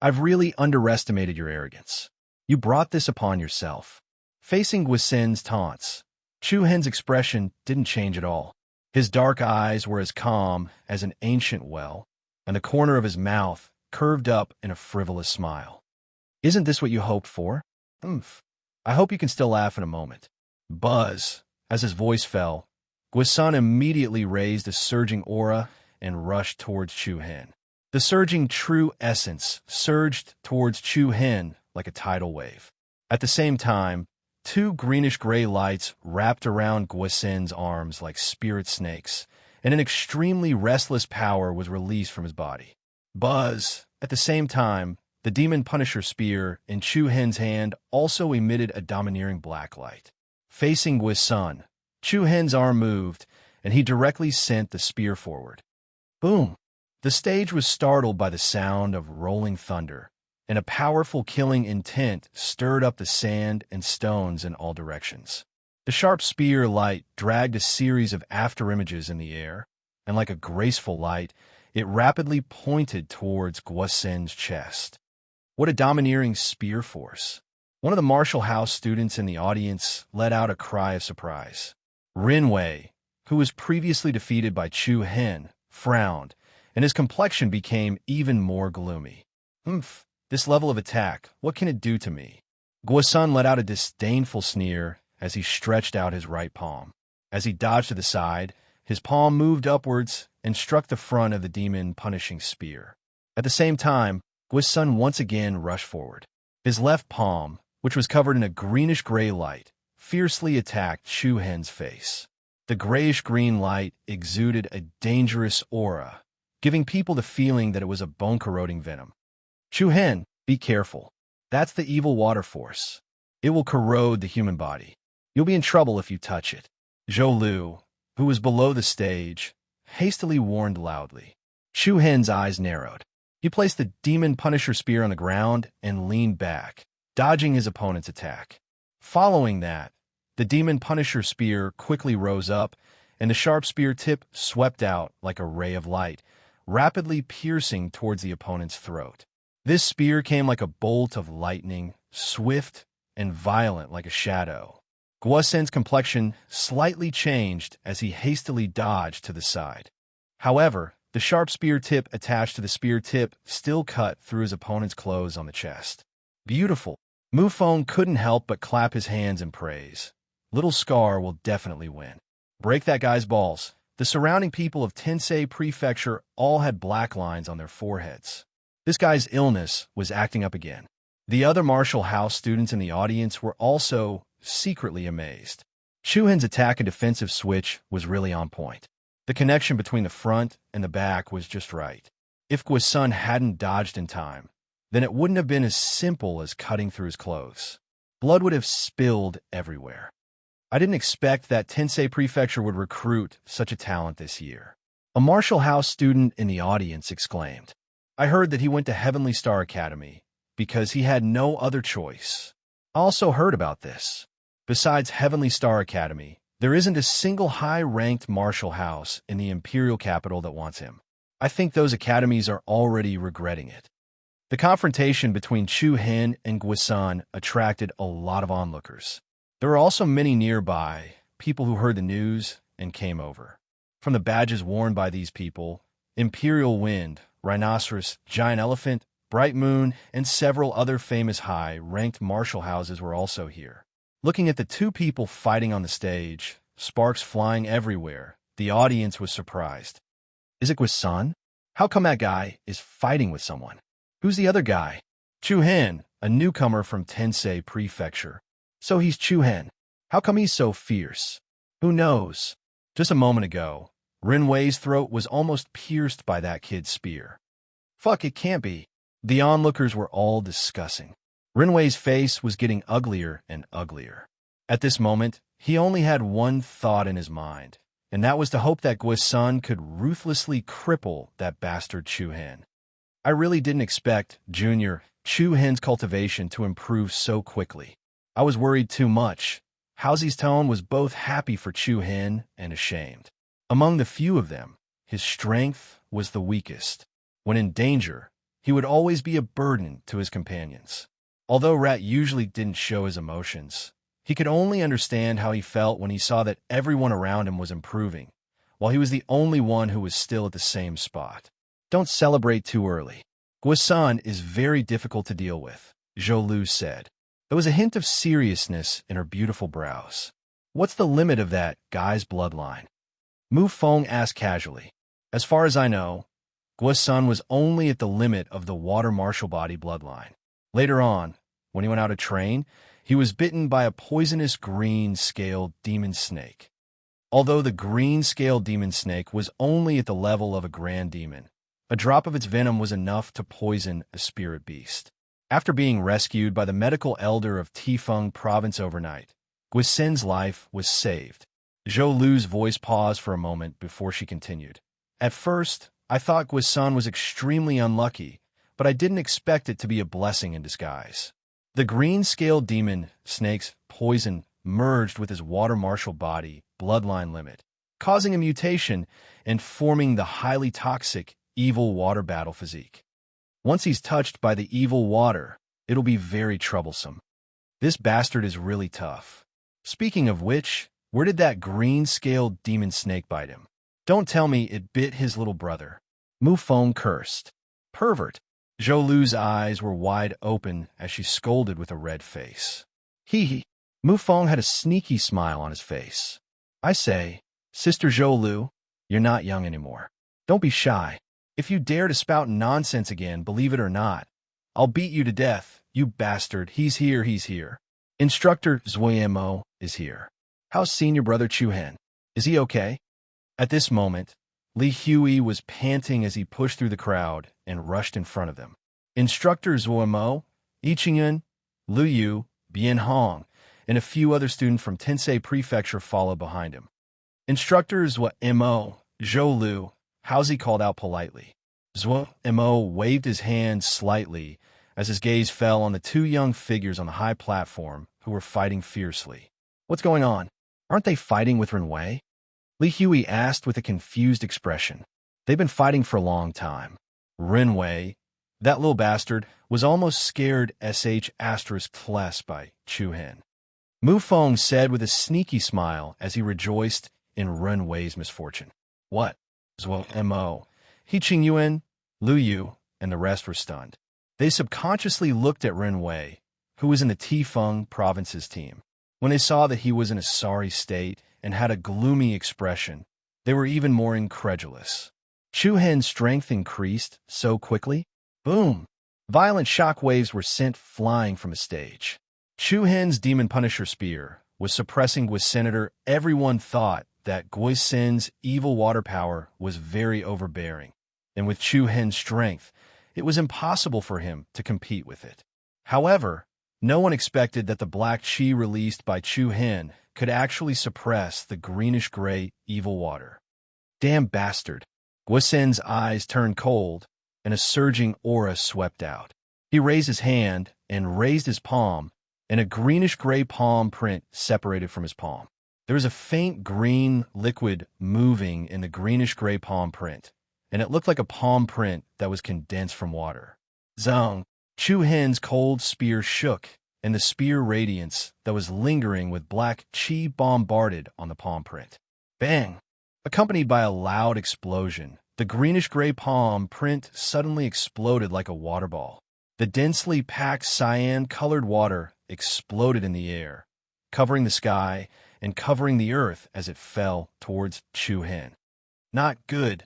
Speaker 1: I've really underestimated your arrogance. You brought this upon yourself. Facing Guo Sun's taunts, Chu Hen's expression didn't change at all. His dark eyes were as calm as an ancient well, and the corner of his mouth curved up in a frivolous smile. Isn't this what you hoped for? I hope you can still laugh in a moment. Buzz, as his voice fell, Guo Sun immediately raised a surging aura and rushed towards Chu Hen. The surging true essence surged towards Chu Hen like a tidal wave. At the same time, 2 greenish-gray lights wrapped around Guo Sun's arms like spirit snakes, and an extremely restless power was released from his body. Buzz, at the same time, the Demon Punisher spear in Chu Hen's hand also emitted a domineering black light. Facing Guo Sun, Chu Hen's arm moved, and he directly sent the spear forward. Boom! The stage was startled by the sound of rolling thunder, and a powerful killing intent stirred up the sand and stones in all directions. The sharp spear light dragged a series of afterimages in the air, and like a graceful light, it rapidly pointed towards Guo Sun's chest. What a domineering spear force! One of the martial house students in the audience let out a cry of surprise. Rinwei, who was previously defeated by Chu Hen, frowned, and his complexion became even more gloomy. This level of attack, what can it do to me? Guo Sun let out a disdainful sneer as he stretched out his right palm. As he dodged to the side, his palm moved upwards and struck the front of the demon punishing spear. At the same time, Guo Sun once again rushed forward. His left palm, which was covered in a greenish-gray light, fiercely attacked Chu Hen's face. The grayish-green light exuded a dangerous aura, giving people the feeling that it was a bone-corroding venom. Chu Hen, be careful. That's the evil water force. It will corrode the human body. You'll be in trouble if you touch it. Zhou Lu, who was below the stage, hastily warned loudly. Chu Hen's eyes narrowed. He placed the Demon Punisher spear on the ground and leaned back, dodging his opponent's attack. Following that, the Demon Punisher spear quickly rose up, and the sharp spear tip swept out like a ray of light, rapidly piercing towards the opponent's throat. This spear came like a bolt of lightning, swift and violent like a shadow. Guo Sun's complexion slightly changed as he hastily dodged to the side. However, the sharp spear tip attached to the spear tip still cut through his opponent's clothes on the chest. Beautiful, Mu Feng couldn't help but clap his hands in praise. Little Scar will definitely win. Break that guy's balls. The surrounding people of Tensei Prefecture all had black lines on their foreheads. This guy's illness was acting up again. The other Martial House students in the audience were also secretly amazed. Chuhen's attack and defensive switch was really on point. The connection between the front and the back was just right. If Guisun hadn't dodged in time, then it wouldn't have been as simple as cutting through his clothes. Blood would have spilled everywhere. I didn't expect that Tensei Prefecture would recruit such a talent this year. A Martial House student in the audience exclaimed. I heard that he went to Heavenly Star Academy because he had no other choice. I also heard about this. Besides Heavenly Star Academy, there isn't a single high-ranked Martial House in the Imperial capital that wants him. I think those academies are already regretting it. The confrontation between Chu Hen and Guisun attracted a lot of onlookers. There were also many nearby, people who heard the news and came over. From the badges worn by these people, Imperial Wind, Rhinoceros, Giant Elephant, Bright Moon, and several other famous high-ranked martial houses were also here. Looking at the two people fighting on the stage, sparks flying everywhere, the audience was surprised. Is it Guisun? How come that guy is fighting with someone? Who's the other guy? Chu Hen, a newcomer from Tensei Prefecture. So he's Chu Hen. How come he's so fierce? Who knows? Just a moment ago, Rinwei's throat was almost pierced by that kid's spear. Fuck, it can't be. The onlookers were all discussing. Rinwei's face was getting uglier and uglier. At this moment, he only had one thought in his mind, and that was to hope that Guisun could ruthlessly cripple that bastard Chu Hen. I really didn't expect Junior Chu Hen's cultivation to improve so quickly. I was worried too much. House's tone was both happy for Chu Hen and ashamed. Among the few of them, his strength was the weakest. When in danger, he would always be a burden to his companions. Although Rat usually didn't show his emotions, he could only understand how he felt when he saw that everyone around him was improving, while he was the only one who was still at the same spot. Don't celebrate too early. Guisun is very difficult to deal with, Zhou Lu said. There was a hint of seriousness in her beautiful brows. What's the limit of that guy's bloodline? Mu Feng asked casually. As far as I know, Guisun was only at the limit of the water martial body bloodline. Later on, when he went out to train, he was bitten by a poisonous green-scaled demon snake. Although the green-scaled demon snake was only at the level of a grand demon, a drop of its venom was enough to poison a spirit beast. After being rescued by the medical elder of Tifeng province overnight, Guisun's life was saved. Zhou Lu's voice paused for a moment before she continued. At first, I thought Guisun was extremely unlucky, but I didn't expect it to be a blessing in disguise. The green-scaled demon snake's poison merged with his water martial body bloodline limit, causing a mutation and forming the highly toxic evil water battle physique. Once he's touched by the evil water, it'll be very troublesome. This bastard is really tough. Speaking of which, where did that green-scaled demon snake bite him? Don't tell me it bit his little brother. Mu Feng cursed. Pervert. Zhou Lu's eyes were wide open as she scolded with a red face. Hee. Mu Feng had a sneaky smile on his face. I say, Sister Zhou Lu, you're not young anymore. Don't be shy. If you dare to spout nonsense again, believe it or not, I'll beat you to death, you bastard. He's here. Instructor Zuoyamo is here. How's senior brother Chu Hen? Is he okay? At this moment, Li Hui was panting as he pushed through the crowd and rushed in front of them. Instructor Zuomo, Yi Qingyun, Lu Yu, Bian Hong, and a few other students from Tensei Prefecture followed behind him. Instructor Zuomo, Zhou Lu, How's he called out politely. Zuomo waved his hand slightly as his gaze fell on the two young figures on the high platform who were fighting fiercely. What's going on? Aren't they fighting with Renwei? Li Hui asked with a confused expression. They've been fighting for a long time. Renwei, that little bastard, was almost scared ** by Chu Hen. Mu Feng said with a sneaky smile as he rejoiced in Renwei's misfortune. What? Zuo-mo, He Qingyuan, Lu Yu, and the rest were stunned. They subconsciously looked at Renwei, who was in the Tifeng province's team. When they saw that he was in a sorry state and had a gloomy expression, they were even more incredulous. Chu Hen's strength increased so quickly. Boom! Violent shock waves were sent flying from his stage. Chu Hen's Demon Punisher spear was suppressing Gui's Senator. Everyone thought that Gui's evil water power was very overbearing, and with Chu Hen's strength, it was impossible for him to compete with it. However, no one expected that the black chi released by Chu Hen could actually suppress the greenish-gray evil water. Damn bastard! Gui's eyes turned cold, and a surging aura swept out. He raised his hand and raised his palm, and a greenish-gray palm print separated from his palm. There was a faint green liquid moving in the greenish-gray palm print, and it looked like a palm print that was condensed from water. Zong! Chu Hen's cold spear shook, and the spear radiance that was lingering with black chi bombarded on the palm print. Bang! Accompanied by a loud explosion, the greenish-gray palm print suddenly exploded like a water ball. The densely packed cyan-colored water exploded in the air, covering the sky and covering the earth as it fell towards Chu Hen. Not good.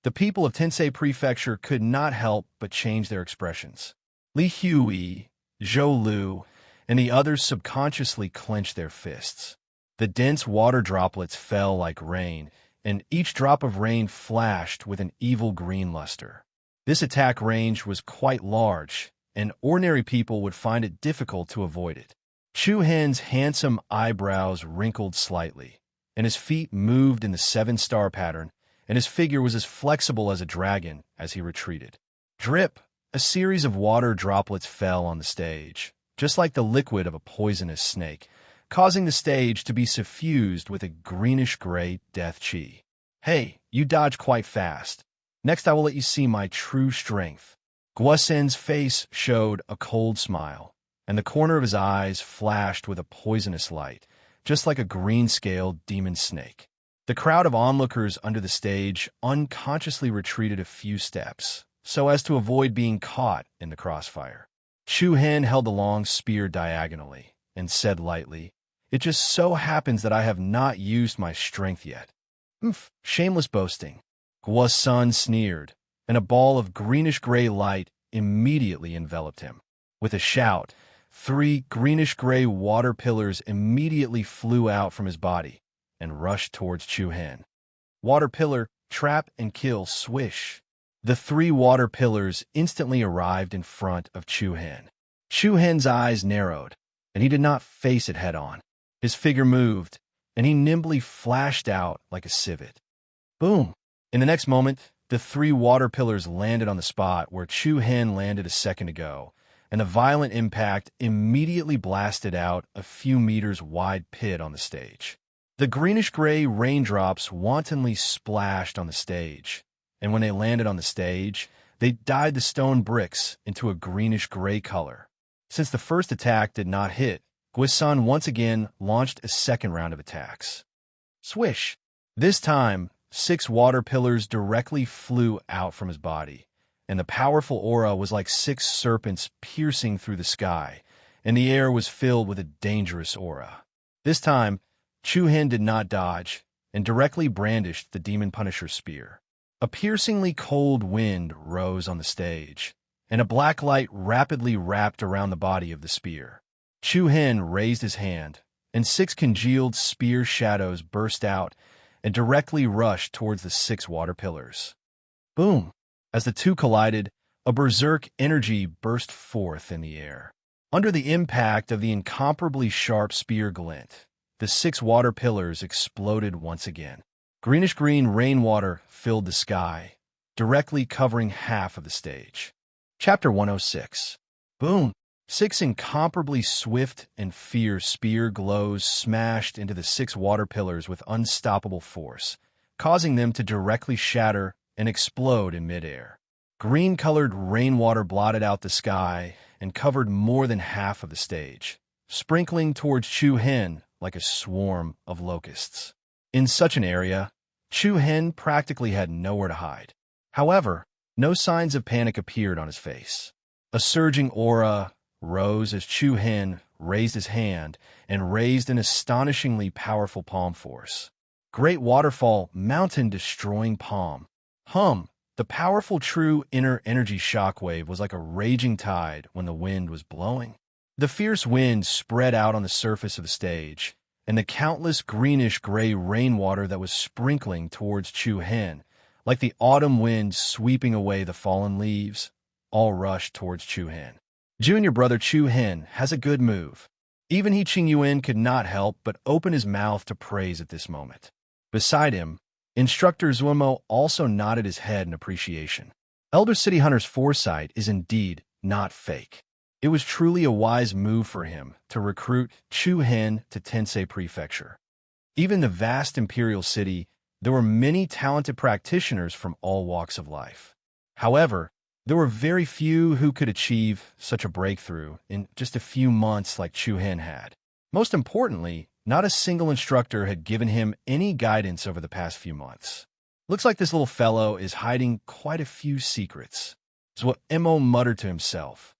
Speaker 1: The people of Tensei Prefecture could not help but change their expressions. Li Hui, Zhou Lu, and the others subconsciously clenched their fists. The dense water droplets fell like rain, and each drop of rain flashed with an evil green luster. This attack range was quite large, and ordinary people would find it difficult to avoid it. Chu Hen's handsome eyebrows wrinkled slightly, and his feet moved in the 7-star pattern, and his figure was as flexible as a dragon as he retreated. Drip! A series of water droplets fell on the stage, just like the liquid of a poisonous snake, causing the stage to be suffused with a greenish-gray death chi. Hey, you dodged quite fast. Next I will let you see my true strength. Gui's face showed a cold smile, and the corner of his eyes flashed with a poisonous light, just like a green-scaled demon snake. The crowd of onlookers under the stage unconsciously retreated a few steps, so as to avoid being caught in the crossfire. Chu Hen held the long spear diagonally and said lightly, "It just so happens that I have not used my strength yet." Shameless boasting. Gui's son sneered, and a ball of greenish-gray light immediately enveloped him. With a shout, 3 greenish-gray water pillars immediately flew out from his body and rushed towards Chu Hen. Water pillar, trap, and kill, swish. The 3 water pillars instantly arrived in front of Chu Hen. Chu Hen's eyes narrowed, and he did not face it head-on. His figure moved, and he nimbly flashed out like a civet. Boom! In the next moment, the 3 water pillars landed on the spot where Chu Hen landed a second ago, and a violent impact immediately blasted out a few meters wide pit on the stage. The greenish-gray raindrops wantonly splashed on the stage, and when they landed on the stage, they dyed the stone bricks into a greenish-gray color. Since the first attack did not hit, Gui's once again launched a second round of attacks. Swish! This time, 6 water pillars directly flew out from his body, and the powerful aura was like 6 serpents piercing through the sky, and the air was filled with a dangerous aura. This time, Chu Hen did not dodge, and directly brandished the Demon Punisher spear. A piercingly cold wind rose on the stage, and a black light rapidly wrapped around the body of the spear. Chu Hen raised his hand, and 6 congealed spear shadows burst out and directly rushed towards the 6 water pillars. Boom! As the two collided, a berserk energy burst forth in the air. Under the impact of the incomparably sharp spear glint, the 6 water pillars exploded once again. Greenish-green rainwater filled the sky, directly covering half of the stage. Chapter 106. Boom! 6 incomparably swift and fierce spear glows smashed into the 6 water pillars with unstoppable force, causing them to directly shatter and explode in midair. Green-colored rainwater blotted out the sky and covered more than half of the stage, sprinkling towards Chu Hen like a swarm of locusts. In such an area, Chu Hen practically had nowhere to hide. However, no signs of panic appeared on his face. A surging aura rose as Chu Hen raised his hand and raised an astonishingly powerful palm force. Great waterfall, mountain destroying palm. The powerful true inner energy shockwave was like a raging tide when the wind was blowing. The fierce wind spread out on the surface of the stage, and the countless greenish-gray rainwater that was sprinkling towards Chu Hen, like the autumn wind sweeping away the fallen leaves, all rushed towards Chu Hen. Junior brother Chu Hen has a good move. Even He Ching Yuan could not help but open his mouth to praise at this moment. Beside him, Instructor Zuomo also nodded his head in appreciation. Elder City Hunter's foresight is indeed not fake. It was truly a wise move for him to recruit Chu Hen to Tensei Prefecture. Even in the vast imperial city, there were many talented practitioners from all walks of life. However, there were very few who could achieve such a breakthrough in just a few months like Chu Hen had. Most importantly, not a single instructor had given him any guidance over the past few months. Looks like this little fellow is hiding quite a few secrets, is what Mo muttered to himself.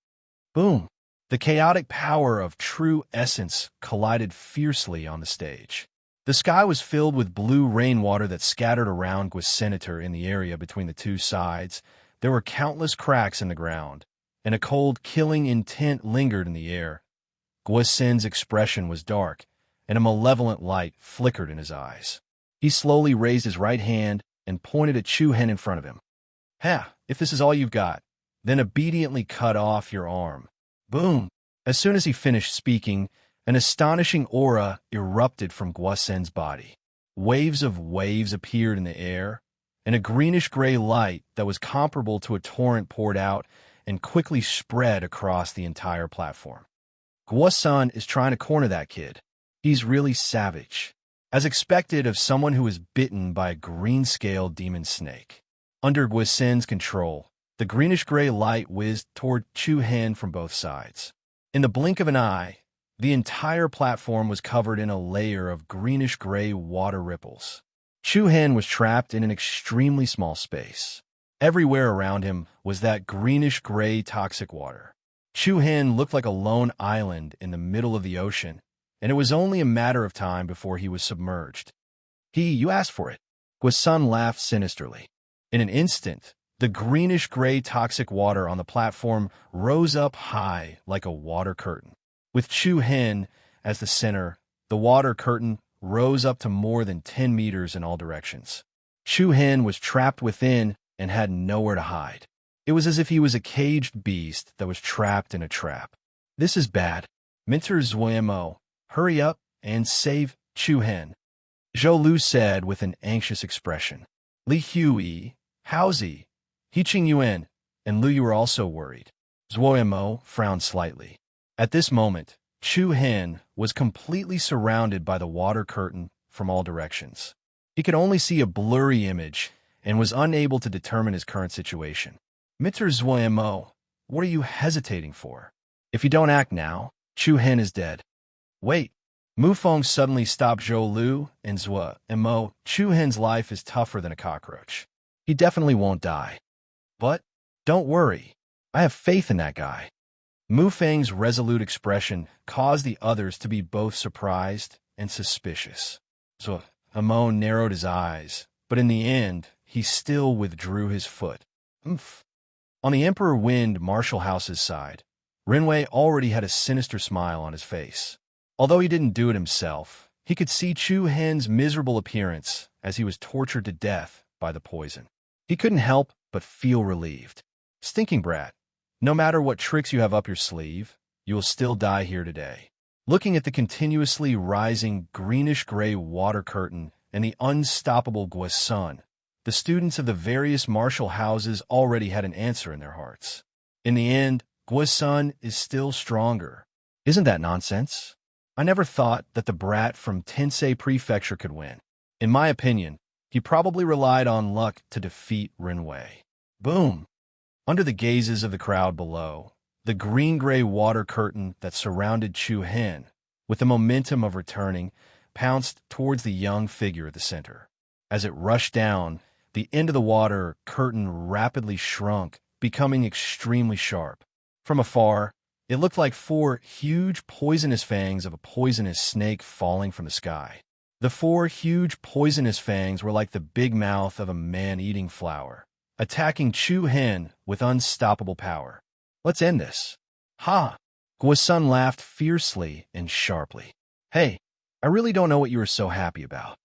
Speaker 1: Boom! The chaotic power of true essence collided fiercely on the stage. The sky was filled with blue rainwater that scattered around Guasenator in the area between the two sides. There were countless cracks in the ground, and a cold, killing intent lingered in the air. Guasen's expression was dark, and a malevolent light flickered in his eyes. He slowly raised his right hand and pointed at Chu Hen in front of him. Ha! If this is all you've got, then obediently cut off your arm. Boom! As soon as he finished speaking, an astonishing aura erupted from Guasen's body. Waves of waves appeared in the air, and a greenish-gray light that was comparable to a torrent poured out and quickly spread across the entire platform. Guasen is trying to corner that kid. He's really savage, as expected of someone who was bitten by a green-scaled demon snake. Under Guasen's control, the greenish-gray light whizzed toward Chu Hen from both sides. In the blink of an eye, the entire platform was covered in a layer of greenish-gray water ripples. Chu Hen was trapped in an extremely small space. Everywhere around him was that greenish-gray toxic water. Chu Hen looked like a lone island in the middle of the ocean, and it was only a matter of time before he was submerged. You asked for it. Guasen laughed sinisterly. In an instant, the greenish-gray toxic water on the platform rose up high like a water curtain. With Chu Hen as the center, the water curtain rose up to more than 10 meters in all directions. Chu Hen was trapped within and had nowhere to hide. It was as if he was a caged beast that was trapped in a trap. This is bad. Mentor Zuomo, hurry up and save Chu Hen, Zhou Lu said with an anxious expression. Li Hui, Haozi, He Ching Yuan, and Lu Yu were also worried. Zuomo frowned slightly. At this moment, Chu Hen was completely surrounded by the water curtain from all directions. He could only see a blurry image and was unable to determine his current situation. Mentor Zuomo, what are you hesitating for? If you don't act now, Chu Hen is dead. Wait. Mu Feng suddenly stopped Zhou Lu and Zuomo. Chu Hen's life is tougher than a cockroach. He definitely won't die. But don't worry. I have faith in that guy. Mu Feng's resolute expression caused the others to be both surprised and suspicious. Zuomo narrowed his eyes, but in the end, he still withdrew his foot. On the Emperor Wind Martial House's side, Renwei already had a sinister smile on his face. Although he didn't do it himself, he could see Chu Hen's miserable appearance as he was tortured to death by the poison. He couldn't help but feel relieved. Stinking brat, no matter what tricks you have up your sleeve, you will still die here today. Looking at the continuously rising greenish-gray water curtain and the unstoppable Guasen, the students of the various martial houses already had an answer in their hearts. In the end, Guasen is still stronger. Isn't that nonsense? I never thought that the brat from Tensei Prefecture could win. In my opinion, he probably relied on luck to defeat Renwei. Boom! Under the gazes of the crowd below, the green-gray water curtain that surrounded Chu Hen, with the momentum of returning, pounced towards the young figure at the center. As it rushed down, the end of the water curtain rapidly shrunk, becoming extremely sharp. From afar, It looked like four huge poisonous fangs of a poisonous snake falling from the sky. The four huge poisonous fangs were like the big mouth of a man-eating flower, attacking Chu Hen with unstoppable power. Let's end this. Ha! Guo-sun laughed fiercely and sharply. Hey, I really don't know what you were so happy about.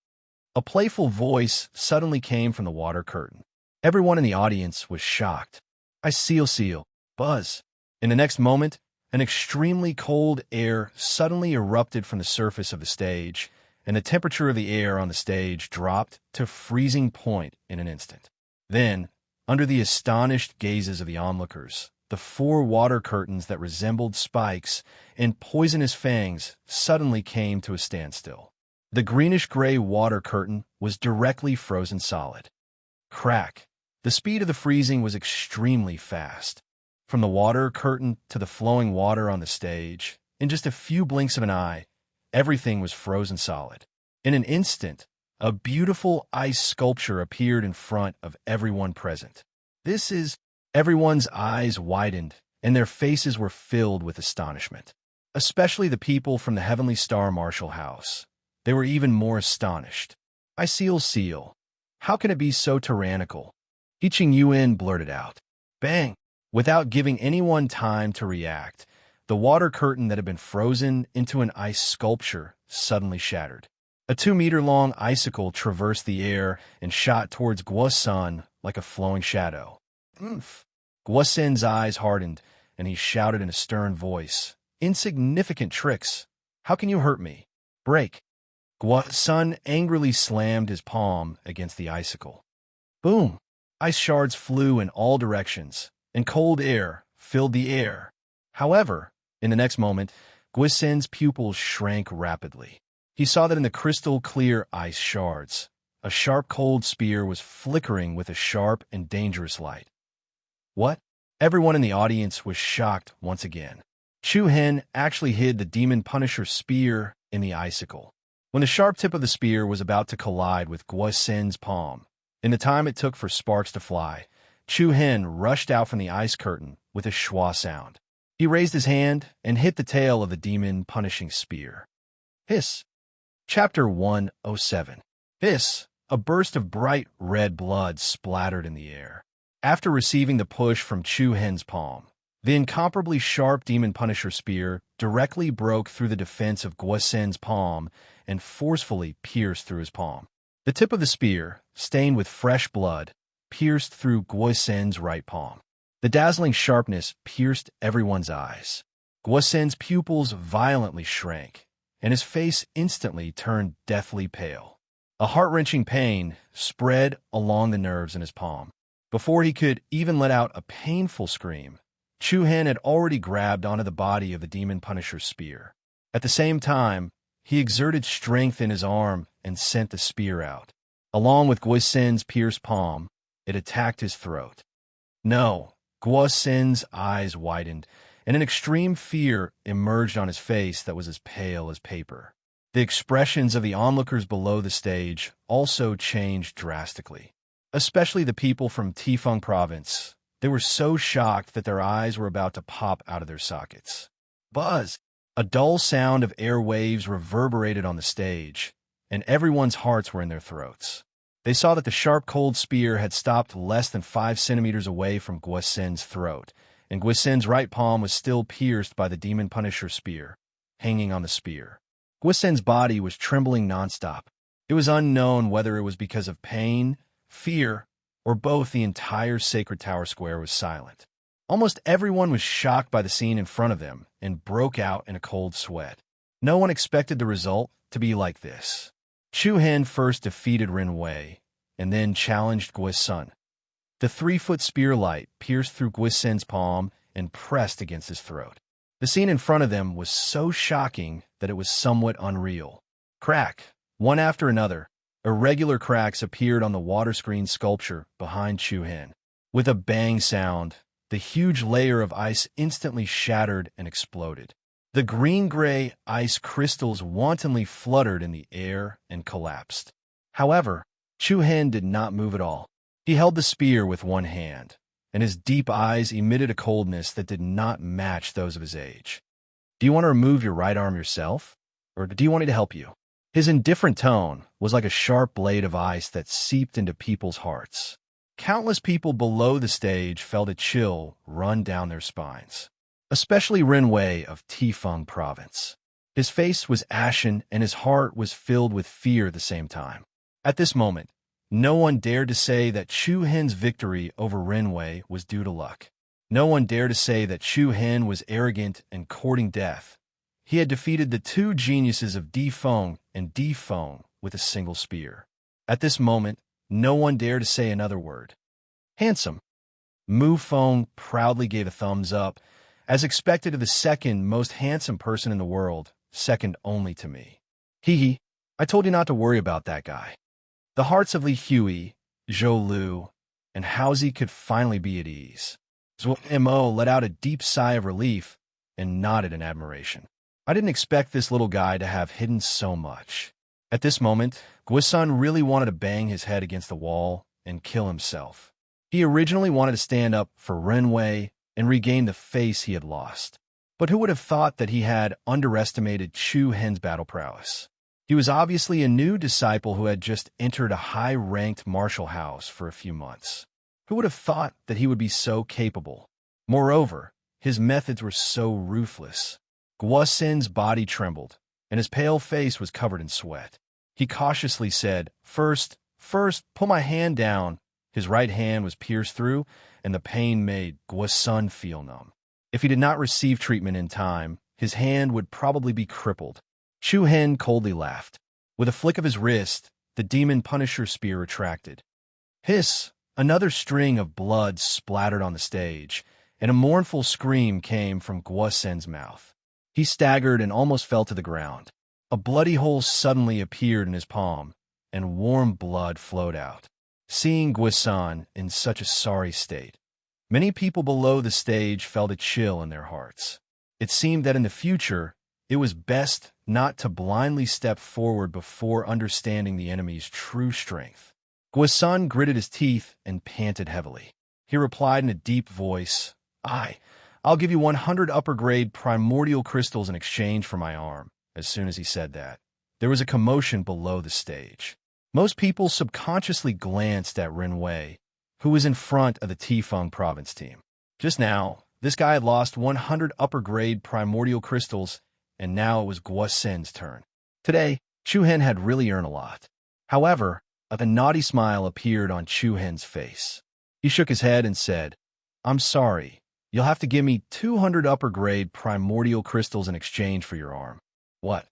Speaker 1: A playful voice suddenly came from the water curtain. Everyone in the audience was shocked. I seal, buzz. In the next moment, an extremely cold air suddenly erupted from the surface of the stage, and the temperature of the air on the stage dropped to freezing point in an instant. Then, under the astonished gazes of the onlookers, the four water curtains that resembled spikes and poisonous fangs suddenly came to a standstill. The greenish-gray water curtain was directly frozen solid. Crack! The speed of the freezing was extremely fast. From the water curtain to the flowing water on the stage, in just a few blinks of an eye, everything was frozen solid. In an instant, a beautiful ice sculpture appeared in front of everyone present. Everyone's eyes widened, and their faces were filled with astonishment. Especially the people from the Heavenly Star Marshal House. They were even more astonished. I seal. How can it be so tyrannical? He Yuen blurted out. Bang! Without giving anyone time to react, the water curtain that had been frozen into an ice sculpture suddenly shattered. A 2-meter-long icicle traversed the air and shot towards Guo-sun like a flowing shadow. Oomph! Guo-sun's eyes hardened, and he shouted in a stern voice, Insignificant tricks! How can you hurt me? Break! Guo-sun angrily slammed his palm against the icicle. Boom! Ice shards flew in all directions, and cold air filled the air. However, in the next moment, Guo-sun's pupils shrank rapidly. He saw that in the crystal-clear ice shards, a sharp cold spear was flickering with a sharp and dangerous light. What? Everyone in the audience was shocked once again. Chu Hen actually hid the Demon Punisher's spear in the icicle. When the sharp tip of the spear was about to collide with Guo-sun's palm, in the time it took for sparks to fly, Chu Hen rushed out from the ice curtain with a schwa sound. He raised his hand and hit the tail of the demon-punishing spear. Hiss! Chapter 107. Hiss! A burst of bright red blood splattered in the air. After receiving the push from Chu Hen's palm, the incomparably sharp Demon Punisher spear directly broke through the defense of Guo-sun's palm and forcefully pierced through his palm. The tip of the spear, stained with fresh blood, pierced through Guo-sun's right palm. The dazzling sharpness pierced everyone's eyes. Guo-sun's pupils violently shrank, and his face instantly turned deathly pale. A heart-wrenching pain spread along the nerves in his palm. Before he could even let out a painful scream, Chu Hen had already grabbed onto the body of the Demon Punisher's spear. At the same time, he exerted strength in his arm and sent the spear out. Along with Guo-sun's pierced palm, it attacked his throat. No, Guo-sun's eyes widened, and an extreme fear emerged on his face that was as pale as paper. The expressions of the onlookers below the stage also changed drastically. Especially the people from Tifeng Province. They were so shocked that their eyes were about to pop out of their sockets. Buzz! A dull sound of air waves reverberated on the stage, and everyone's hearts were in their throats. They saw that the sharp cold spear had stopped less than 5 centimeters away from Guo-sun's throat, and Guo-sun's right palm was still pierced by the Demon Punisher spear, hanging on the spear. Guo-sun's body was trembling nonstop. It was unknown whether it was because of pain, fear, or both. The entire Sacred Tower Square was silent. Almost everyone was shocked by the scene in front of them and broke out in a cold sweat. No one expected the result to be like this. Chu Hen first defeated Ren Wei, and then challenged Guo-sun. The 3-foot spear light pierced through Guo-sun's palm and pressed against his throat. The scene in front of them was so shocking that it was somewhat unreal. Crack! One after another, irregular cracks appeared on the water screen sculpture behind Chu Hen. With a bang sound, the huge layer of ice instantly shattered and exploded. The green-gray ice crystals wantonly fluttered in the air and collapsed. However, Chu Hen did not move at all. He held the spear with one hand, and his deep eyes emitted a coldness that did not match those of his age. "Do you want to remove your right arm yourself? Or do you want me to help you?" His indifferent tone was like a sharp blade of ice that seeped into people's hearts. Countless people below the stage felt a chill run down their spines, especially Ren Wei of Tifeng Province. His face was ashen and his heart was filled with fear at the same time. At this moment, no one dared to say that Chu Hen's victory over Ren Wei was due to luck. No one dared to say that Chu Hen was arrogant and courting death. He had defeated the two geniuses of Di Feng and Di Feng with a single spear. At this moment, no one dared to say another word. "Handsome." Mu Feng proudly gave a thumbs up, as expected of the second most handsome person in the world, second only to me. "Hee hee, I told you not to worry about that guy." The hearts of Li Hui, Zhou Lu, and Haozi could finally be at ease. Zhuo Mo let out a deep sigh of relief and nodded in admiration. I didn't expect this little guy to have hidden so much. At this moment, Guisun really wanted to bang his head against the wall and kill himself. He originally wanted to stand up for Ren Wei and regain the face he had lost. But who would have thought that he had underestimated Chu Hen's battle prowess? He was obviously a new disciple who had just entered a high-ranked martial house for a few months. Who would have thought that he would be so capable? Moreover, his methods were so ruthless. Guosen's body trembled, and his pale face was covered in sweat. He cautiously said, First, pull my hand down." His right hand was pierced through, and the pain made Guosun feel numb. If he did not receive treatment in time, his hand would probably be crippled. Chu Hen coldly laughed. With a flick of his wrist, the demon Punisher spear retracted. Hiss! Another string of blood splattered on the stage, and a mournful scream came from Guosen's mouth. He staggered and almost fell to the ground. A bloody hole suddenly appeared in his palm, and warm blood flowed out. Seeing Guosun in such a sorry state, many people below the stage felt a chill in their hearts. It seemed that in the future, it was best not to blindly step forward before understanding the enemy's true strength. Guosun gritted his teeth and panted heavily. He replied in a deep voice, I'll give you 100 upper-grade primordial crystals in exchange for my arm." As soon as he said that, there was a commotion below the stage. Most people subconsciously glanced at Ren Wei, who was in front of the Tifeng province team. Just now, this guy had lost 100 upper-grade primordial crystals, and now it was Guosen's turn. Today, Chu Hen had really earned a lot. However, a naughty smile appeared on Chu Hen's face. He shook his head and said, "I'm sorry. You'll have to give me 200 upper-grade primordial crystals in exchange for your arm." "What?"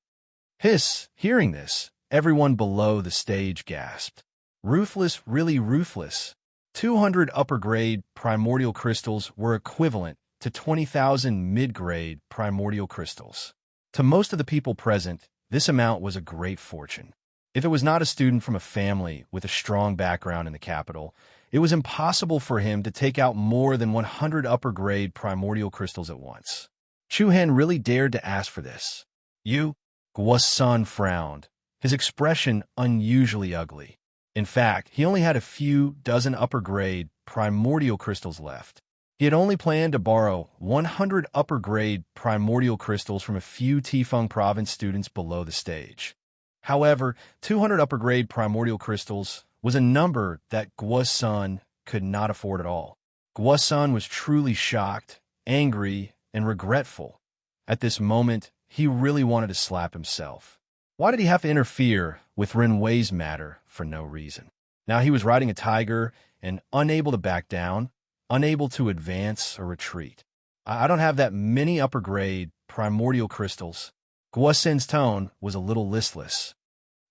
Speaker 1: Hiss! Hearing this, everyone below the stage gasped. Ruthless, really ruthless. 200 upper-grade primordial crystals were equivalent to 20,000 mid-grade primordial crystals. To most of the people present, this amount was a great fortune. If it was not a student from a family with a strong background in the capital, it was impossible for him to take out more than 100 upper-grade primordial crystals at once. Chu Hen really dared to ask for this. "You?" Guosun frowned, his expression unusually ugly. In fact, he only had a few dozen upper-grade primordial crystals left. He had only planned to borrow 100 upper-grade primordial crystals from a few Tifeng province students below the stage. However, 200 upper-grade primordial crystals was a number that Guosun could not afford at all. Guosun was truly shocked, angry, and regretful. At this moment, he really wanted to slap himself. Why did he have to interfere with Ren Wei's matter for no reason? Now he was riding a tiger and unable to back down, unable to advance or retreat. I don't have that many upper-grade primordial crystals. Guosen's tone was a little listless.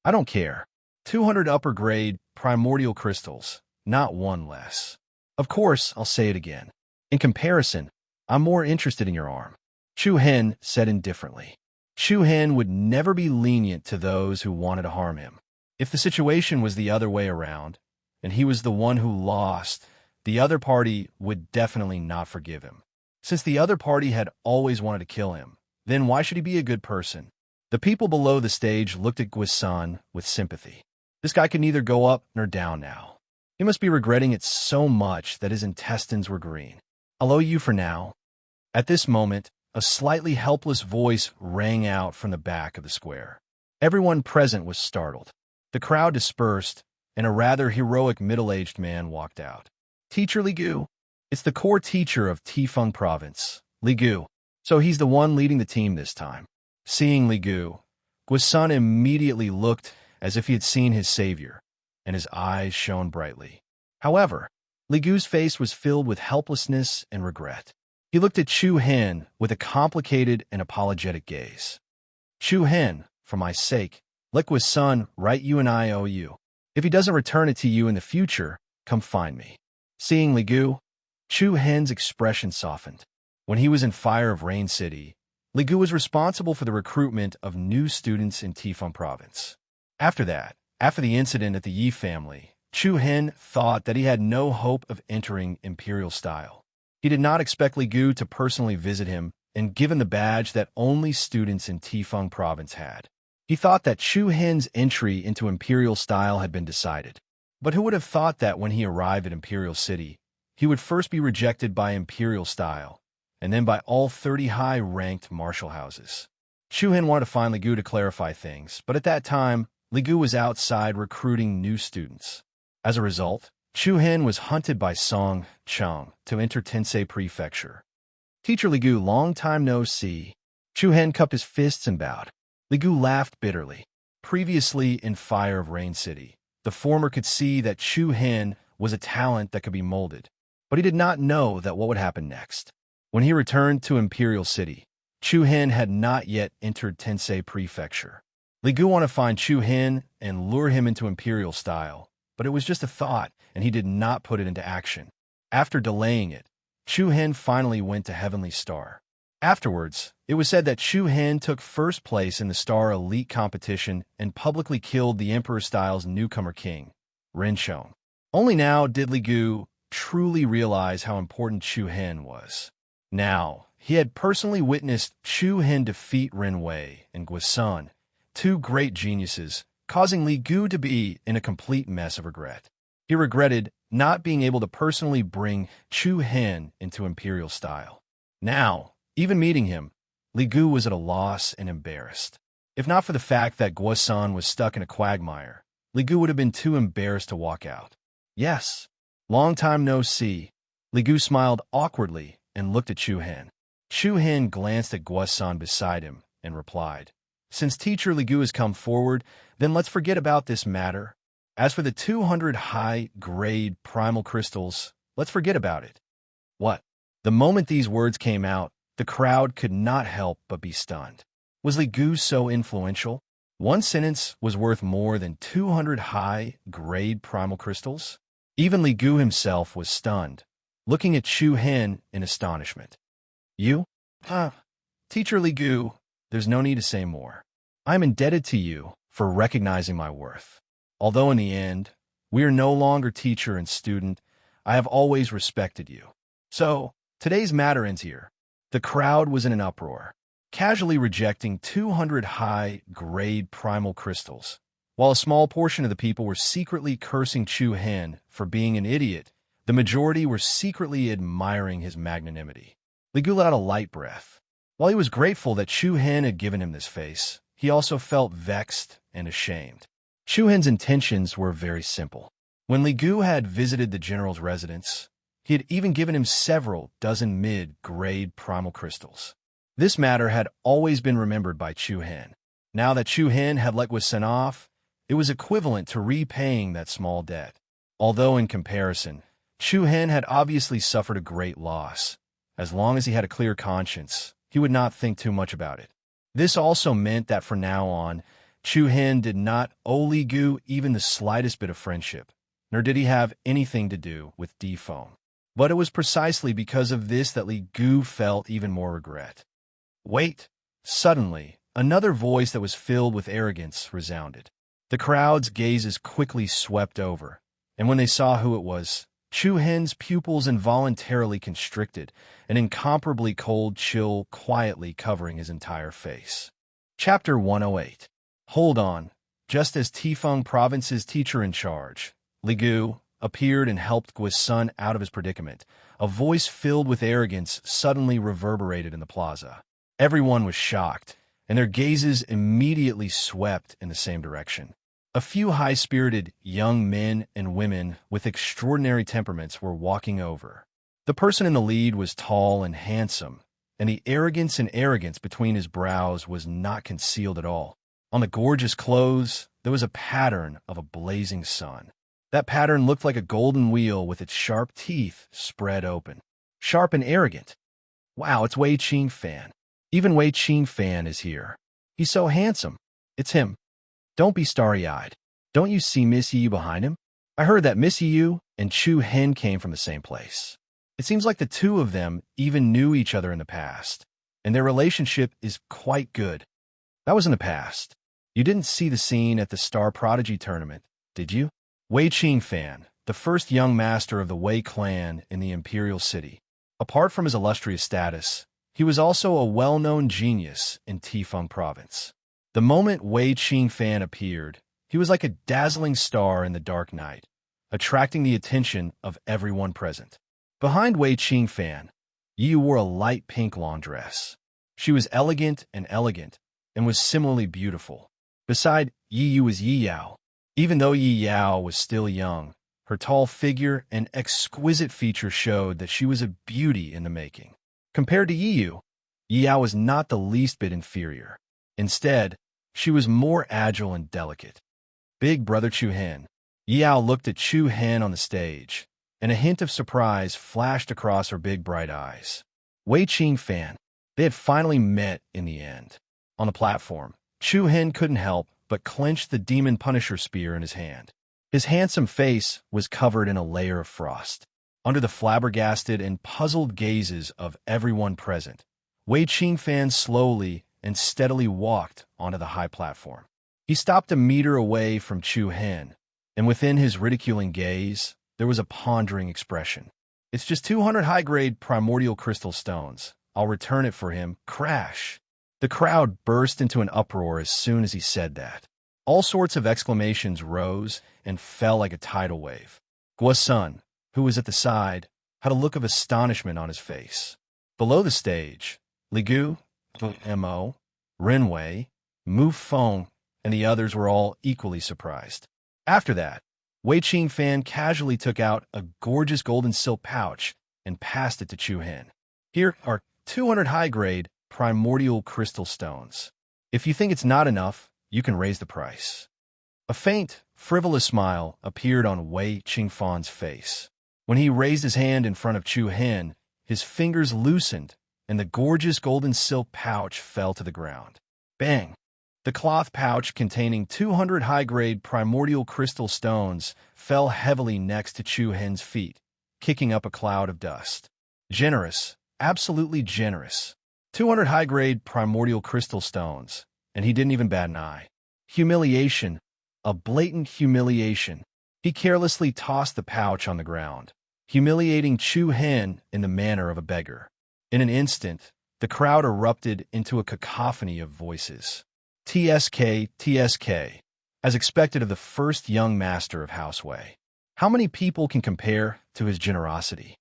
Speaker 1: "I don't care. 200 upper-grade primordial crystals, not one less. Of course, I'll say it again. In comparison, I'm more interested in your arm," Chu Hen said indifferently. Chu Hen would never be lenient to those who wanted to harm him. If the situation was the other way around, and he was the one who lost, the other party would definitely not forgive him. Since the other party had always wanted to kill him, then why should he be a good person? The people below the stage looked at Guisun with sympathy. This guy could neither go up nor down now. He must be regretting it so much that his intestines were green. I'll owe you for now. At this moment, a slightly helpless voice rang out from the back of the square. Everyone present was startled. The crowd dispersed, and a rather heroic middle-aged man walked out. Teacher Ligu. It's the core teacher of Tifeng Province, Ligu. So he's the one leading the team this time. Seeing Ligu, Guisan immediately looked as if he had seen his savior, and his eyes shone brightly. However, Ligu's face was filled with helplessness and regret. He looked at Chu Hen with a complicated and apologetic gaze. Chu Hen, for my sake, let Guisan write you an IOU. If he doesn't return it to you in the future, come find me. Seeing Ligu, Chu Hen's expression softened. When he was in Fire of Rain City, Ligu was responsible for the recruitment of new students in Tifeng Province. After the incident at the Yi family, Chu Hen thought that he had no hope of entering imperial style. He did not expect Ligu to personally visit him and give him the badge that only students in Tifeng Province had. He thought that Chu Hen's entry into imperial style had been decided. But who would have thought that when he arrived at Imperial City, he would first be rejected by imperial style, and then by all 30 high-ranked martial houses. Chu Hen wanted to find Ligu to clarify things, but at that time, Ligu was outside recruiting new students. As a result, Chu Hen was hunted by Song Cheng to enter Tensei Prefecture. Teacher Ligu, long time no see. Chu Hen cupped his fists and bowed. Ligu laughed bitterly. Previously in Fire of Rain City, the former could see that Chu Hen was a talent that could be molded, but he did not know that what would happen next. When he returned to Imperial City, Chu Hen had not yet entered Tensei Prefecture. Ligu wanted to find Chu Hen and lure him into imperial style, but it was just a thought, and he did not put it into action. After delaying it, Chu Hen finally went to Heavenly Star. Afterwards, it was said that Chu Hen took first place in the Star Elite competition and publicly killed the Emperor Style's newcomer king, Ren Shong. Only now did Ligu truly realize how important Chu Hen was. Now, he had personally witnessed Chu Hen defeat Ren Wei and Guisan, two great geniuses, causing Ligu to be in a complete mess of regret. He regretted not being able to personally bring Chu Hen into imperial style. Now, even meeting him, Ligu was at a loss and embarrassed. If not for the fact that Guisan was stuck in a quagmire, Ligu would have been too embarrassed to walk out. Yes, long time no see. Ligu smiled awkwardly and looked at Chu Hen. Chu Hen glanced at Guisan beside him and replied, "Since Teacher Ligu has come forward, then let's forget about this matter. As for the 200 high-grade primal crystals, let's forget about it." What? The moment these words came out, the crowd could not help but be stunned. Was Ligu so influential? One sentence was worth more than 200 high-grade primal crystals? Even Ligu himself was stunned, looking at Chu Hen in astonishment. You? Teacher Ligu, there's no need to say more. I'm indebted to you for recognizing my worth. Although in the end, we are no longer teacher and student, I have always respected you. So, today's matter ends here. The crowd was in an uproar, casually rejecting 200 high-grade primal crystals, while a small portion of the people were secretly cursing Chu Hen for being an idiot. The majority were secretly admiring his magnanimity. Ligu let out a light breath. While he was grateful that Chu Hen had given him this face, he also felt vexed and ashamed. Chu Hen's intentions were very simple. When Ligu had visited the general's residence, he had even given him several dozen mid-grade primal crystals. This matter had always been remembered by Chu Hen. Now that Chu Hen had let Guisan off, it was equivalent to repaying that small debt. Although in comparison, Chu Hen had obviously suffered a great loss. As long as he had a clear conscience, he would not think too much about it. This also meant that from now on, Chu Hen did not owe Ligu even the slightest bit of friendship, nor did he have anything to do with Defone. But it was precisely because of this that Ligu felt even more regret. Wait! Suddenly, another voice that was filled with arrogance resounded. The crowd's gazes quickly swept over, and when they saw who it was, Chu Hen's pupils involuntarily constricted, an incomparably cold chill quietly covering his entire face. Chapter 108. Hold on. Just as Tifeng Province's teacher in charge, Ligu, appeared and helped Gui's son out of his predicament. A voice filled with arrogance suddenly reverberated in the plaza. Everyone was shocked, and their gazes immediately swept in the same direction. A few high-spirited young men and women with extraordinary temperaments were walking over. The person in the lead was tall and handsome, and the arrogance between his brows was not concealed at all. On the gorgeous clothes, there was a pattern of a blazing sun. That pattern looked like a golden wheel with its sharp teeth spread open. Sharp and arrogant. Wow, it's Wei Qingfan. Even Wei Qingfan is here. He's so handsome. It's him. Don't be starry-eyed. Don't you see Miss Yu behind him? I heard that Miss Yu and Chu Hen came from the same place. It seems like the two of them even knew each other in the past, and their relationship is quite good. That was in the past. You didn't see the scene at the Star Prodigy tournament, did you? Wei Qingfan, the first young master of the Wei clan in the Imperial City. Apart from his illustrious status, he was also a well-known genius in Tifeng Province. The moment Wei Qingfan appeared, he was like a dazzling star in the dark night, attracting the attention of everyone present. Behind Wei Qingfan, Yi wore a light pink lawn dress. She was elegant and was similarly beautiful. Beside Yi was Yi Yao. Even though Yi Yao was still young, her tall figure and exquisite features showed that she was a beauty in the making. Compared to Yi Yao was not the least bit inferior. Instead, she was more agile and delicate. Big brother Chu Hen. Yi Yao looked at Chu Hen on the stage, and a hint of surprise flashed across her big bright eyes. Wei Qingfan. They had finally met in the end. On the platform, Chu Hen couldn't help but clenched the Demon Punisher spear in his hand. His handsome face was covered in a layer of frost. Under the flabbergasted and puzzled gazes of everyone present, Wei Qingfan slowly and steadily walked onto the high platform. He stopped a meter away from Chu Hen, and within his ridiculing gaze, there was a pondering expression. It's just 200 high-grade primordial crystal stones. I'll return it for him. Crash! The crowd burst into an uproar as soon as he said that. All sorts of exclamations rose and fell like a tidal wave. Gui's son, who was at the side, had a look of astonishment on his face. Below the stage, Li Gu, Mo, Renwei, Mu Feng, and the others were all equally surprised. After that, Wei Qingfan casually took out a gorgeous golden silk pouch and passed it to Chu Hen. Here are 200 high-grade primordial crystal stones. If you think it's not enough, you can raise the price. A faint, frivolous smile appeared on Wei Qingfan's face. When he raised his hand in front of Chu Hen, his fingers loosened, and the gorgeous golden silk pouch fell to the ground. Bang! The cloth pouch containing 200 high-grade primordial crystal stones fell heavily next to Chu Hen's feet, kicking up a cloud of dust. Generous, absolutely generous. 200 high-grade primordial crystal stones, and he didn't even bat an eye. Humiliation, a blatant humiliation. He carelessly tossed the pouch on the ground, humiliating Chu Hen in the manner of a beggar. In an instant, the crowd erupted into a cacophony of voices. TSK, TSK, as expected of the first young master of House Wei. How many people can compare to his generosity?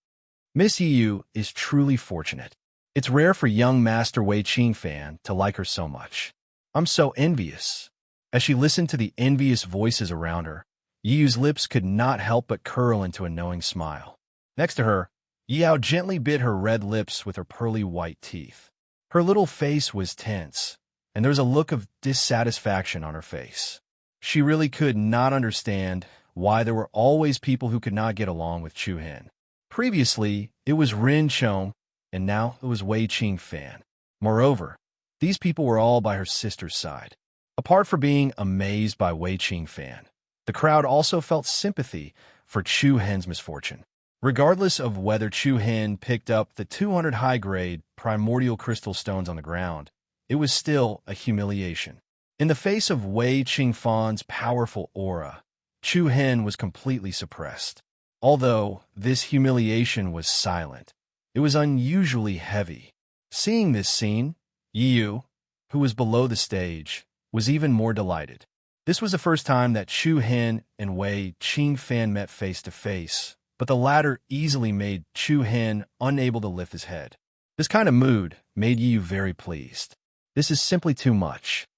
Speaker 1: Miss Yu is truly fortunate. It's rare for young Master Wei Qingfan to like her so much. I'm so envious. As she listened to the envious voices around her, Yu's lips could not help but curl into a knowing smile. Next to her, Yao gently bit her red lips with her pearly white teeth. Her little face was tense, and there was a look of dissatisfaction on her face. She really could not understand why there were always people who could not get along with Chu Hen. Previously, it was Rin Chong, and now it was Wei Qingfan. Moreover, these people were all by her sister's side. Apart from being amazed by Wei Qingfan, the crowd also felt sympathy for Chu Hen's misfortune. Regardless of whether Chu Hen picked up the 200 high-grade primordial crystal stones on the ground, it was still a humiliation. In the face of Wei Qingfan's powerful aura, Chu Hen was completely suppressed. Although this humiliation was silent, it was unusually heavy. Seeing this scene, Yu, who was below the stage, was even more delighted. This was the first time that Chu Hen and Wei Qingfan met face to face, but the latter easily made Chu Hen unable to lift his head. This kind of mood made Yu very pleased. This is simply too much.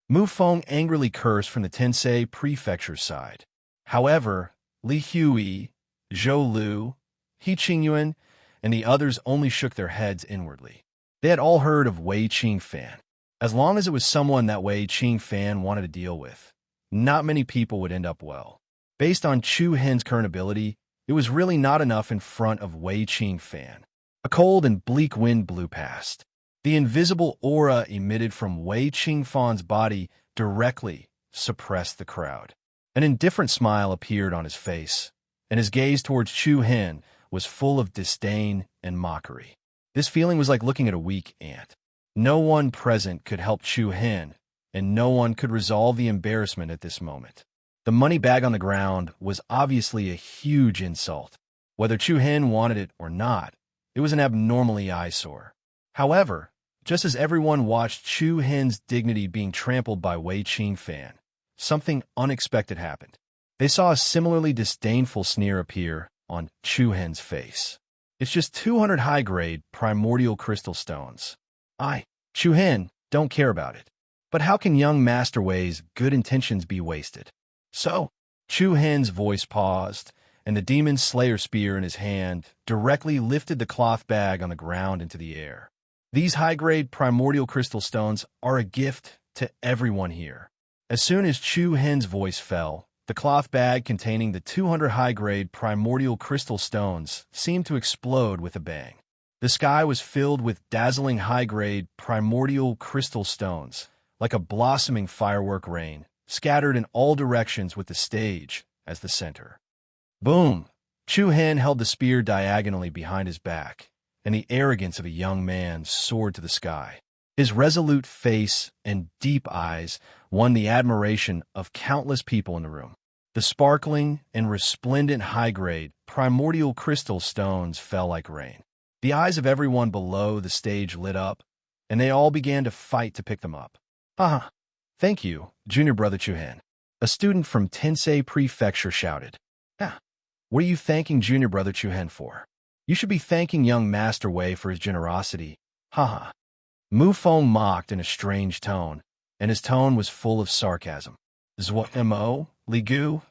Speaker 1: Mu Feng angrily cursed from the Tensei prefecture side. However, Li Hui, Zhou Lu, He Qingyuan, and the others only shook their heads inwardly. They had all heard of Wei Qingfan. As long as it was someone that Wei Qingfan wanted to deal with, not many people would end up well. Based on Chu Hen's current ability, it was really not enough in front of Wei Qingfan. A cold and bleak wind blew past. The invisible aura emitted from Wei Qingfan's body directly suppressed the crowd. An indifferent smile appeared on his face, and his gaze towards Chu Hen was full of disdain and mockery. This feeling was like looking at a weak ant. No one present could help Chu Hen, and no one could resolve the embarrassment at this moment. The money bag on the ground was obviously a huge insult. Whether Chu Hen wanted it or not, it was an abnormally eyesore. However, just as everyone watched Chu Hen's dignity being trampled by Wei Qingfan, something unexpected happened. They saw a similarly disdainful sneer appear on Chu Hen's face. It's just 200 high-grade primordial crystal stones. Chu Hen, don't care about it. But how can young Master Wei's good intentions be wasted? So, Chu Hen's voice paused, and the demon slayer spear in his hand directly lifted the cloth bag on the ground into the air. These high-grade primordial crystal stones are a gift to everyone here. As soon as Chu Hen's voice fell, the cloth bag containing the 200 high-grade primordial crystal stones seemed to explode with a bang. The sky was filled with dazzling high-grade primordial crystal stones, like a blossoming firework rain, scattered in all directions with the stage as the center. Boom! Chu Hen held the spear diagonally behind his back, and the arrogance of a young man soared to the sky. His resolute face and deep eyes won the admiration of countless people in the room. The sparkling and resplendent high-grade primordial crystal stones fell like rain. The eyes of everyone below the stage lit up, and they all began to fight to pick them up. Haha. Thank you, junior brother Chu Hen. A student from Tensei Prefecture shouted. What are you thanking junior brother Chu Hen for? You should be thanking young Master Wei for his generosity. Haha. Mu Feng mocked in a strange tone, and his tone was full of sarcasm. Mo, Li Gu,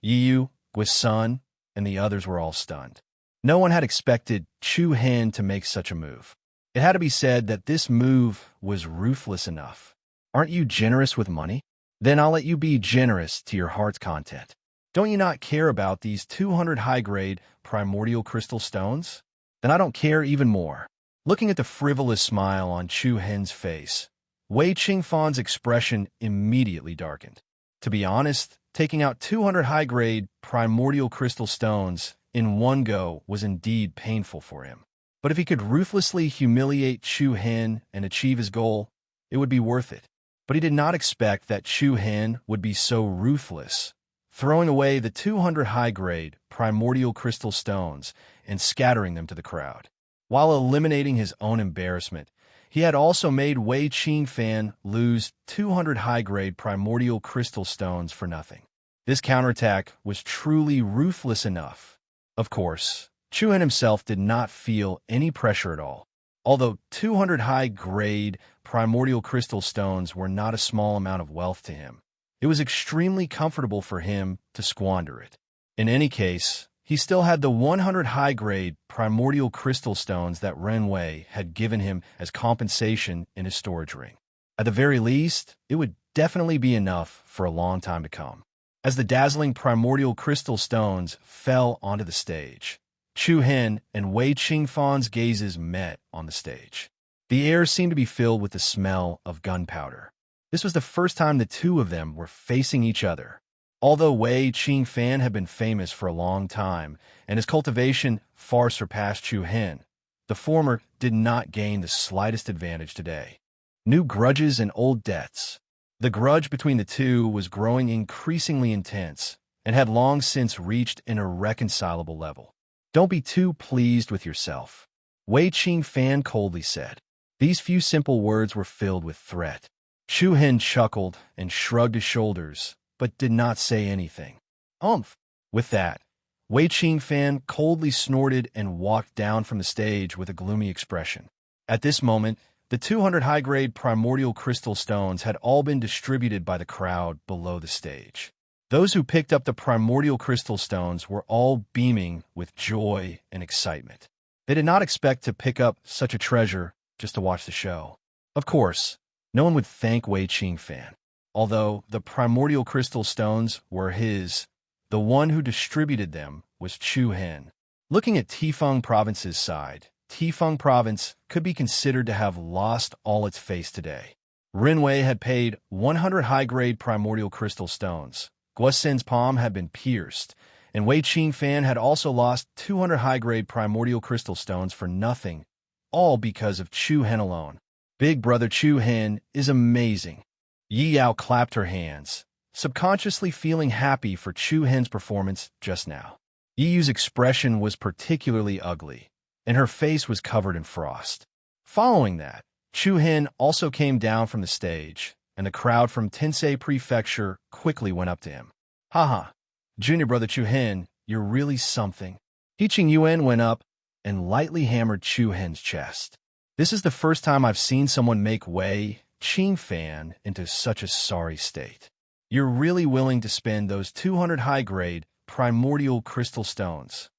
Speaker 1: Yiyu, Guisun, and the others were all stunned. No one had expected Chu Hen to make such a move. It had to be said that this move was ruthless enough. Aren't you generous with money? Then I'll let you be generous to your heart's content. Don't you not care about these 200 high-grade primordial crystal stones? Then I don't care even more. Looking at the frivolous smile on Chu Hen's face, Wei Qingfan's expression immediately darkened. To be honest, taking out 200 high-grade primordial crystal stones in one go was indeed painful for him. But if he could ruthlessly humiliate Chu Hen and achieve his goal, it would be worth it. But he did not expect that Chu Hen would be so ruthless, throwing away the 200 high-grade primordial crystal stones and scattering them to the crowd. While eliminating his own embarrassment, he had also made Wei Qingfan lose 200 high-grade primordial crystal stones for nothing. This counterattack was truly ruthless enough. Of course, Chu Hen himself did not feel any pressure at all. Although 200 high-grade primordial crystal stones were not a small amount of wealth to him, it was extremely comfortable for him to squander it. In any case, he still had the 100 high-grade primordial crystal stones that Ren Wei had given him as compensation in his storage ring. At the very least, it would definitely be enough for a long time to come. As the dazzling primordial crystal stones fell onto the stage, Chu Hen and Wei Qingfan's gazes met on the stage. The air seemed to be filled with the smell of gunpowder. This was the first time the two of them were facing each other. Although Wei Qingfan had been famous for a long time, and his cultivation far surpassed Chu Hen, the former did not gain the slightest advantage today. New grudges and old debts. The grudge between the two was growing increasingly intense and had long since reached an irreconcilable level. Don't be too pleased with yourself, Wei Qingfan coldly said. These few simple words were filled with threat. Chu Hen chuckled and shrugged his shoulders, but did not say anything. Umph. With that, Wei Qingfan coldly snorted and walked down from the stage with a gloomy expression. At this moment, the 200 high-grade primordial crystal stones had all been distributed by the crowd below the stage. Those who picked up the primordial crystal stones were all beaming with joy and excitement. They did not expect to pick up such a treasure just to watch the show. Of course, no one would thank Wei Qingfan. Although the primordial crystal stones were his, the one who distributed them was Chu Hen. Looking at Tifeng Province's side, Tifeng Province could be considered to have lost all its face today. Rinwei had paid 100 high-grade primordial crystal stones. Guosen's palm had been pierced, and Wei Qingfan had also lost 200 high-grade primordial crystal stones for nothing, all because of Chu Hen alone. Big brother Chu Hen is amazing. Yi Yao clapped her hands, subconsciously feeling happy for Chu Hen's performance just now. Yi Yu's expression was particularly ugly, and her face was covered in frost. Following that, Chu Hen also came down from the stage, and the crowd from Tensei Prefecture quickly went up to him. Haha, junior brother Chu Hen, you're really something. He Qing Yuan went up and lightly hammered Chu Hen's chest. This is the first time I've seen someone make Wei Qingfan into such a sorry state. You're really willing to spend those 200 high-grade primordial crystal stones.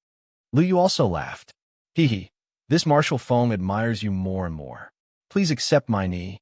Speaker 1: Lu Yu also laughed. Hee. This martial foam admires you more and more. Please accept my knee.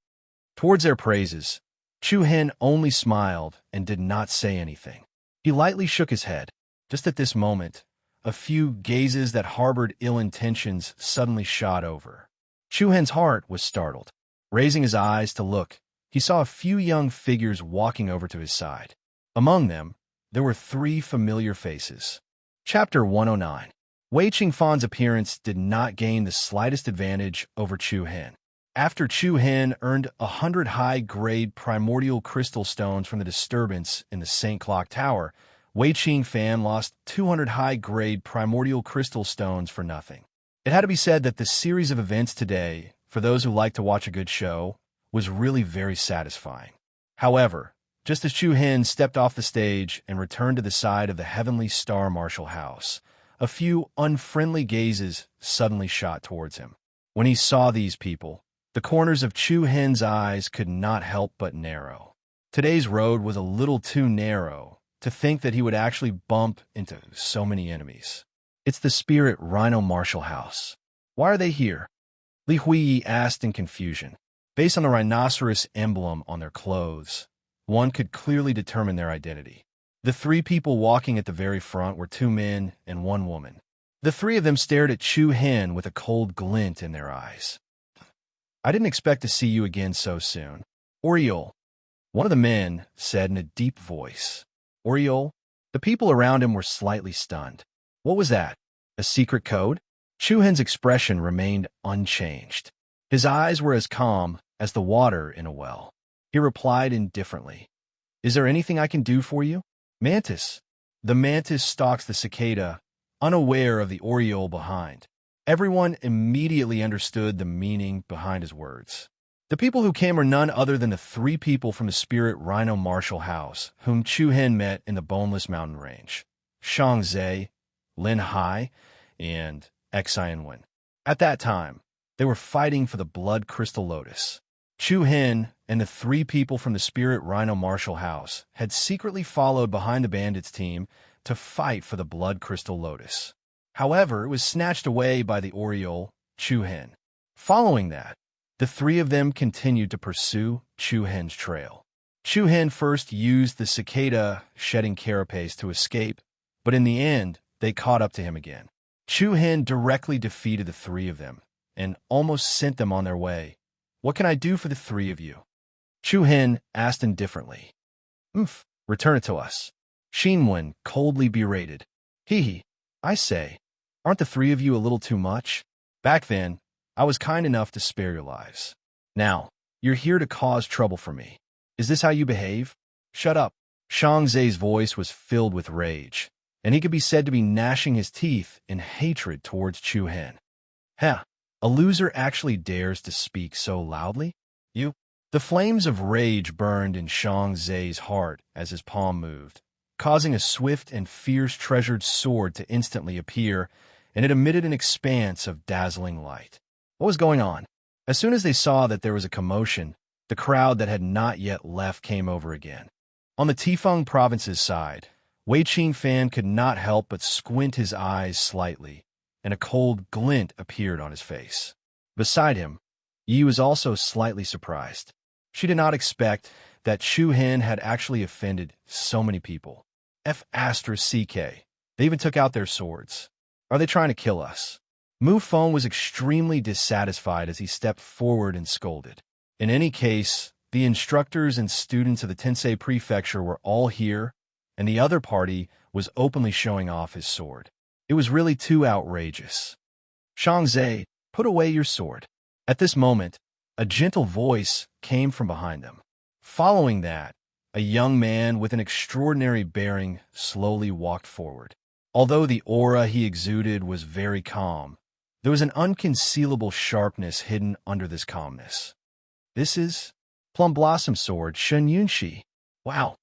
Speaker 1: Towards their praises, Chu Hen only smiled and did not say anything. He lightly shook his head. Just at this moment, a few gazes that harbored ill intentions suddenly shot over. Chu Hen's heart was startled. Raising his eyes to look, he saw a few young figures walking over to his side. Among them, there were 3 familiar faces. Chapter 109. Wei Qingfan's appearance did not gain the slightest advantage over Chu Hen. After Chu Hen earned 100 high-grade primordial crystal stones from the disturbance in the St. Clock Tower, Wei Qingfan lost 200 high-grade primordial crystal stones for nothing. It had to be said that the series of events today, for those who like to watch a good show, was really very satisfying. However, just as Chu Hen stepped off the stage and returned to the side of the Heavenly Star Martial House, a few unfriendly gazes suddenly shot towards him. When he saw these people, the corners of Chu Hen's eyes could not help but narrow. Today's road was a little too narrow to think that he would actually bump into so many enemies. It's the Spirit Rhino Martial House. Why are they here? Li Huiyi asked in confusion. Based on the rhinoceros emblem on their clothes, one could clearly determine their identity. The 3 people walking at the very front were 2 men and 1 woman. The 3 of them stared at Chu Hen with a cold glint in their eyes. I didn't expect to see you again so soon. Oriole, one of the men said in a deep voice. Oriole? The people around him were slightly stunned. What was that? A secret code? Chu Hen's expression remained unchanged. His eyes were as calm as the water in a well. He replied indifferently. Is there anything I can do for you? Mantis. The mantis stalks the cicada, unaware of the oriole behind. Everyone immediately understood the meaning behind his words. The people who came were none other than the 3 people from the Spirit Rhino Martial House, whom Chu Hen met in the Boneless Mountain Range. Shang Zhe, Lin Hai, and Xianwen. At that time, they were fighting for the Blood Crystal Lotus. Chu Hen and the 3 people from the Spirit Rhino Martial House had secretly followed behind the bandits' team to fight for the Blood Crystal Lotus. However, it was snatched away by the Oriole, Chu Hen. Following that, the 3 of them continued to pursue Chu Hen's trail. Chu Hen first used the cicada shedding carapace to escape, but in the end, they caught up to him again. Chu Hen directly defeated the 3 of them and almost sent them on their way. What can I do for the 3 of you? Chu Hen asked indifferently. Return it to us. Xinwen coldly berated. Hee, I say, aren't the 3 of you a little too much? Back then, I was kind enough to spare your lives. Now, you're here to cause trouble for me. Is this how you behave? Shut up. Shang Zhe's voice was filled with rage, and he could be said to be gnashing his teeth in hatred towards Chu Hen. A loser actually dares to speak so loudly? You? The flames of rage burned in Shang Zai's heart as his palm moved, causing a swift and fierce treasured sword to instantly appear, and it emitted an expanse of dazzling light. What was going on? As soon as they saw that there was a commotion, the crowd that had not yet left came over again. On the Tifeng province's side, Wei Qingfan could not help but squint his eyes slightly, and a cold glint appeared on his face. Beside him, Yi was also slightly surprised. She did not expect that Chu Hen had actually offended so many people. F***CK. They even took out their swords. Are they trying to kill us? Mu Feng was extremely dissatisfied as he stepped forward and scolded. In any case, the instructors and students of the Tensei Prefecture were all here, and the other party was openly showing off his sword. It was really too outrageous. Shang Zai, put away your sword. At this moment, a gentle voice came from behind them. Following that, a young man with an extraordinary bearing slowly walked forward. Although the aura he exuded was very calm, there was an unconcealable sharpness hidden under this calmness. This is Plum Blossom Sword Shen Yunxi. Wow.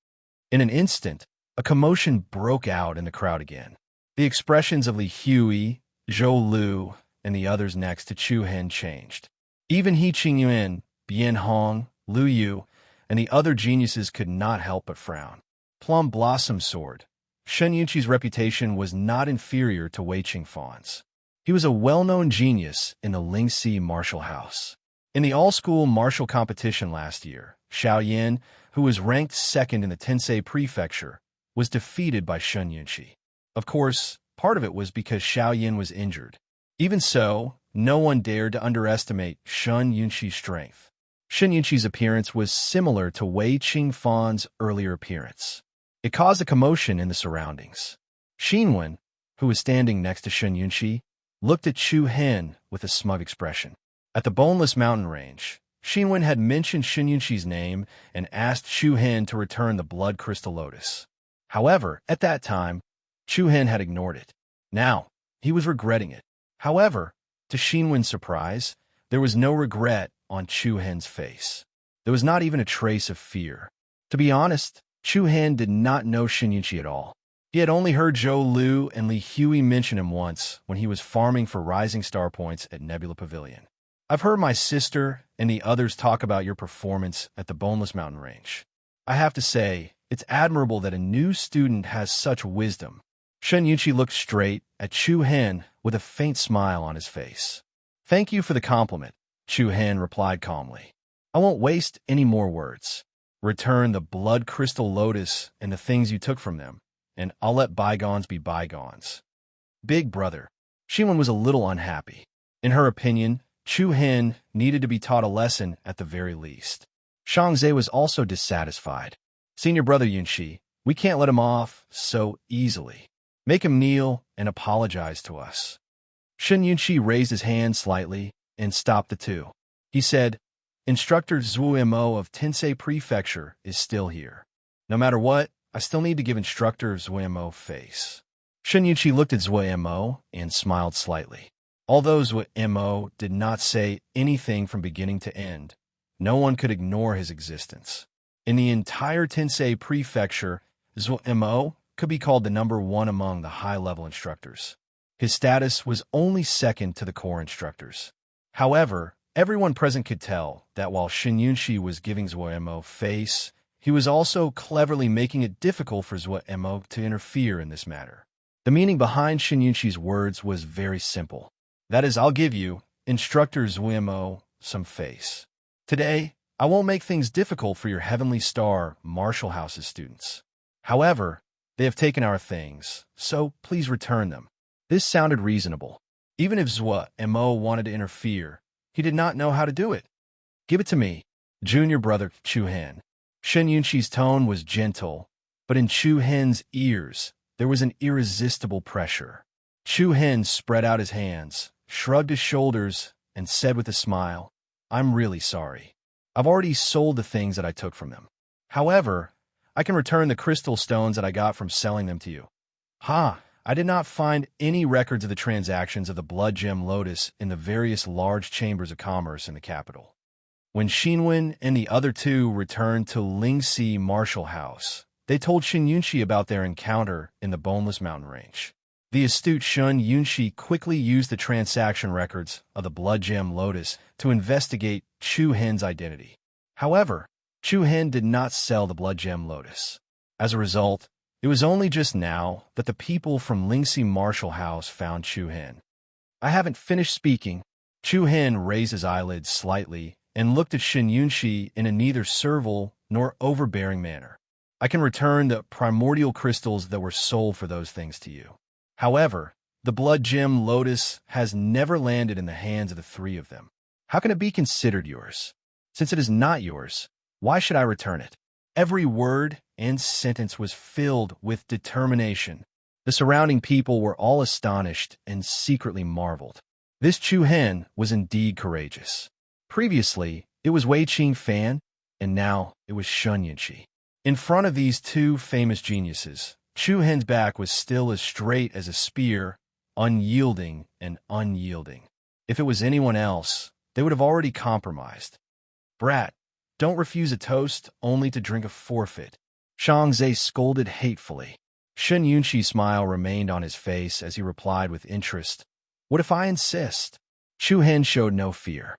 Speaker 1: In an instant, a commotion broke out in the crowd again. The expressions of Li Hui, Zhou Lu, and the others next to Chu Hen changed. Even He Qingyuan, Bian Hong, Lu Yu, and the other geniuses could not help but frown. Plum Blossom Sword. Shen Yunxi's reputation was not inferior to Wei Qingfan's. He was a well-known genius in the Lingxi martial house. In the all-school martial competition last year, Xiao Yan, who was ranked second in the Tensei Prefecture, was defeated by Shen Yunxi. Of course, part of it was because Xiao Yan was injured. Even so, no one dared to underestimate Shen Yunxi's strength. Shen Yunxi's appearance was similar to Wei Qingfan's earlier appearance. It caused a commotion in the surroundings. Xinwen, who was standing next to Shen Yunxi, looked at Chu Hen with a smug expression. At the Boneless Mountain Range, Xinwen had mentioned Shen Yunxi's name and asked Chu Hen to return the Blood Crystal Lotus. However, at that time, Chu Hen had ignored it. Now, he was regretting it. However, to Xinwen's surprise, there was no regret on Chu Hen's face. There was not even a trace of fear. To be honest, Chu Hen did not know Shen Yunxi at all. He had only heard Zhou Lu and Li Hui mention him once when he was farming for Rising Star Points at Nebula Pavilion. I've heard my sister and the others talk about your performance at the Boneless Mountain Range. I have to say, it's admirable that a new student has such wisdom. Shen Yunxi looked straight at Chu Hen with a faint smile on his face. Thank you for the compliment, Chu Hen replied calmly. I won't waste any more words. Return the Blood Crystal Lotus and the things you took from them, and I'll let bygones be bygones. Big brother. Xinwen was a little unhappy. In her opinion, Chu Hen needed to be taught a lesson at the very least. Shang Zai was also dissatisfied. Senior brother Yunxi, we can't let him off so easily. Make him kneel and apologize to us. Shen Yunxi raised his hand slightly and stopped the two. He said, Instructor Zhuo Mo of Tensei Prefecture is still here. No matter what, I still need to give Instructor Zhuo Mo face. Shen Yunxi looked at Zhuo Mo and smiled slightly. Although Zhuo Mo did not say anything from beginning to end, no one could ignore his existence. In the entire Tensei Prefecture, Zhuo Mo could be called the #1 among the high-level instructors. His status was only second to the core instructors. However, everyone present could tell that while Shen Yunxi was giving Zhuo Mo face, he was also cleverly making it difficult for Zhuo Mo to interfere in this matter. The meaning behind Shen Yunxi's words was very simple. That is, I'll give you, Instructor Zhuo Mo, some face. Today, I won't make things difficult for your Heavenly Star Martial House's students. However, they have taken our things, so please return them. This sounded reasonable. Even if Zhuo Mo wanted to interfere, he did not know how to do it. Give it to me, junior brother Chu Hen. Shen Yunxi's tone was gentle, but in Chu Hen's ears, there was an irresistible pressure. Chu Hen spread out his hands, shrugged his shoulders, and said with a smile, I'm really sorry. I've already sold the things that I took from them. However, I can return the crystal stones that I got from selling them to you. I did not find any records of the transactions of the Blood Gem Lotus in the various large chambers of commerce in the capital. When Xinwen and the other two returned to Lingxi Martial House, they told Shen Yunxi about their encounter in the Boneless Mountain Range. The astute Shen Yunxi quickly used the transaction records of the Blood Gem Lotus to investigate Chu Hen's identity. However, Chu Hen did not sell the Blood Gem Lotus. As a result, it was only just now that the people from Lingxi Martial House found Chu Hen. I haven't finished speaking. Chu Hen raised his eyelids slightly and looked at Shen Yunxi in a neither servile nor overbearing manner. I can return the primordial crystals that were sold for those things to you. However, the Blood Gem Lotus has never landed in the hands of the three of them. How can it be considered yours? Since it is not yours, why should I return it? Every word and sentence was filled with determination. The surrounding people were all astonished and secretly marveled. This Chu Hen was indeed courageous. Previously, it was Wei Qing Fan, and now it was Shen Yunxi. In front of these two famous geniuses, Chu Hen's back was still as straight as a spear, unyielding and unyielding. If it was anyone else, they would have already compromised. Brat, don't refuse a toast only to drink a forfeit. Shang Zhe scolded hatefully. Shen Yunxi's smile remained on his face as he replied with interest. What if I insist? Chu Hen showed no fear.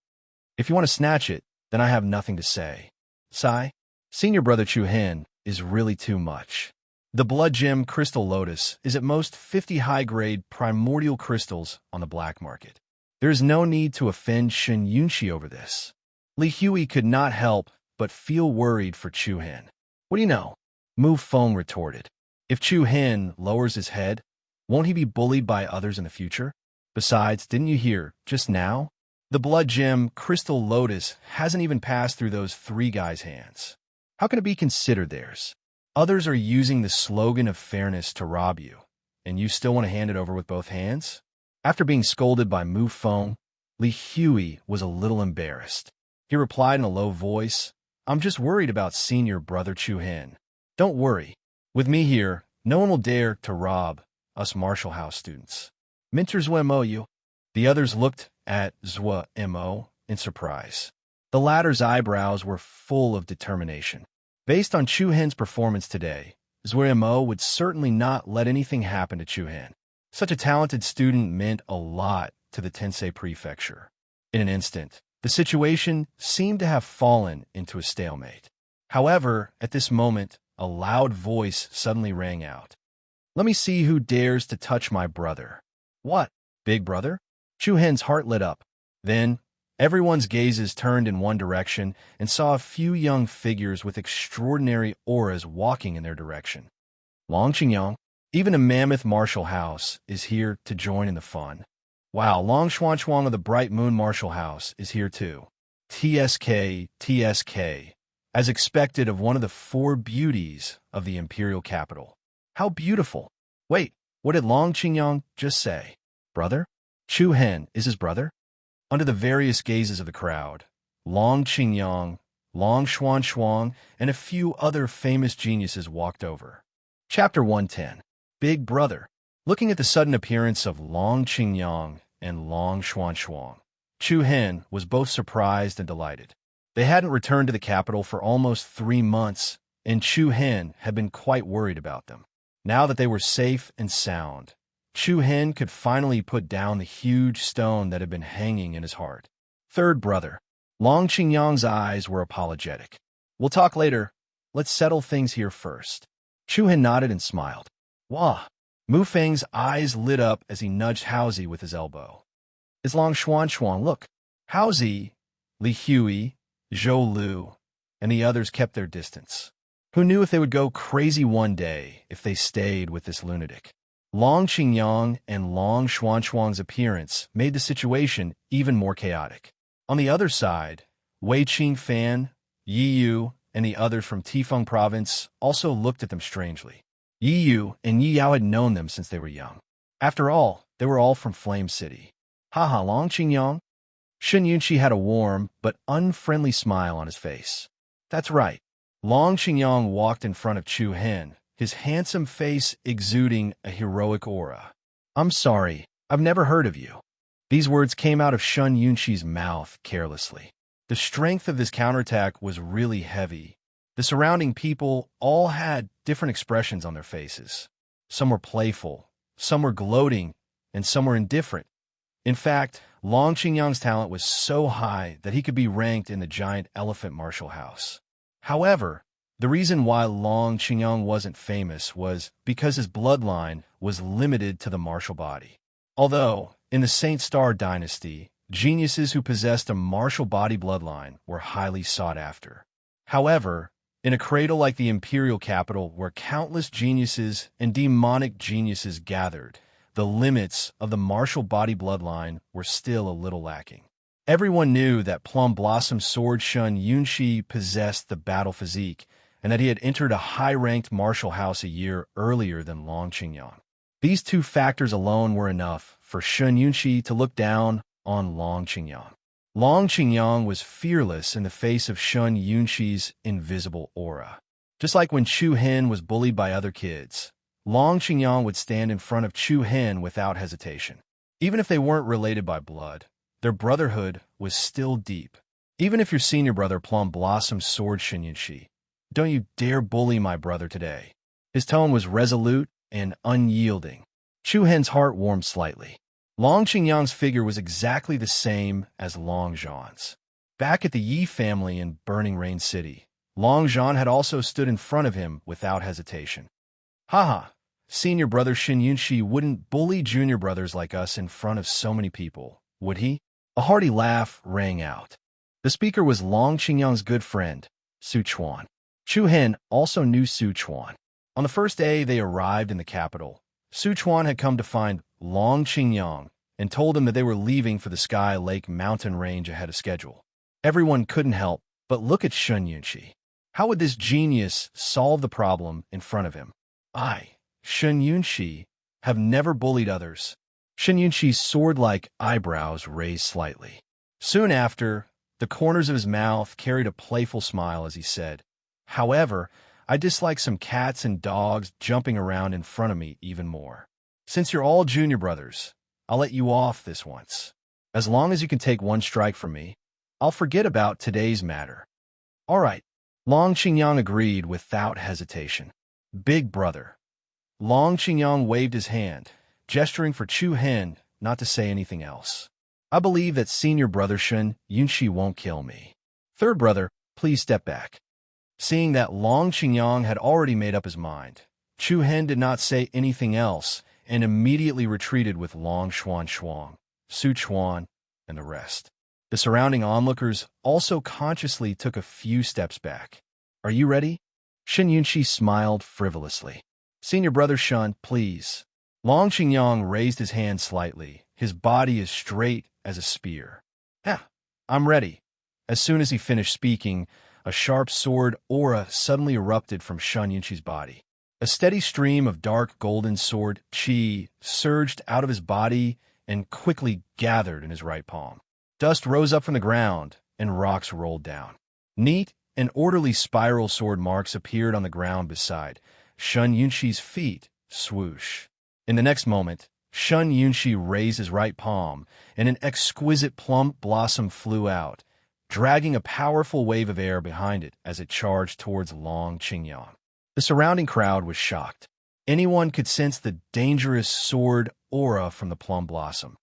Speaker 1: If you want to snatch it, then I have nothing to say. Sigh, senior brother Chu Hen is really too much. The Blood Gem Crystal Lotus is at most 50 high-grade primordial crystals on the black market. There is no need to offend Shen Yunxi over this. Li Hui could not help but feel worried for Chu Hen. What do you know? Mu Feng retorted. If Chu Hen lowers his head, won't he be bullied by others in the future? Besides, didn't you hear, just now? The Blood Gem Crystal Lotus hasn't even passed through those three guys' hands. How can it be considered theirs? Others are using the slogan of fairness to rob you, and you still want to hand it over with both hands? After being scolded by Mu Feng, Li Hui was a little embarrassed. He replied in a low voice, I'm just worried about senior brother Chu Hen. Don't worry. With me here, no one will dare to rob us Martial House students. Minter Zwe Mo you. The others looked at Zwe Mo in surprise. The latter's eyebrows were full of determination. Based on Chu Hen's performance today, Zwe Mo would certainly not let anything happen to Chu Hen. Such a talented student meant a lot to the Tensei Prefecture. In an instant, the situation seemed to have fallen into a stalemate. However, at this moment, a loud voice suddenly rang out. Let me see who dares to touch my brother. What, big brother? Chu Hen's heart lit up. Then, everyone's gazes turned in one direction and saw a few young figures with extraordinary auras walking in their direction. Long Qingyang, even a mammoth martial house, is here to join in the fun. Wow, Long Xuanchuang of the Bright Moon Martial House is here too. TSK, TSK, as expected of one of the four beauties of the imperial capital. How beautiful! Wait, what did Long Qingyang just say? Brother? Chu Hen is his brother? Under the various gazes of the crowd, Long Qingyang, Long Xuanchuang, and a few other famous geniuses walked over. Chapter 110. Big Brother. Looking at the sudden appearance of Long Qingyang and Long Xuanchuang, Chu Hen was both surprised and delighted. They hadn't returned to the capital for almost 3 months, and Chu Hen had been quite worried about them. Now that they were safe and sound, Chu Hen could finally put down the huge stone that had been hanging in his heart. Third brother. Long Qingyang's eyes were apologetic. We'll talk later. Let's settle things here first. Chu Hen nodded and smiled. Wah! Mu Feng's eyes lit up as he nudged Haozi with his elbow. It's Long Xuanchuang. Look, Haozi, Li Hui, Zhou Lu, and the others kept their distance. Who knew if they would go crazy one day if they stayed with this lunatic? Long Qingyang and Long Xuanchuang's appearance made the situation even more chaotic. On the other side, Wei Qing Fan, Yi Yu, and the others from Tifeng province also looked at them strangely. Yi Yu and Yi Yao had known them since they were young. After all, they were all from Flame City. Haha, Long Qingyang? Shen Yunxi had a warm but unfriendly smile on his face. That's right. Long Qingyang walked in front of Chu Hen, his handsome face exuding a heroic aura. I'm sorry, I've never heard of you. These words came out of Shen Yunxi's mouth carelessly. The strength of this counterattack was really heavy. The surrounding people all had different expressions on their faces. Some were playful, some were gloating, and some were indifferent. In fact, Long Qingyang's talent was so high that he could be ranked in the giant elephant martial house. However, the reason why Long Qingyang wasn't famous was because his bloodline was limited to the martial body. Although, in the Saint Star dynasty, geniuses who possessed a martial body bloodline were highly sought after. However, in a cradle like the imperial capital where countless geniuses and demonic geniuses gathered, the limits of the martial body bloodline were still a little lacking. Everyone knew that Plum Blossom Sword Shun Yunshi possessed the battle physique, and that he had entered a high-ranked martial house a year earlier than Long Qingyang. These two factors alone were enough for Shun Yunshi to look down on Long Qingyang. Long Qingyang was fearless in the face of Shun Yunshi's invisible aura. Just like when Chu Hen was bullied by other kids, Long Qingyang would stand in front of Chu Hen without hesitation. Even if they weren't related by blood, their brotherhood was still deep. Even if your senior brother Plum Blossom Sword Shun Yunshi, don't you dare bully my brother today. His tone was resolute and unyielding. Chu Hen's heart warmed slightly. Long Qingyang's figure was exactly the same as Long Zhan's. Back at the Yi family in Burning Rain City, Long Zhan had also stood in front of him without hesitation. Haha, senior brother Shun Yunshi wouldn't bully junior brothers like us in front of so many people, would he? A hearty laugh rang out. The speaker was Long Qingyang's good friend, Su Chuan. Chu Hen also knew Su Chuan. On the first day they arrived in the capital, Su Chuan had come to find Long Qingyang and told him that they were leaving for the Sky Lake mountain range ahead of schedule. Everyone couldn't help but look at Shun Yunshi. How would this genius solve the problem in front of him? I, Shun Yunshi, have never bullied others. Shun Yunshi's sword-like eyebrows raised slightly. Soon after, the corners of his mouth carried a playful smile as he said, "However, I dislike some cats and dogs jumping around in front of me even more. Since you're all junior brothers, I'll let you off this once. As long as you can take one strike from me, I'll forget about today's matter." "All right," Long Qingyang agreed without hesitation. "Big brother." Long Qingyang waved his hand, gesturing for Chu Hen not to say anything else. "I believe that senior brother Shun Yunshi won't kill me. Third brother, please step back." Seeing that Long Qingyang had already made up his mind, Chu Hen did not say anything else and immediately retreated with Long Xuan, Su Chuan, and the rest. The surrounding onlookers also consciously took a few steps back. "Are you ready?" Shun Yunshi smiled frivolously. "Senior brother Shun, please." Long Qingyang raised his hand slightly, his body as straight as a spear. "Yeah, I'm ready." As soon as he finished speaking, a sharp sword aura suddenly erupted from Shun Yunshi's body. A steady stream of dark golden sword qi surged out of his body and quickly gathered in his right palm. Dust rose up from the ground, and rocks rolled down. Neat and orderly spiral sword marks appeared on the ground beside Shun Yunshi's feet. Swoosh. In the next moment, Shun Yunshi raised his right palm, and an exquisite plum blossom flew out, dragging a powerful wave of air behind it as it charged towards Long Qingyang. The surrounding crowd was shocked. Anyone could sense the dangerous sword aura from the plum blossom.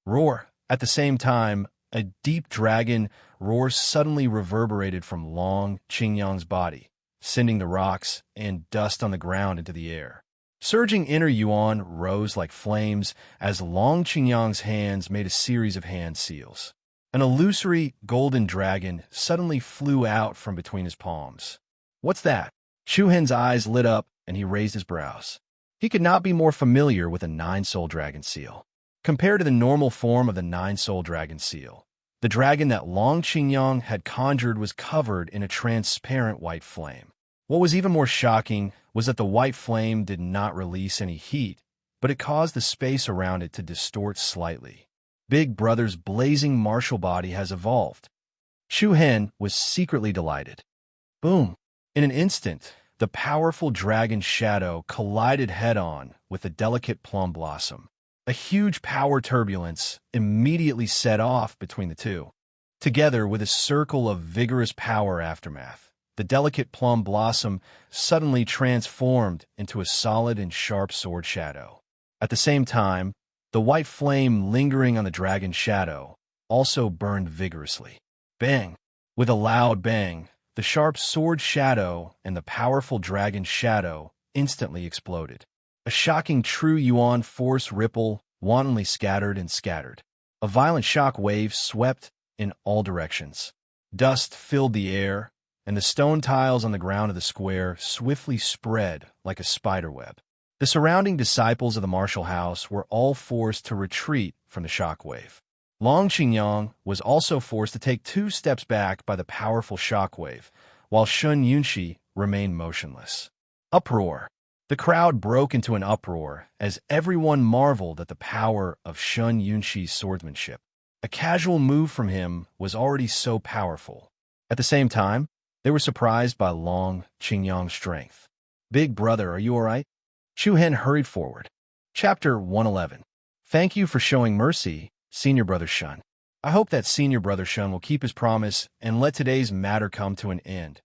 Speaker 1: Roar! At the same time, a deep dragon roar suddenly reverberated from Long Qingyang's body, sending the rocks and dust on the ground into the air. Surging inner yuan rose like flames as Long Qingyang's hands made a series of hand seals. An illusory golden dragon suddenly flew out from between his palms. "What's that?" Chu Hen's eyes lit up and he raised his brows. He could not be more familiar with a nine-soul dragon seal. Compared to the normal form of the nine-soul dragon seal, the dragon that Long Qingyang had conjured was covered in a transparent white flame. What was even more shocking was that the white flame did not release any heat, but it caused the space around it to distort slightly. Big Brother's blazing martial body has evolved. Chu Hen was secretly delighted. Boom! In an instant, the powerful dragon shadow collided head-on with the delicate plum blossom. A huge power turbulence immediately set off between the two. Together with a circle of vigorous power aftermath, the delicate plum blossom suddenly transformed into a solid and sharp sword shadow. At the same time, the white flame lingering on the dragon's shadow also burned vigorously. Bang! With a loud bang, the sharp sword shadow and the powerful dragon's shadow instantly exploded. A shocking true yuan force ripple wantonly scattered and scattered. A violent shock wave swept in all directions. Dust filled the air, and the stone tiles on the ground of the square swiftly spread like a spiderweb. The surrounding disciples of the martial house were all forced to retreat from the shock wave. Long Qingyang was also forced to take 2 steps back by the powerful shock wave, while Shun Yunshi remained motionless. Uproar. The crowd broke into an uproar as everyone marveled at the power of Shun Yunshi's swordsmanship. A casual move from him was already so powerful. At the same time, they were surprised by Long Qingyang's strength. "Big brother, are you all right?" Chu Hen hurried forward. Chapter 111. Thank you for showing mercy, Senior Brother Shun. I hope that Senior Brother Shun will keep his promise and let today's matter come to an end.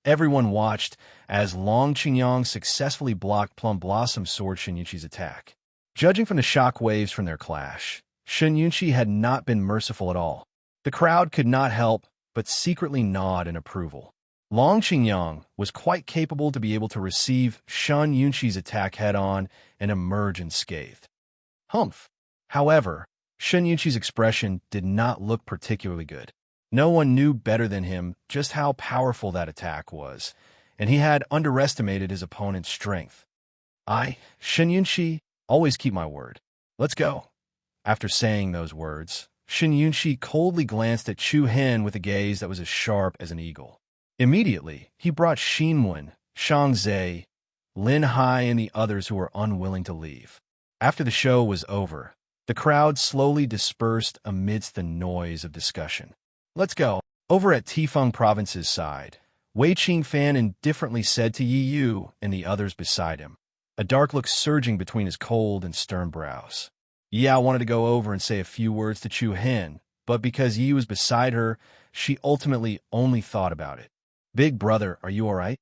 Speaker 1: Everyone watched as Long Qingyang successfully blocked Plum Blossom's sword Shun Yunshi's attack. Judging from the shock waves from their clash, Shun Yunshi had not been merciful at all. The crowd could not help but secretly nod in approval. Long Qingyang was quite capable to be able to receive Shun Yunshi's attack head-on and emerge unscathed. Humph! However, Shun Yunshi's expression did not look particularly good. No one knew better than him just how powerful that attack was, and he had underestimated his opponent's strength. I, Shun Yunshi, always keep my word. Let's go. After saying those words, Shun Yunshi coldly glanced at Chu Hen with a gaze that was as sharp as an eagle. Immediately, he brought Xinwen, Shang Zhe, Lin Hai, and the others who were unwilling to leave. After the show was over, the crowd slowly dispersed amidst the noise of discussion. Let's go. Over at Tifeng Province's side, Wei Qingfan indifferently said to Yi Yu and the others beside him, a dark look surging between his cold and stern brows. Yao wanted to go over and say a few words to Chu Hen, but because Yi was beside her, she ultimately only thought about it. Big brother, are you all right?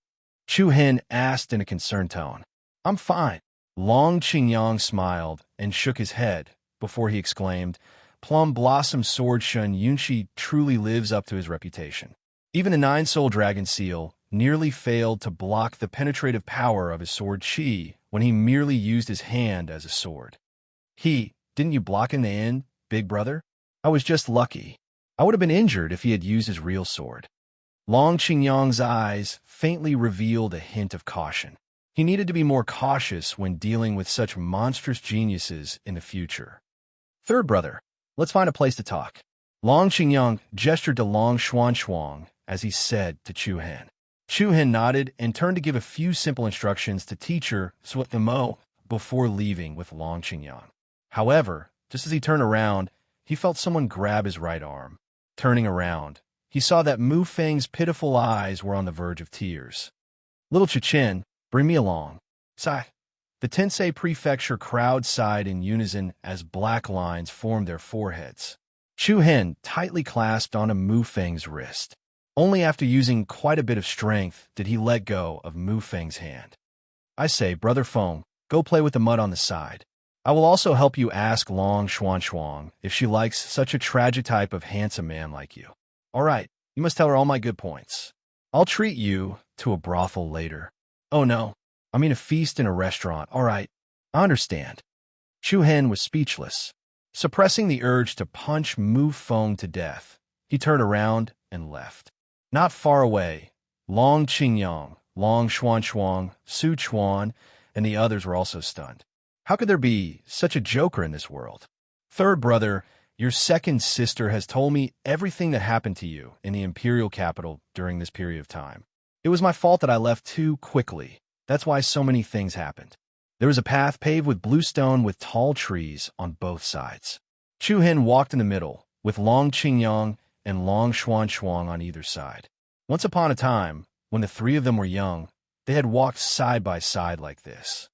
Speaker 1: Chu Hen asked in a concerned tone. I'm fine. Long Qingyang smiled and shook his head before he exclaimed, Plum Blossom Sword Shun Yunshi truly lives up to his reputation. Even the 9-soul dragon seal nearly failed to block the penetrative power of his sword Qi when he merely used his hand as a sword. Didn't you block in the end, big brother? I was just lucky. I would have been injured if he had used his real sword. Long Qingyang's eyes faintly revealed a hint of caution. He needed to be more cautious when dealing with such monstrous geniuses in the future. Third brother, let's find a place to talk. Long Qingyang gestured to Long Xuanxuang as he said to Chu Hen. Chu Hen nodded and turned to give a few simple instructions to teacher Suotamo before leaving with Long Qingyang. However, just as he turned around, he felt someone grab his right arm. Turning around, he saw that Mu Feng's pitiful eyes were on the verge of tears. Little Chichen, bring me along. Sigh. The Tensei Prefecture crowd sighed in unison as black lines formed their foreheads. Chu Hen tightly clasped onto Mu Feng's wrist. Only after using quite a bit of strength did he let go of Mu Feng's hand. I say, Brother Feng, go play with the mud on the side. I will also help you ask Long Xuanxuang if she likes such a tragic type of handsome man like you. All right, you must tell her all my good points. I'll treat you to a brothel later. Oh no, I mean a feast in a restaurant. All right, I understand. Chu Hen was speechless. Suppressing the urge to punch Mu Feng to death, he turned around and left. Not far away, Long Qingyang, Long Xuanxuang, Su Chuan, and the others were also stunned. How could there be such a joker in this world? Third brother, your second sister has told me everything that happened to you in the imperial capital during this period of time. It was my fault that I left too quickly. That's why so many things happened. There was a path paved with blue stone with tall trees on both sides. Chu Hen walked in the middle, with Long Qingyang and Long Xuanxuang on either side. Once upon a time, when the three of them were young, they had walked side by side like this.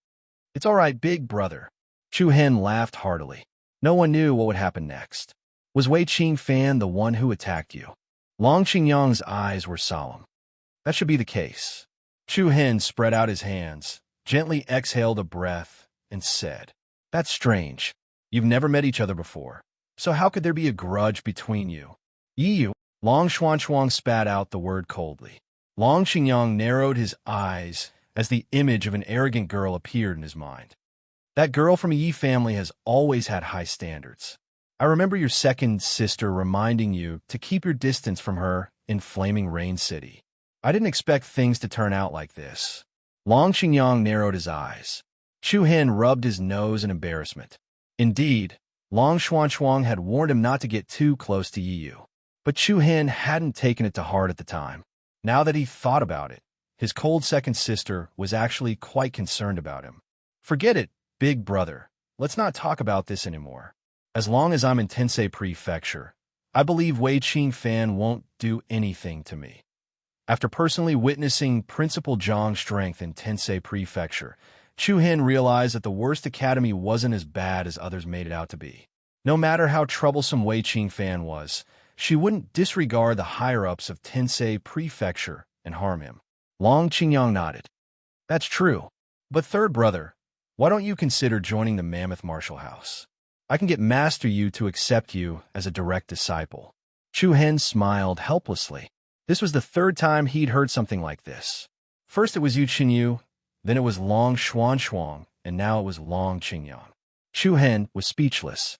Speaker 1: It's all right, big brother. Chu Hen laughed heartily. No one knew what would happen next. Was Wei Qingfan the one who attacked you? Long Qingyang's eyes were solemn. That should be the case. Chu Hen spread out his hands, gently exhaled a breath, and said, That's strange. You've never met each other before. So how could there be a grudge between you? You. Long Xuanchuang spat out the word coldly. Long Qingyang narrowed his eyes as the image of an arrogant girl appeared in his mind. That girl from a Yi family has always had high standards. I remember your second sister reminding you to keep your distance from her in Flaming Rain City. I didn't expect things to turn out like this. Long Qingyang narrowed his eyes. Chu Hen rubbed his nose in embarrassment. Indeed, Long Xuanchuang had warned him not to get too close to Yiyu. But Chu Hen hadn't taken it to heart at the time. Now that he thought about it, his cold second sister was actually quite concerned about him. Forget it, big brother. Let's not talk about this anymore. As long as I'm in Tensei Prefecture, I believe Wei Qingfan won't do anything to me. After personally witnessing Principal Zhang's strength in Tensei Prefecture, Chu Hen realized that the worst academy wasn't as bad as others made it out to be. No matter how troublesome Wei Qingfan was, she wouldn't disregard the higher-ups of Tensei Prefecture and harm him. Long Qingyang nodded. That's true. But third brother, why don't you consider joining the Mammoth Martial House? I can get Master Yu to accept you as a direct disciple. Chu Hen smiled helplessly. This was the third time he'd heard something like this. First it was Yu Qinyu, then it was Long Xuanchuang, and now it was Long Qingyang. Chu Hen was speechless.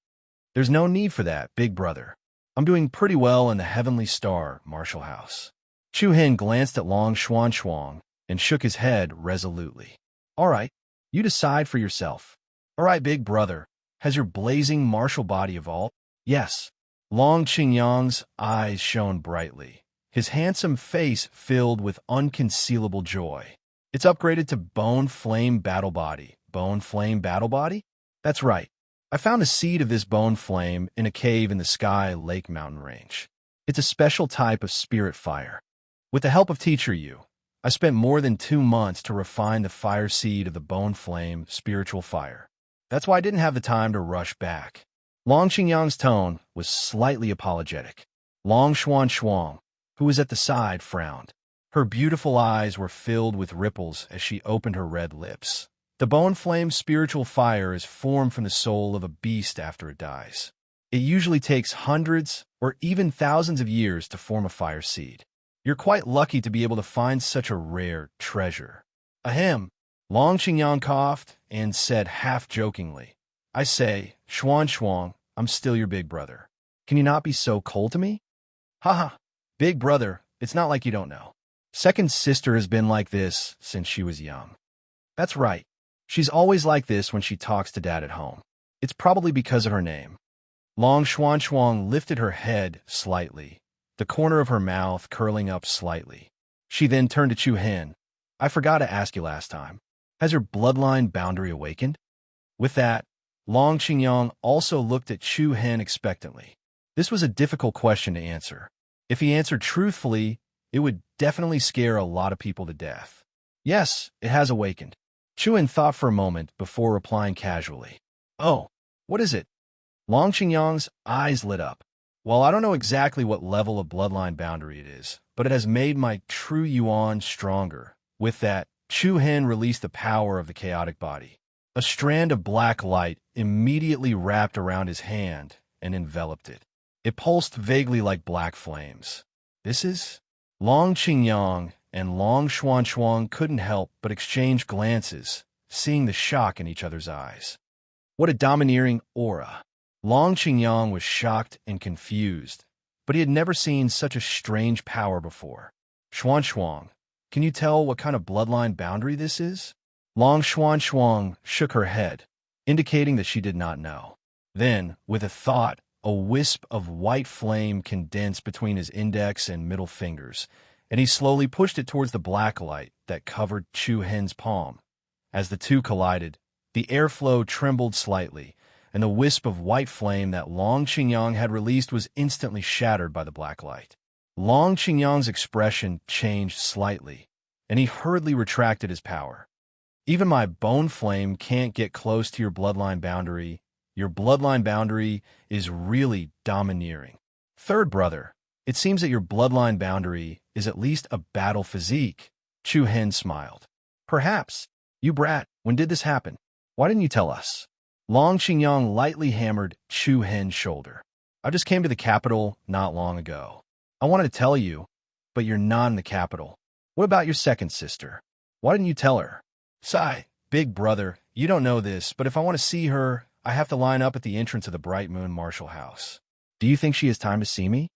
Speaker 1: There's no need for that, big brother. I'm doing pretty well in the Heavenly Star Martial House. Chu Hen glanced at Long Xuanchuang and shook his head resolutely. All right, you decide for yourself. All right, big brother, has your blazing martial body evolved? Yes. Long Qingyang's eyes shone brightly, his handsome face filled with unconcealable joy. It's upgraded to Bone Flame Battle Body. Bone Flame Battle Body? That's right. I found a seed of this bone flame in a cave in the Sky Lake mountain range. It's a special type of spirit fire. With the help of Teacher Yu, I spent more than 2 months to refine the fire seed of the bone flame spiritual fire. That's why I didn't have the time to rush back. Long Qingyang's tone was slightly apologetic. Long Xuanchuang, who was at the side, frowned. Her beautiful eyes were filled with ripples as she opened her red lips. The bone flame spiritual fire is formed from the soul of a beast after it dies. It usually takes hundreds or even thousands of years to form a fire seed. You're quite lucky to be able to find such a rare treasure. Ahem. Long Qingyang coughed and said half-jokingly, I say, Xuanchuang, I'm still your big brother. Can you not be so cold to me? Haha, big brother, it's not like you don't know. Second sister has been like this since she was young. That's right. She's always like this when she talks to Dad at home. It's probably because of her name. Long Xuanchuang lifted her head slightly, the corner of her mouth curling up slightly. She then turned to Chu Hen. I forgot to ask you last time. Has your bloodline boundary awakened? With that, Long Qingyang also looked at Chu Hen expectantly. This was a difficult question to answer. If he answered truthfully, it would definitely scare a lot of people to death. Yes, it has awakened. Chu Hen thought for a moment before replying casually. Oh, what is it? Long Qingyang's eyes lit up. Well, I don't know exactly what level of bloodline boundary it is, but it has made my true Yuan stronger. With that, Chu Hen released the power of the chaotic body. A strand of black light immediately wrapped around his hand and enveloped it. It pulsed vaguely like black flames. This is... Long Qingyang and Long Xuanchuang couldn't help but exchange glances, seeing the shock in each other's eyes. What a domineering aura! Long Qingyang was shocked and confused, but he had never seen such a strange power before. Xuanchuang, can you tell what kind of bloodline boundary this is? Long Xuanchuang shook her head, indicating that she did not know. Then, with a thought, a wisp of white flame condensed between his index and middle fingers, and he slowly pushed it towards the black light that covered Chu Hen's palm. As the two collided, the airflow trembled slightly, and the wisp of white flame that Long Qingyang had released was instantly shattered by the black light. Long Qingyang's expression changed slightly, and he hurriedly retracted his power. Even my bone flame can't get close to your bloodline boundary. your bloodline boundary is really domineering. Third brother, it seems that your bloodline boundary is at least a battle physique. Chu Hen smiled. Perhaps. You brat, when did this happen? Why didn't you tell us? Long Xingyang lightly hammered Chu Hen's shoulder. I just came to the capital not long ago. I wanted to tell you, but you're not in the capital. What about your second sister? Why didn't you tell her? Sigh, big brother, you don't know this, but if I want to see her, I have to line up at the entrance of the Bright Moon Marshall House. Do you think she has time to see me?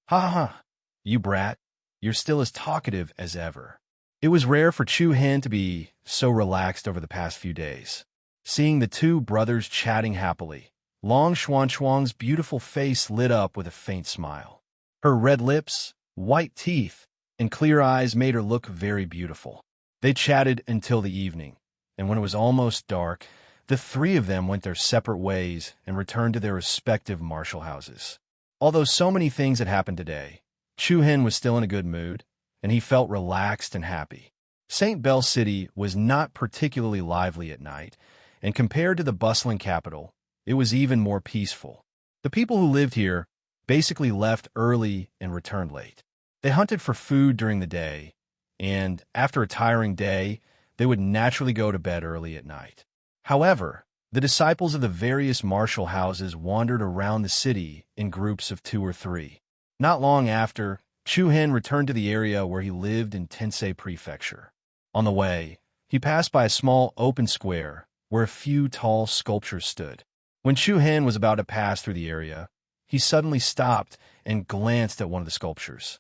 Speaker 1: Ha ha ha. You brat, you're still as talkative as ever. It was rare for Chu Hen to be so relaxed over the past few days. Seeing the two brothers chatting happily, Long Xuanchuang's beautiful face lit up with a faint smile. Her red lips, white teeth, and clear eyes made her look very beautiful. They chatted until the evening, and when it was almost dark, the three of them went their separate ways and returned to their respective marshal houses. Although so many things had happened today, Chu Hen was still in a good mood, and he felt relaxed and happy. St. Bell City was not particularly lively at night, and compared to the bustling capital, it was even more peaceful. The people who lived here basically left early and returned late. They hunted for food during the day, and after a tiring day, they would naturally go to bed early at night. However, the disciples of the various martial houses wandered around the city in groups of 2 or 3. Not long after, Chu Hen returned to the area where he lived in Tensei Prefecture. On the way, he passed by a small open square where a few tall sculptures stood. When Chu Hen was about to pass through the area, he suddenly stopped and glanced at one of the sculptures.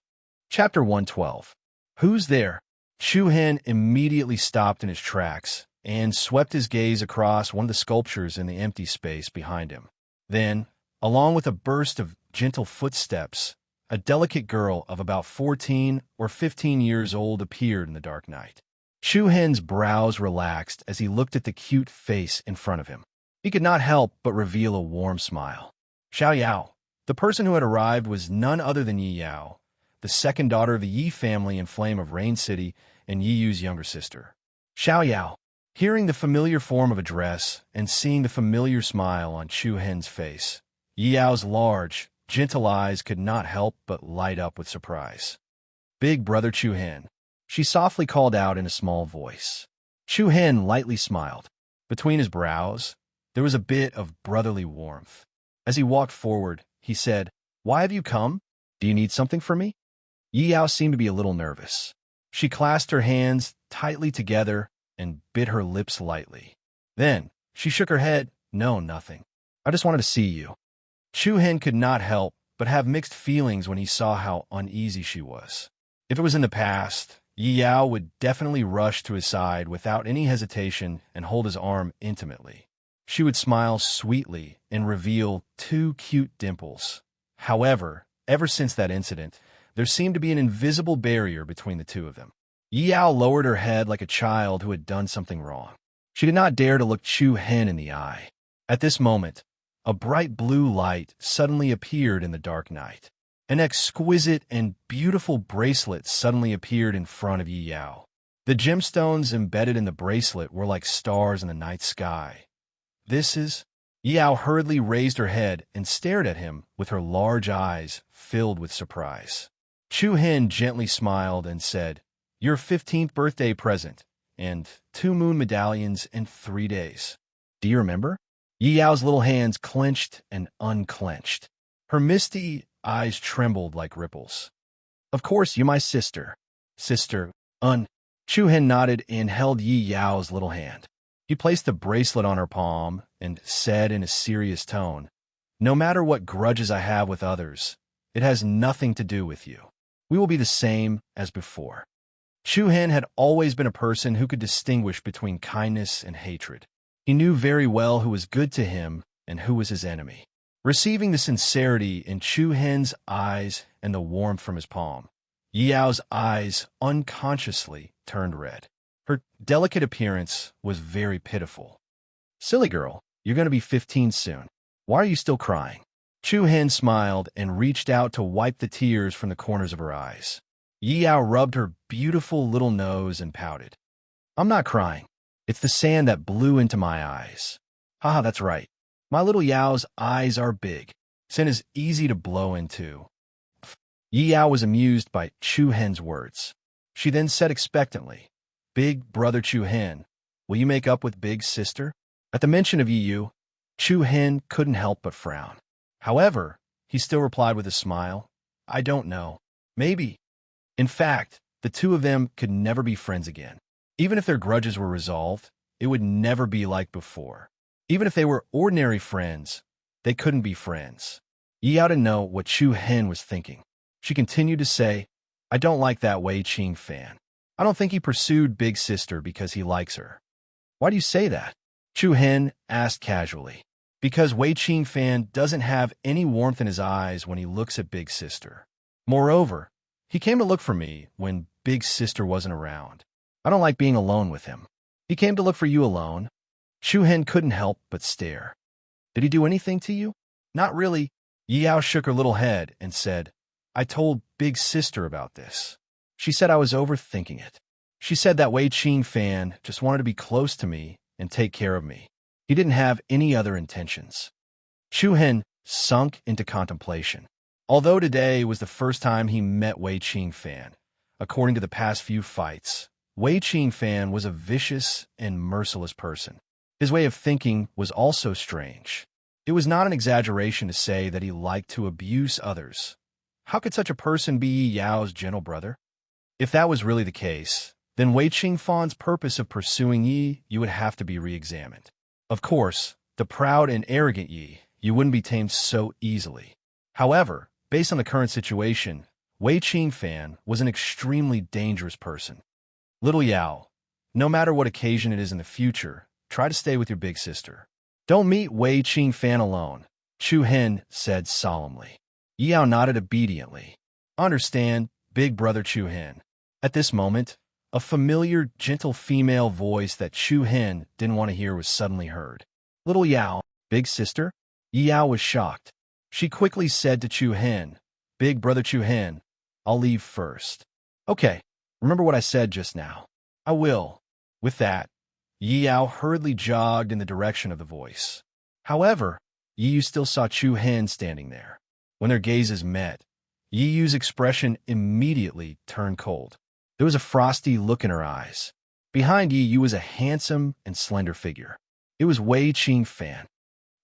Speaker 1: Chapter 112. Who's there? Chu Hen immediately stopped in his tracks and swept his gaze across one of the sculptures in the empty space behind him. Then, along with a burst of gentle footsteps, a delicate girl of about 14 or 15 years old appeared in the dark night. Chu Hen's brows relaxed as he looked at the cute face in front of him. He could not help but reveal a warm smile. Xiao Yao. The person who had arrived was none other than Yi Yao, the second daughter of the Yi family in Flame of Rain City and Yi Yu's younger sister. Xiao Yao. Hearing the familiar form of address and seeing the familiar smile on Chu Hen's face, Yi Yao's large, gentle eyes could not help but light up with surprise. Big brother Chu Hen. She softly called out in a small voice. Chu Hen lightly smiled. Between his brows, there was a bit of brotherly warmth. As he walked forward, he said, "Why have you come? Do you need something from me?" Yi Yao seemed to be a little nervous. She clasped her hands tightly together and bit her lips lightly. Then, she shook her head. "No, nothing. I just wanted to see you." Chu Hen could not help but have mixed feelings when he saw how uneasy she was. If it was in the past, Yi Yao would definitely rush to his side without any hesitation and hold his arm intimately. She would smile sweetly and reveal 2 cute dimples. However, ever since that incident, there seemed to be an invisible barrier between the two of them. Yi Yao lowered her head like a child who had done something wrong. She did not dare to look Chu Hen in the eye. At this moment, a bright blue light suddenly appeared in the dark night. An exquisite and beautiful bracelet suddenly appeared in front of Yi Yao. The gemstones embedded in the bracelet were like stars in the night sky. "This is—" Yi Yao hurriedly raised her head and stared at him with her large eyes filled with surprise. Chu Hen gently smiled and said, "Your 15th birthday present, and 2 moon medallions in 3 days. Do you remember?" Yi Yao's little hands clenched and unclenched. Her misty eyes trembled like ripples. "Of course, you're my sister." "Sister, Chu Hen nodded and held Yi Yao's little hand. He placed the bracelet on her palm and said in a serious tone, "No matter what grudges I have with others, it has nothing to do with you. We will be the same as before." Chu Hen had always been a person who could distinguish between kindness and hatred. He knew very well who was good to him and who was his enemy. Receiving the sincerity in Chu Hen's eyes and the warmth from his palm, Yi Yao's eyes unconsciously turned red. Her delicate appearance was very pitiful. "Silly girl, you're going to be 15 soon. Why are you still crying?" Chu Hen smiled and reached out to wipe the tears from the corners of her eyes. Yi Yao rubbed her beautiful little nose and pouted. "I'm not crying. It's the sand that blew into my eyes." "Haha, that's right. My little Yao's eyes are big. Sin is easy to blow into. Yi Yao was amused by Chu Hen's words. She then said expectantly, "Big brother Chu Hen, will you make up with big sister?" At the mention of Yi Yu, Chu Hen couldn't help but frown. However, he still replied with a smile, "I don't know. Maybe." In fact, the two of them could never be friends again. Even if their grudges were resolved, it would never be like before. Even if they were ordinary friends, they couldn't be friends. Yi ought to know what Chu Hen was thinking. She continued to say, "I don't like that Wei Qing fan. I don't think he pursued Big Sister because he likes her." "Why do you say that?" Chu Hen asked casually. "Because Wei Qing fan doesn't have any warmth in his eyes when he looks at Big Sister. Moreover, he came to look for me when Big Sister wasn't around. I don't like being alone with him. He came to look for you alone." Chu Hen couldn't help but stare. "Did he do anything to you?" "Not really." Yi Yao shook her little head and said, "I told Big Sister about this. She said I was overthinking it. She said that Wei Qing fan just wanted to be close to me and take care of me. He didn't have any other intentions." Chu Hen sunk into contemplation. Although today was the first time he met Wei Qing fan, according to the past few fights, Wei Qing fan was a vicious and merciless person. His way of thinking was also strange. It was not an exaggeration to say that he liked to abuse others. How could such a person be Yi Yao's gentle brother? If that was really the case, then Wei Qing fan's purpose of pursuing Yi Yu would have to be re-examined. Of course, the proud and arrogant Yi Yu wouldn't be tamed so easily. However, based on the current situation, Wei Qing fan was an extremely dangerous person. "Little Yao, no matter what occasion it is in the future, try to stay with your big sister. Don't meet Wei Qing fan alone," Chu Hen said solemnly. Yi Yao nodded obediently. "Understand, big brother Chu Hen." At this moment, a familiar, gentle female voice that Chu Hen didn't want to hear was suddenly heard. "Little Yao, big sister?" Yi Yao was shocked. She quickly said to Chu Hen, "Big brother Chu Hen, I'll leave first." "Okay, remember what I said just now." "I will." With that, Yi Yao hurriedly jogged in the direction of the voice. However, Yi Yu still saw Chu Hen standing there. When their gazes met, Yi Yu's expression immediately turned cold. There was a frosty look in her eyes. Behind Yi Yu was a handsome and slender figure. It was Wei Qing fan.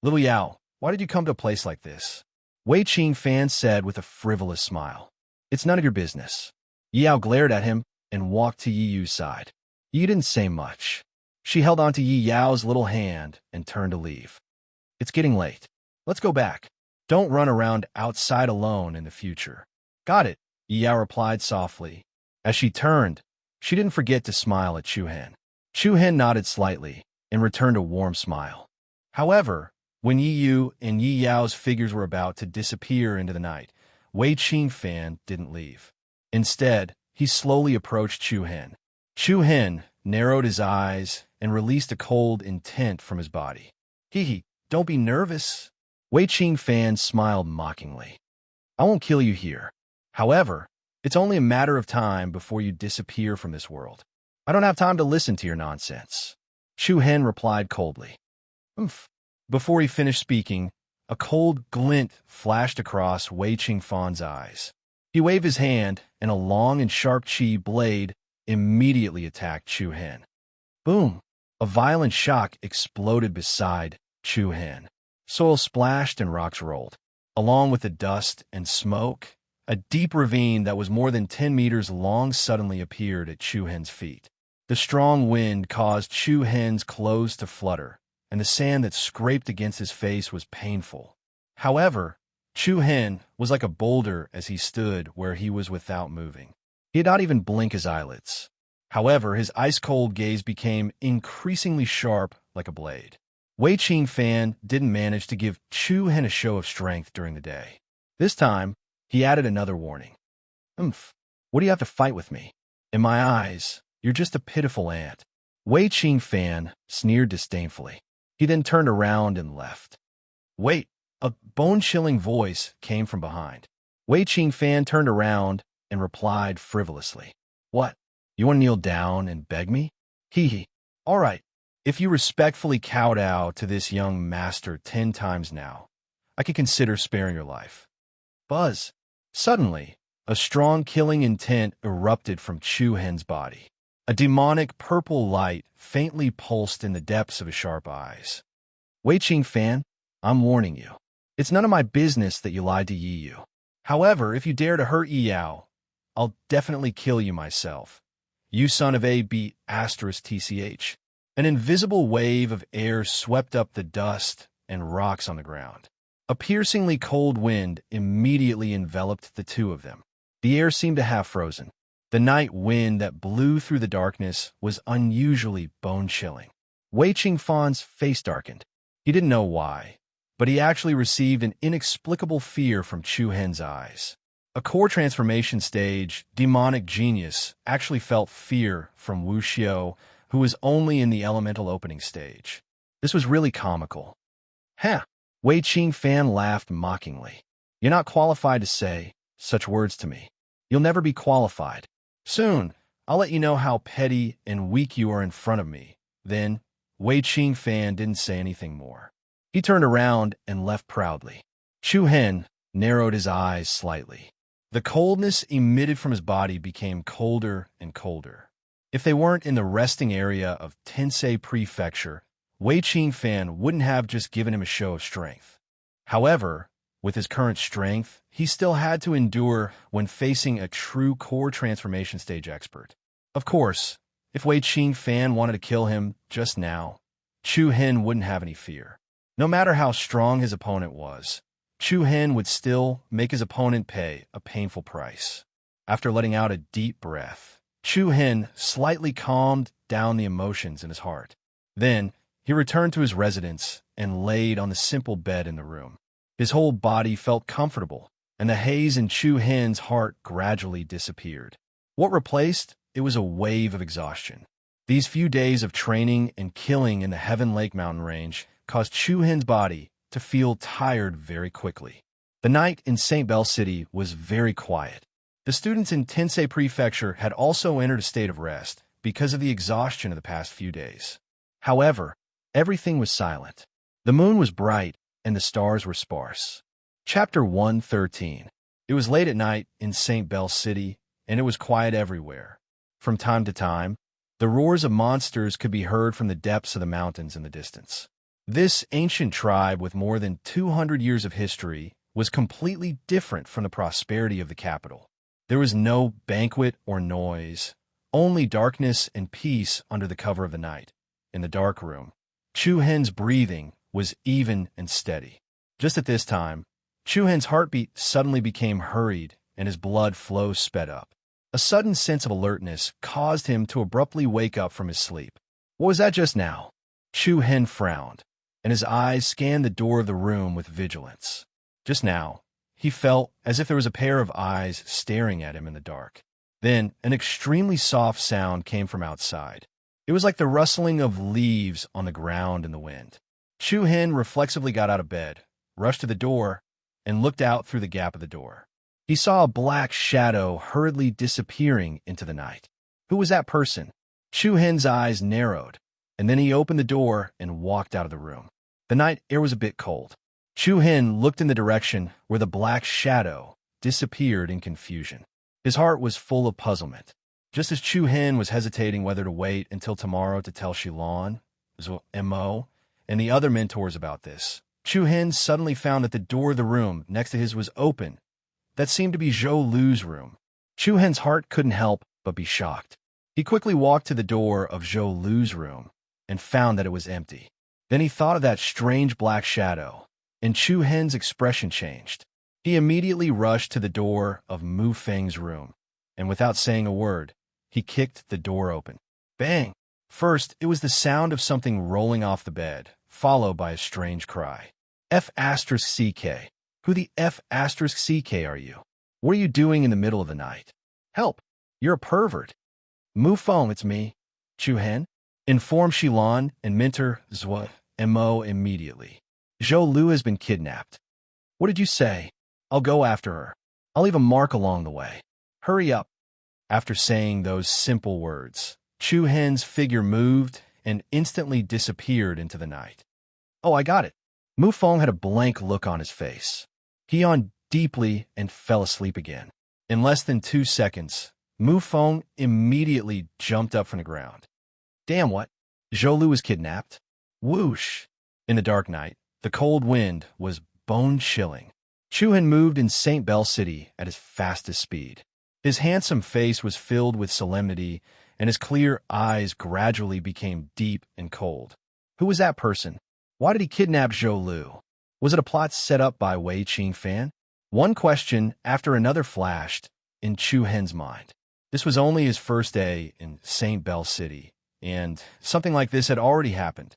Speaker 1: "Little Yao, why did you come to a place like this?" Wei Qing fan said with a frivolous smile. "It's none of your business." Yi Yao glared at him and walked to Yi Yu's side. Yi didn't say much. She held onto Yi Yao's little hand and turned to leave. "It's getting late. Let's go back. Don't run around outside alone in the future." "Got it," Yi Yao replied softly. As she turned, she didn't forget to smile at Chu Hen. Chu Hen nodded slightly and returned a warm smile. However, when Yi Yu and Yi Yao's figures were about to disappear into the night, Wei Qing fan didn't leave. Instead, he slowly approached Chu Hen. Chu Hen narrowed his eyes and released a cold intent from his body. "Hee, don't be nervous." Wei Qing fan smiled mockingly. "I won't kill you here. However, it's only a matter of time before you disappear from this world. I don't have time to listen to your nonsense." Chu Hen replied coldly. "Umph." Before he finished speaking, a cold glint flashed across Wei Qing fan's eyes. He waved his hand, and a long and sharp chi blade immediately attacked Chu Hen. Boom! A violent shock exploded beside Chu Hen. Soil splashed and rocks rolled. Along with the dust and smoke, a deep ravine that was more than 10 meters long suddenly appeared at Chu Hen's feet. The strong wind caused Chu Hen's clothes to flutter, and the sand that scraped against his face was painful. However, Chu Hen was like a boulder as he stood where he was without moving. He did not even blink his eyelids. However, his ice-cold gaze became increasingly sharp like a blade. Wei Qing fan didn't manage to give Chu Hen a show of strength during the day. This time, he added another warning. "Umph, what do you have to fight with me? In my eyes, you're just a pitiful ant." Wei Qing fan sneered disdainfully. He then turned around and left. "Wait!" A bone-chilling voice came from behind. Wei Qing fan turned around and replied frivolously. "What? You want to kneel down and beg me?" "Hee hee. All right. If you respectfully kowtow to this young master 10 times now, I could consider sparing your life. Buzz. Suddenly, a strong killing intent erupted from Chu Hen's body. A demonic purple light faintly pulsed in the depths of his sharp eyes. Wei Qing Fan, I'm warning you. It's none of my business that you lied to Yi Yu. However, if you dare to hurt Yi Yao, I'll definitely kill you myself. You son of a b asterisk tch. An invisible wave of air swept up the dust and rocks on the ground. A piercingly cold wind immediately enveloped the two of them. The air seemed to have frozen. The night wind that blew through the darkness was unusually bone-chilling. Wei Qingfan's face darkened. He didn't know why, but he actually received an inexplicable fear from Chu Hen's eyes. A core transformation stage, demonic genius, actually felt fear from Wu Xiao, who was only in the elemental opening stage. This was really comical. Huh! Wei Qingfan laughed mockingly. You're not qualified to say such words to me. You'll never be qualified. Soon, I'll let you know how petty and weak you are in front of me. Then, Wei Qingfan didn't say anything more. He turned around and left proudly. Chu Hen narrowed his eyes slightly. The coldness emitted from his body became colder and colder. If they weren't in the resting area of Tensei Prefecture, Wei Qingfan wouldn't have just given him a show of strength. However, with his current strength, he still had to endure when facing a true core transformation stage expert. Of course, if Wei Qingfan wanted to kill him just now, Chu Hen wouldn't have any fear. No matter how strong his opponent was, Chu Hen would still make his opponent pay a painful price. After letting out a deep breath, Chu Hen slightly calmed down the emotions in his heart. Then, he returned to his residence and laid on the simple bed in the room. His whole body felt comfortable, and the haze in Chu Hen's heart gradually disappeared. What replaced? It was a wave of exhaustion. These few days of training and killing in the Heaven Lake mountain range caused Chu Hen's body to feel tired very quickly. The night in St. Bell City was very quiet. The students in Tensei Prefecture had also entered a state of rest because of the exhaustion of the past few days. However, everything was silent. The moon was bright, and the stars were sparse. Chapter 113. It was late at night in St. Bell City, and it was quiet everywhere. From time to time, the roars of monsters could be heard from the depths of the mountains in the distance. This ancient tribe with more than 200 years of history was completely different from the prosperity of the capital. There was no banquet or noise, only darkness and peace under the cover of the night. In the dark room, Chu Hen's breathing was even and steady. Just at this time, Chu Hen's heartbeat suddenly became hurried and his blood flow sped up. A sudden sense of alertness caused him to abruptly wake up from his sleep. What was that just now? Chu Hen frowned, and his eyes scanned the door of the room with vigilance. Just now, he felt as if there was a pair of eyes staring at him in the dark. Then, an extremely soft sound came from outside. It was like the rustling of leaves on the ground in the wind. Chu Hen reflexively got out of bed, rushed to the door, and looked out through the gap of the door. He saw a black shadow hurriedly disappearing into the night. Who was that person? Chu Hen's eyes narrowed, and then he opened the door and walked out of the room. The night air was a bit cold. Chu Hen looked in the direction where the black shadow disappeared in confusion. His heart was full of puzzlement. Just as Chu Hen was hesitating whether to wait until tomorrow to tell Shilon, Mo, and the other mentors about this, Chu Hen suddenly found that the door of the room next to his was open. That seemed to be Zhou Lu's room. Chu Hen's heart couldn't help but be shocked. He quickly walked to the door of Zhou Lu's room and found that it was empty. Then he thought of that strange black shadow, and Chu Hen's expression changed. He immediately rushed to the door of Mu Feng's room, and without saying a word, he kicked the door open. Bang! First, it was the sound of something rolling off the bed, followed by a strange cry. F***CK. Who the F***CK are you? What are you doing in the middle of the night? Help! You're a pervert. Mu Feng, it's me. Chu Hen? Inform Shilon and mentor Mo immediately. Zhou Lu has been kidnapped. What did you say? I'll go after her. I'll leave a mark along the way. Hurry up. After saying those simple words, Chu Hen's figure moved and instantly disappeared into the night. Oh, I got it. Mu Feng had a blank look on his face. He yawned deeply and fell asleep again. In less than 2 seconds, Mu Feng immediately jumped up from the ground. Damn, what? Zhou Lu was kidnapped? Whoosh! In the dark night, the cold wind was bone-chilling. Chu Hen moved in St. Bell City at his fastest speed. His handsome face was filled with solemnity, and his clear eyes gradually became deep and cold. Who was that person? Why did he kidnap Zhou Lu? Was it a plot set up by Wei Qingfan? One question after another flashed in Chu Hen's mind. This was only his first day in St. Bell City, and something like this had already happened.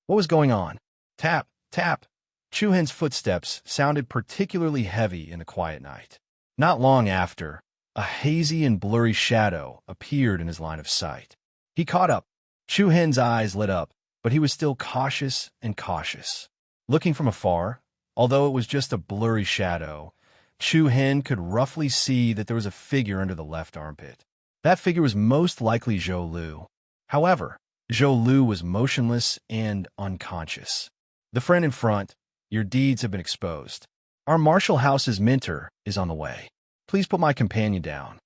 Speaker 1: What was going on? Tap, tap. Chu Hen's footsteps sounded particularly heavy in the quiet night. Not long after, a hazy and blurry shadow appeared in his line of sight. He caught up. Chu Hen's eyes lit up, but he was still cautious and cautious. Looking from afar, although it was just a blurry shadow, Chu Hen could roughly see that there was a figure under the left armpit. That figure was most likely Zhou Lu. However, Zhou Lu was motionless and unconscious. The friend in front, your deeds have been exposed. Our Marshall House's mentor is on the way. Please put my companion down.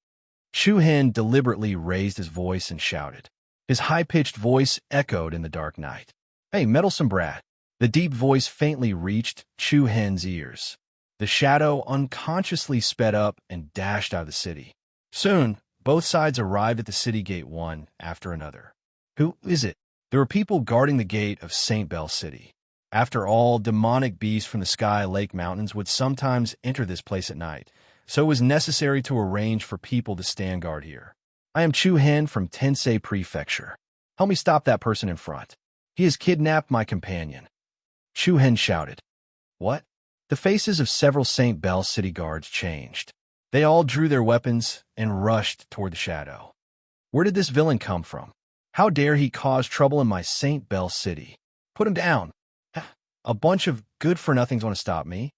Speaker 1: Chu Hen deliberately raised his voice and shouted. His high-pitched voice echoed in the dark night. Hey, meddlesome brat. The deep voice faintly reached Chu Hen's ears. The shadow unconsciously sped up and dashed out of the city. Soon, both sides arrived at the city gate one after another. Who is it? There were people guarding the gate of St. Bell City. After all, demonic beasts from the Sky Lake Mountains would sometimes enter this place at night, so it was necessary to arrange for people to stand guard here. I am Chu Hen from Tensei Prefecture. Help me stop that person in front. He has kidnapped my companion. Chu Hen shouted. What? The faces of several St. Bell City guards changed. They all drew their weapons and rushed toward the shadow. Where did this villain come from? How dare he cause trouble in my St. Bell City? Put him down. A bunch of good-for-nothings want to stop me.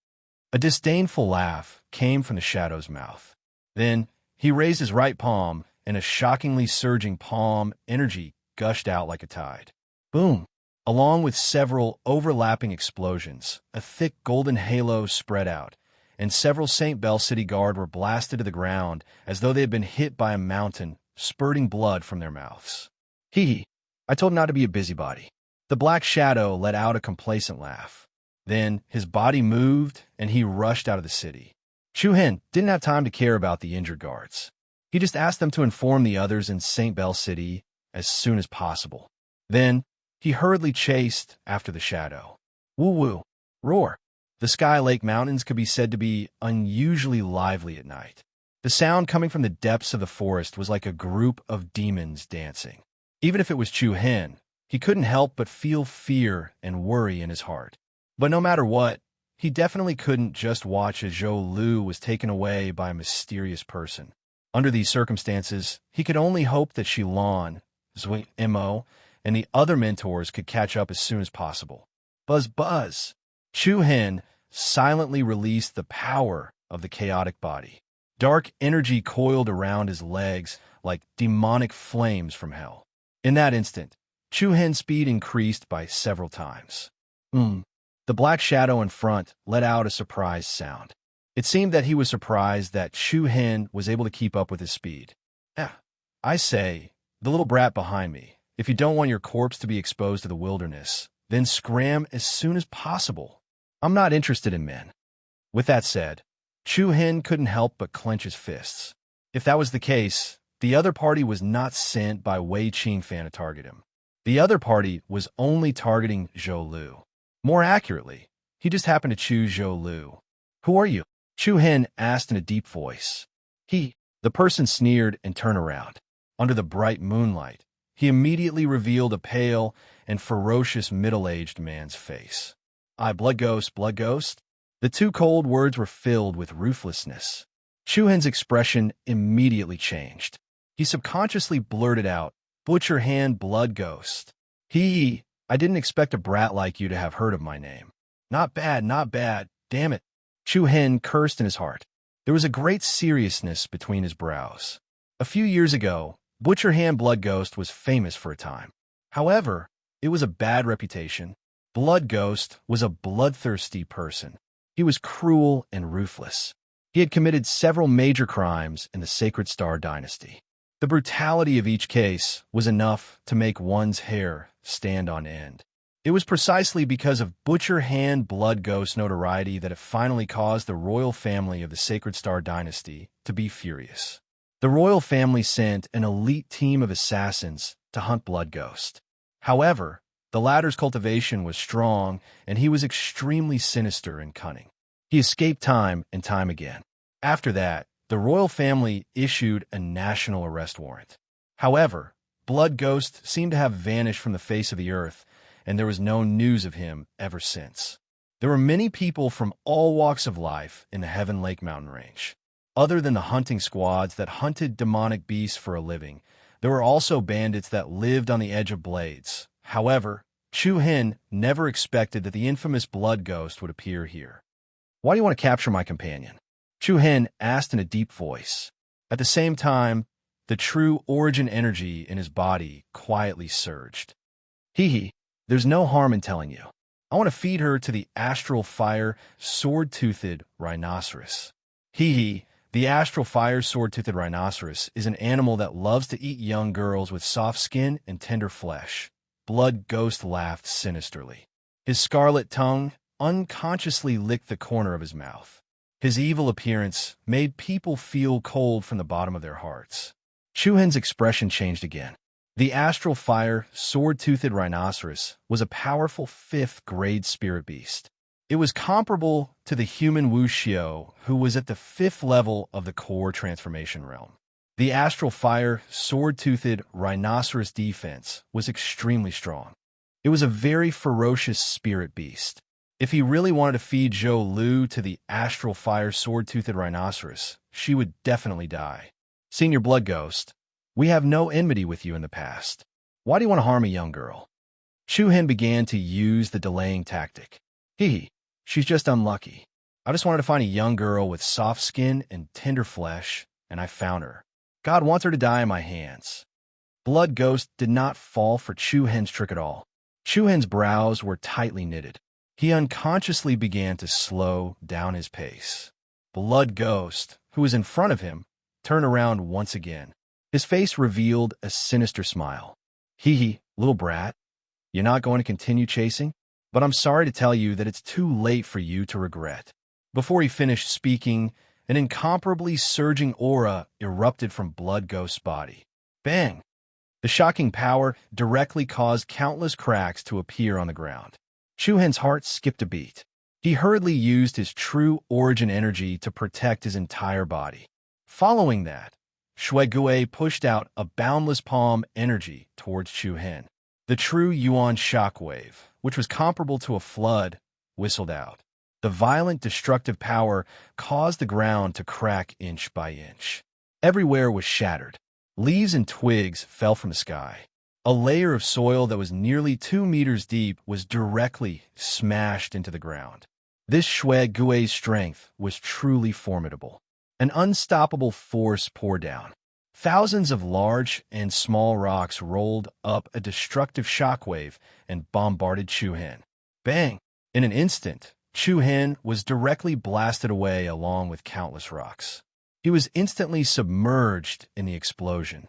Speaker 1: A disdainful laugh came from the shadow's mouth. Then he raised his right palm, and a shockingly surging palm energy gushed out like a tide. Boom! Along with several overlapping explosions, a thick golden halo spread out, and several St. Bell City guard were blasted to the ground as though they had been hit by a mountain, spurting blood from their mouths. Hee. I told him not to be a busybody. The black shadow let out a complacent laugh. Then his body moved, and he rushed out of the city. Chu Hen didn't have time to care about the injured guards. He just asked them to inform the others in St. Bell City as soon as possible. Then he hurriedly chased after the shadow. Woo-woo. Roar. The Sky Lake Mountains could be said to be unusually lively at night. The sound coming from the depths of the forest was like a group of demons dancing. Even if it was Chu Hen, he couldn't help but feel fear and worry in his heart. But no matter what, he definitely couldn't just watch as Zhou Lu was taken away by a mysterious person. Under these circumstances, he could only hope that Shilon, Zui Mo, and the other mentors could catch up as soon as possible. Buzz buzz! Chu Hen silently released the power of the chaotic body. Dark energy coiled around his legs like demonic flames from hell. In that instant, Chu Hen's speed increased by several times. The black shadow in front let out a surprised sound. It seemed that he was surprised that Chu Hen was able to keep up with his speed. I say, the little brat behind me, if you don't want your corpse to be exposed to the wilderness, then scram as soon as possible. I'm not interested in men. With that said, Chu Hen couldn't help but clench his fists. If that was the case, the other party was not sent by Wei Qingfan to target him. The other party was only targeting Zhou Lu. More accurately, he just happened to choose Zhou Lu. Who are you? Chu Hen asked in a deep voice. The person sneered and turned around. Under the bright moonlight, he immediately revealed a pale and ferocious middle-aged man's face. Blood ghost, blood ghost? The two cold words were filled with ruthlessness. Chu Hen's expression immediately changed. He subconsciously blurted out, Butcher Hand Blood Ghost. I didn't expect a brat like you to have heard of my name. Not bad, not bad. Damn it. Chu Hen cursed in his heart. There was a great seriousness between his brows. A few years ago, Butcher Hand Blood Ghost was famous for a time. However, it was a bad reputation. Blood Ghost was a bloodthirsty person. He was cruel and ruthless. He had committed several major crimes in the Sacred Star dynasty. The brutality of each case was enough to make one's hair stand on end. It was precisely because of Butcher Hand Blood Ghost notoriety that it finally caused the royal family of the Sacred Star dynasty to be furious. The royal family sent an elite team of assassins to hunt Blood Ghost. However, the latter's cultivation was strong, and he was extremely sinister and cunning. He escaped time and time again. After that, the royal family issued a national arrest warrant. However, Blood Ghost seemed to have vanished from the face of the earth, and there was no news of him ever since. There were many people from all walks of life in the Heaven Lake mountain range. Other than the hunting squads that hunted demonic beasts for a living, there were also bandits that lived on the edge of blades. However, Chu Hen never expected that the infamous Blood Ghost would appear here. "Why do you want to capture my companion?" Chu Hen asked in a deep voice. At the same time, the true origin energy in his body quietly surged. "Hee, there's no harm in telling you. I want to feed her to the astral fire sword-toothed rhinoceros." Hee, the astral fire sword-toothed rhinoceros is an animal that loves to eat young girls with soft skin and tender flesh. Blood Ghost laughed sinisterly. His scarlet tongue unconsciously licked the corner of his mouth. His evil appearance made people feel cold from the bottom of their hearts. Chu Hen's expression changed again. The astral fire sword-toothed rhinoceros was a powerful 5th-grade spirit beast. It was comparable to the human Wu Xiao, who was at the 5th level of the core transformation realm. The astral fire sword-toothed rhinoceros defense was extremely strong. It was a very ferocious spirit beast. If he really wanted to feed Zhou Lu to the astral fire sword-toothed rhinoceros, she would definitely die. "Senior Blood Ghost, we have no enmity with you in the past. Why do you want to harm a young girl?" Chu Hen began to use the delaying tactic. She's just unlucky. I just wanted to find a young girl with soft skin and tender flesh, and I found her. God wants her to die in my hands." Blood Ghost did not fall for Chu Hen's trick at all. Chu Hen's brows were tightly knitted. He unconsciously began to slow down his pace. Blood Ghost, who was in front of him, turned around once again. His face revealed a sinister smile. Little brat, you're not going to continue chasing? But I'm sorry to tell you that it's too late for you to regret." Before he finished speaking, an incomparably surging aura erupted from Blood Ghost's body. Bang! The shocking power directly caused countless cracks to appear on the ground. Chu Hen's heart skipped a beat. He hurriedly used his true origin energy to protect his entire body. Following that, Shui Gui pushed out a boundless palm energy towards Chu Hen. The true Yuan shockwave, which was comparable to a flood, whistled out. The violent destructive power caused the ground to crack inch by inch. Everywhere was shattered. Leaves and twigs fell from the sky. A layer of soil that was nearly 2 meters deep was directly smashed into the ground. This Shui Gui's strength was truly formidable. An unstoppable force poured down. Thousands of large and small rocks rolled up a destructive shockwave and bombarded Chu Hen. Bang! In an instant, Chu Hen was directly blasted away along with countless rocks. He was instantly submerged in the explosion.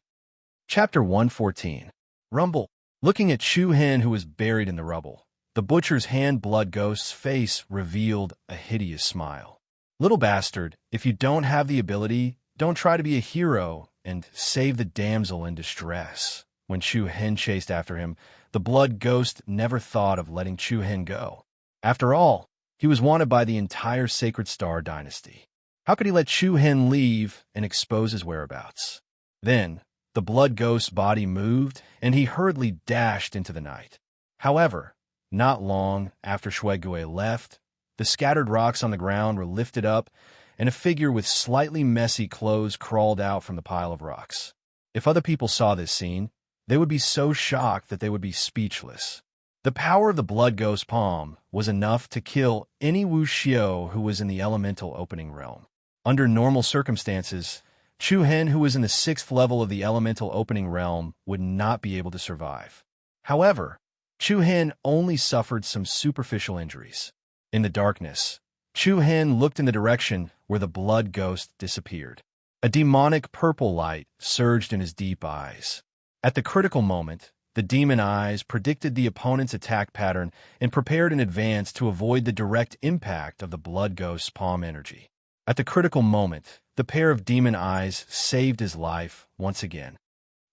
Speaker 1: Chapter 114. Rumble. Looking at Chu Hen, who was buried in the rubble, the Butcher's Hand Blood Ghost's face revealed a hideous smile. "Little bastard, if you don't have the ability, don't try to be a hero and save the damsel in distress." When Chu Hen chased after him, the Blood Ghost never thought of letting Chu Hen go. After all, he was wanted by the entire Sacred Star dynasty. How could he let Chu Hen leave and expose his whereabouts? Then, the Blood Ghost's body moved, and he hurriedly dashed into the night. However, not long after Shui Gui left, the scattered rocks on the ground were lifted up, and a figure with slightly messy clothes crawled out from the pile of rocks. If other people saw this scene, they would be so shocked that they would be speechless. The power of the Blood Ghost palm was enough to kill any Wu Xiao who was in the elemental opening realm. Under normal circumstances, Chu Hen, who was in the 6th level of the elemental opening realm, would not be able to survive. However, Chu-Hen only suffered some superficial injuries. In the darkness, Chu-Hen looked in the direction where the blood ghost disappeared. A demonic purple light surged in his deep eyes. At the critical moment, the demon eyes predicted the opponent's attack pattern and prepared in advance to avoid the direct impact of the blood ghost's palm energy. At the critical moment, the pair of demon eyes saved his life once again.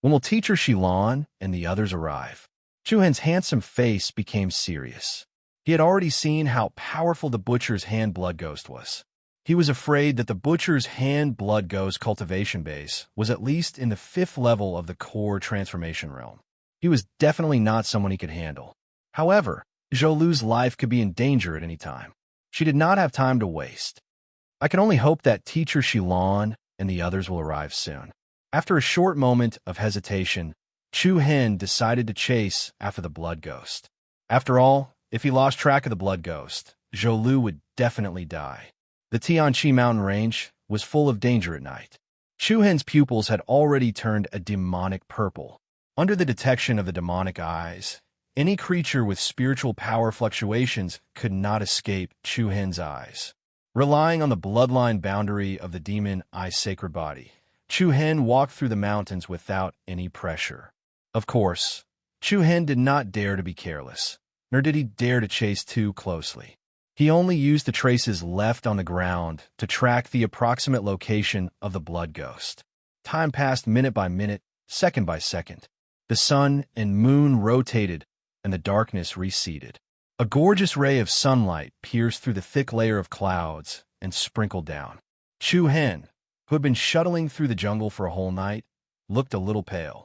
Speaker 1: When will Teacher Shilon and the others arrive? Chu-Hen's handsome face became serious. He had already seen how powerful the Butcher's Hand Blood Ghost was. He was afraid that the Butcher's Hand Blood Ghost cultivation base was at least in the 5th level of the core transformation realm. He was definitely not someone he could handle. However, Zhou Lu's life could be in danger at any time. She did not have time to waste. I can only hope that Teacher Shilon and the others will arrive soon. After a short moment of hesitation, Chu-Hen decided to chase after the Blood Ghost. After all, if he lost track of the Blood Ghost, Zhou Lu would definitely die. The Tianqi mountain range was full of danger at night. Chu-Hen's pupils had already turned a demonic purple. Under the detection of the demonic eyes, any creature with spiritual power fluctuations could not escape Chu-Hen's eyes. Relying on the bloodline boundary of the demon eye sacred body, Chu-Hen walked through the mountains without any pressure. Of course, Chu-Hen did not dare to be careless, nor did he dare to chase too closely. He only used the traces left on the ground to track the approximate location of the blood ghost. Time passed minute by minute, second by second. The sun and moon rotated, and the darkness receded. A gorgeous ray of sunlight pierced through the thick layer of clouds and sprinkled down. Chu-Hen, who had been shuttling through the jungle for a whole night, looked a little pale.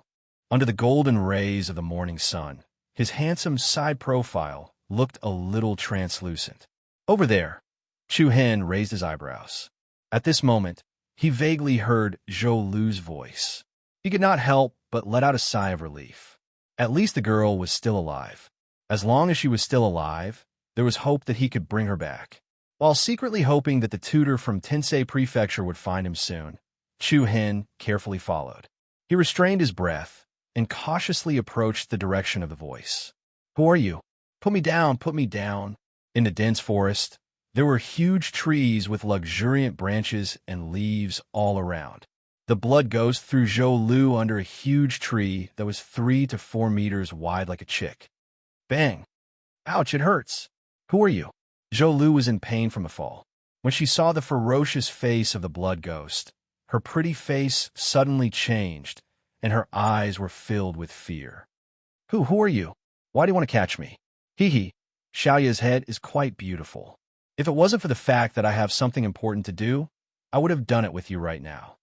Speaker 1: Under the golden rays of the morning sun, his handsome side profile looked a little translucent. Over there, Chu-Hen raised his eyebrows. At this moment, he vaguely heard Zhou Lu's voice. He could not help but let out a sigh of relief. At least the girl was still alive. As long as she was still alive, there was hope that he could bring her back. While secretly hoping that the tutor from Tensei Prefecture would find him soon, Chu-Hen carefully followed. He restrained his breath and cautiously approached the direction of the voice. "Who are you? Put me down, put me down." In the dense forest, there were huge trees with luxuriant branches and leaves all around. The blood ghost threw Zhou Lu under a huge tree that was 3 to 4 meters wide like a chick. Bang! Ouch, it hurts. Who are you? Zhou Lu was in pain from the fall. When she saw the ferocious face of the blood ghost, her pretty face suddenly changed, and her eyes were filled with fear. Who are you? Why do you want to catch me? Hee. Xiaoya's head is quite beautiful. If it wasn't for the fact that I have something important to do, I would have done it with you right now.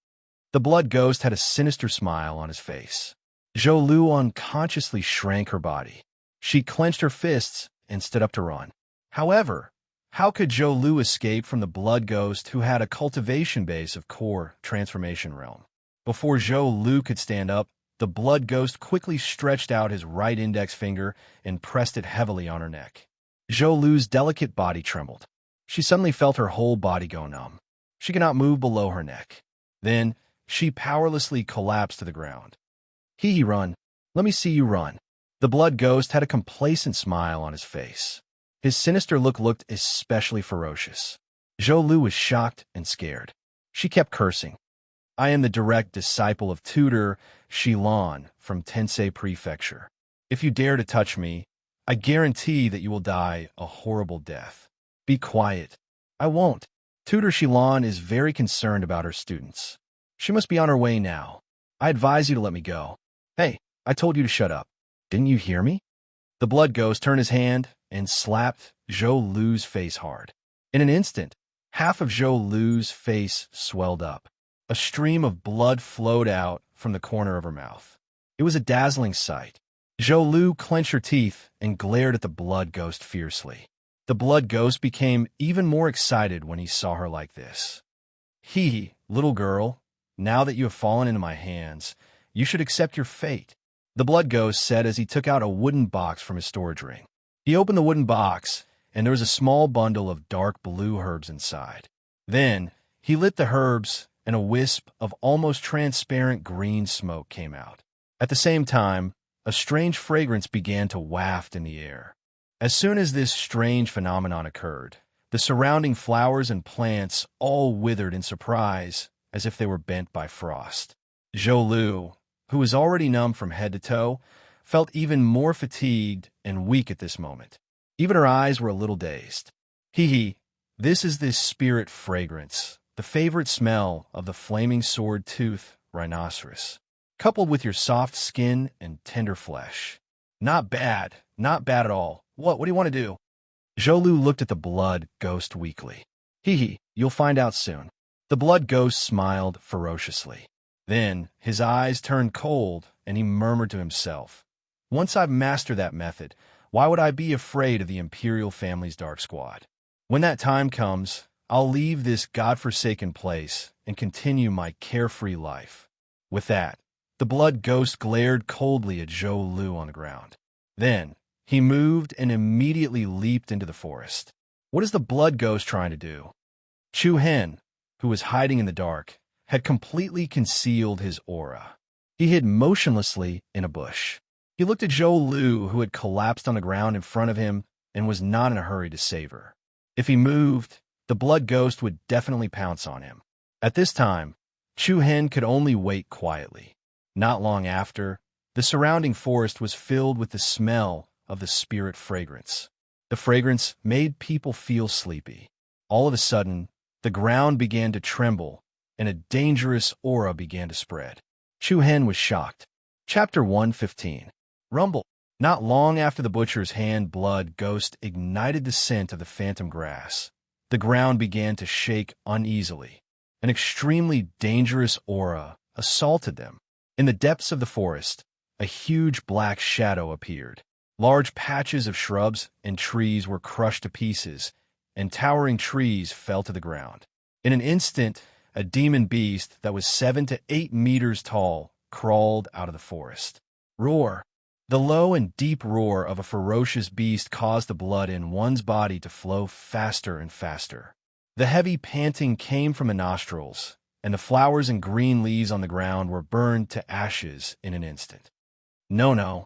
Speaker 1: The blood ghost had a sinister smile on his face. Zhou Lu unconsciously shrank her body. She clenched her fists and stood up to run. However, how could Zhou Lu escape from the blood ghost who had a cultivation base of core transformation realm? Before Zhou Lu could stand up, the blood ghost quickly stretched out his right index finger and pressed it heavily on her neck. Zhou Lu's delicate body trembled. She suddenly felt her whole body go numb. She could not move below her neck. Then, she powerlessly collapsed to the ground. Hee, run. Let me see you run. The blood ghost had a complacent smile on his face. His sinister look looked especially ferocious. Zhou Lu was shocked and scared. She kept cursing. I am the direct disciple of Tutor Shilon from Tensei Prefecture. If you dare to touch me, I guarantee that you will die a horrible death. Be quiet. I won't. Tutor Shilon is very concerned about her students. She must be on her way now. I advise you to let me go. Hey, I told you to shut up. Didn't you hear me? The blood ghost turned his hand and slapped Zhou Lu's face hard. In an instant, half of Zhou Lu's face swelled up. A stream of blood flowed out from the corner of her mouth. It was a dazzling sight. Zhou Lu clenched her teeth and glared at the blood ghost fiercely. The blood ghost became even more excited when he saw her like this. Hee, little girl, now that you have fallen into my hands, you should accept your fate, the blood ghost said as he took out a wooden box from his storage ring. He opened the wooden box, and there was a small bundle of dark blue herbs inside. Then, he lit the herbs, and a wisp of almost transparent green smoke came out. At the same time, a strange fragrance began to waft in the air. As soon as this strange phenomenon occurred, the surrounding flowers and plants all withered in surprise, as if they were bent by frost. Zhou Lu, who was already numb from head to toe, felt even more fatigued and weak at this moment. Even her eyes were a little dazed. Hee, this is this spirit fragrance, the favorite smell of the flaming sword-tooth rhinoceros, coupled with your soft skin and tender flesh. Not bad at all. What do you want to do? Zhou Lu looked at the blood ghost weakly. You'll find out soon. The blood ghost smiled ferociously. Then his eyes turned cold and he murmured to himself, once I've mastered that method, why would I be afraid of the Imperial family's dark squad? When that time comes, I'll leave this godforsaken place and continue my carefree life. With that, the blood ghost glared coldly at Zhou Lu on the ground. Then, he moved and immediately leaped into the forest. What is the blood ghost trying to do? Chu Hen, who was hiding in the dark, had completely concealed his aura. He hid motionlessly in a bush. He looked at Zhou Lu, who had collapsed on the ground in front of him and was not in a hurry to save her. If he moved, the blood ghost would definitely pounce on him. At this time, Chu Hen could only wait quietly. Not long after, the surrounding forest was filled with the smell of the spirit fragrance. The fragrance made people feel sleepy. All of a sudden, the ground began to tremble, and a dangerous aura began to spread. Chu Hen was shocked. Chapter 115. Rumble. Not long after the butcher's hand blood ghost ignited the scent of the phantom grass, the ground began to shake uneasily. An extremely dangerous aura assaulted them. In the depths of the forest, a huge black shadow appeared. Large patches of shrubs and trees were crushed to pieces, and towering trees fell to the ground. In an instant, a demon beast that was 7 to 8 meters tall crawled out of the forest. Roar! The low and deep roar of a ferocious beast caused the blood in one's body to flow faster and faster. The heavy panting came from the nostrils, and the flowers and green leaves on the ground were burned to ashes in an instant. No.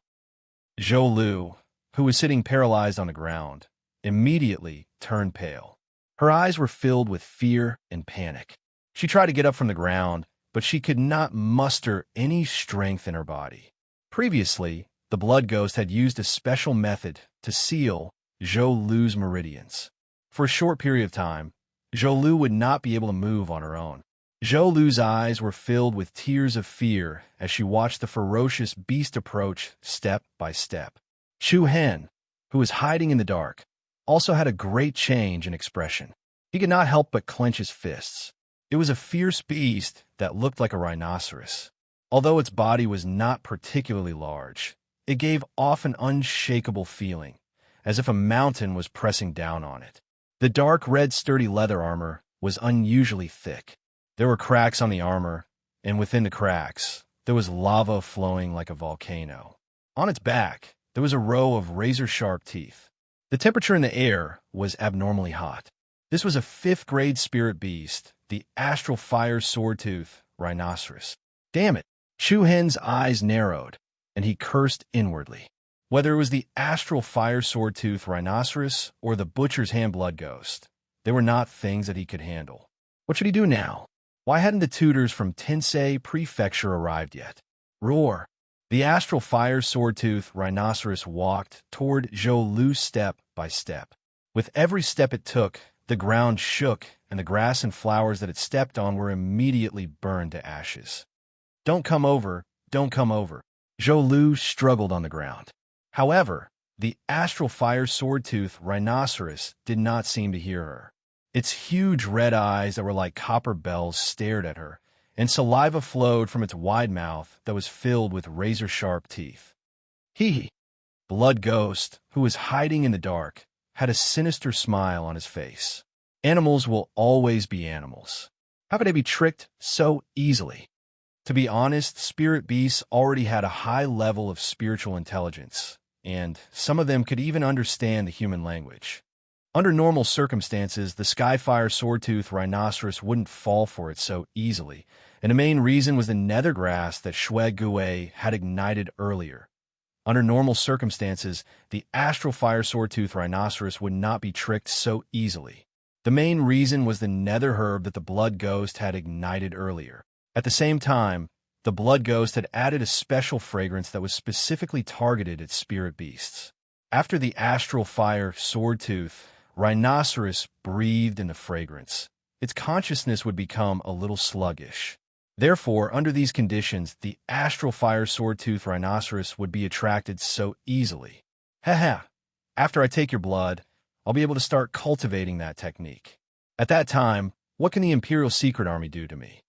Speaker 1: Zhou Lu, who was sitting paralyzed on the ground, immediately turned pale. Her eyes were filled with fear and panic. She tried to get up from the ground, but she could not muster any strength in her body. Previously, the blood ghost had used a special method to seal Zhou Lu's meridians. For a short period of time, Zhou Lu would not be able to move on her own. Zhou Lu's eyes were filled with tears of fear as she watched the ferocious beast approach step by step. Chu Hen, who was hiding in the dark, also had a great change in expression. He could not help but clench his fists. It was a fierce beast that looked like a rhinoceros. Although its body was not particularly large, it gave off an unshakable feeling, as if a mountain was pressing down on it. The dark red sturdy leather armor was unusually thick. There were cracks on the armor, and within the cracks, there was lava flowing like a volcano. On its back, there was a row of razor-sharp teeth. The temperature in the air was abnormally hot. This was a 5th-grade spirit beast, the astral fire sword-tooth rhinoceros. Damn it! Chu Hen's eyes narrowed, and he cursed inwardly. Whether it was the astral fire sword-tooth rhinoceros or the butcher's hand blood ghost, they were not things that he could handle. What should he do now? Why hadn't the tutors from Tensei Prefecture arrived yet? Roar! The astral fire sword-tooth rhinoceros walked toward Zhou Lu step by step. With every step it took, the ground shook, and the grass and flowers that it stepped on were immediately burned to ashes. Don't come over. Zhou Lu struggled on the ground. However, the astral fire sword-tooth rhinoceros did not seem to hear her. Its huge red eyes that were like copper bells stared at her, and saliva flowed from its wide mouth that was filled with razor-sharp teeth. Blood Ghost, who was hiding in the dark, had a sinister smile on his face. Animals will always be animals. How could they be tricked so easily? To be honest, spirit beasts already had a high level of spiritual intelligence, and some of them could even understand the human language. Under normal circumstances, the Skyfire Swordtooth Rhinoceros wouldn't fall for it so easily, and the main reason was the nether grass that Shui Gui had ignited earlier. Under normal circumstances, the astral fire sword-toothed rhinoceros would not be tricked so easily. The main reason was the nether herb that the blood ghost had ignited earlier. At the same time, the blood ghost had added a special fragrance that was specifically targeted at spirit beasts. After the astral fire sword-tooth, rhinoceros breathed in the fragrance. Its consciousness would become a little sluggish. Therefore, under these conditions, the astral fire sword-tooth rhinoceros would be attracted so easily. Haha, after I take your blood, I'll be able to start cultivating that technique. At that time, what can the Imperial Secret Army do to me?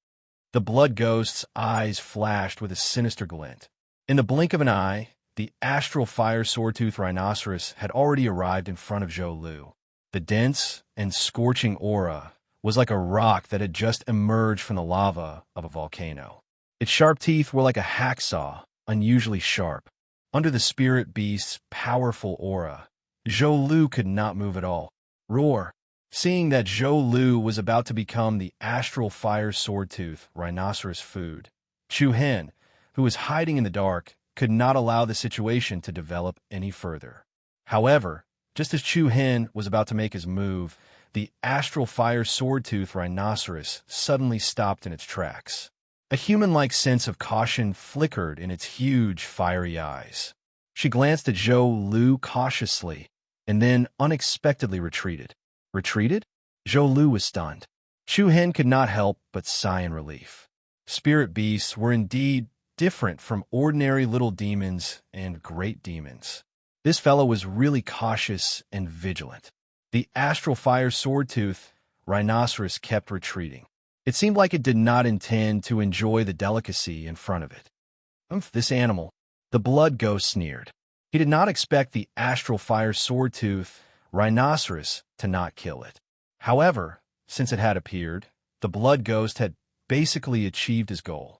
Speaker 1: The blood ghost's eyes flashed with a sinister glint. In the blink of an eye, the astral fire sword-tooth rhinoceros had already arrived in front of Zhou Lu. The dense and scorching aura was like a rock that had just emerged from the lava of a volcano. Its sharp teeth were like a hacksaw, unusually sharp. Under the spirit beast's powerful aura, Zhou Lu could not move at all. Roar! Seeing that Zhou Lu was about to become the astral fire sword-tooth rhinoceros food, Chu Hen, who was hiding in the dark, could not allow the situation to develop any further. However, just as Chu Hen was about to make his move, the astral fire sword-tooth rhinoceros suddenly stopped in its tracks. A human-like sense of caution flickered in its huge, fiery eyes. She glanced at Zhou Lu cautiously, and then unexpectedly retreated. Retreated? Zhou Lu was stunned. Chu Hen could not help but sigh in relief. Spirit beasts were indeed different from ordinary little demons and great demons. This fellow was really cautious and vigilant. The astral fire sword-tooth rhinoceros kept retreating. It seemed like it did not intend to enjoy the delicacy in front of it. This animal, the blood ghost sneered. He did not expect the astral fire sword-tooth rhinoceros to not kill it. However, since it had appeared, the blood ghost had basically achieved his goal.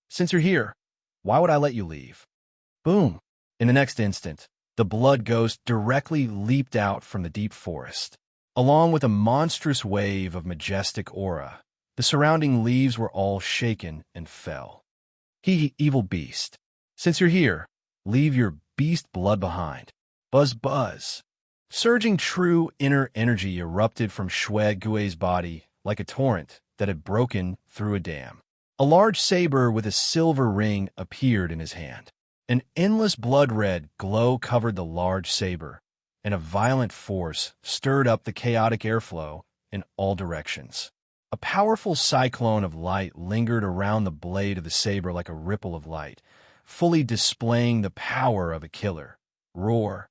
Speaker 1: Since you're here, why would I let you leave? Boom! In the next instant, the blood ghost directly leaped out from the deep forest. Along with a monstrous wave of majestic aura, the surrounding leaves were all shaken and fell. Evil beast. Since you're here, leave your beast blood behind. Buzz buzz. Surging true inner energy erupted from Xue Gui's body like a torrent that had broken through a dam. A large saber with a silver ring appeared in his hand. An endless blood-red glow covered the large saber, and a violent force stirred up the chaotic airflow in all directions. A powerful cyclone of light lingered around the blade of the saber like a ripple of light, fully displaying the power of a killer. Roar!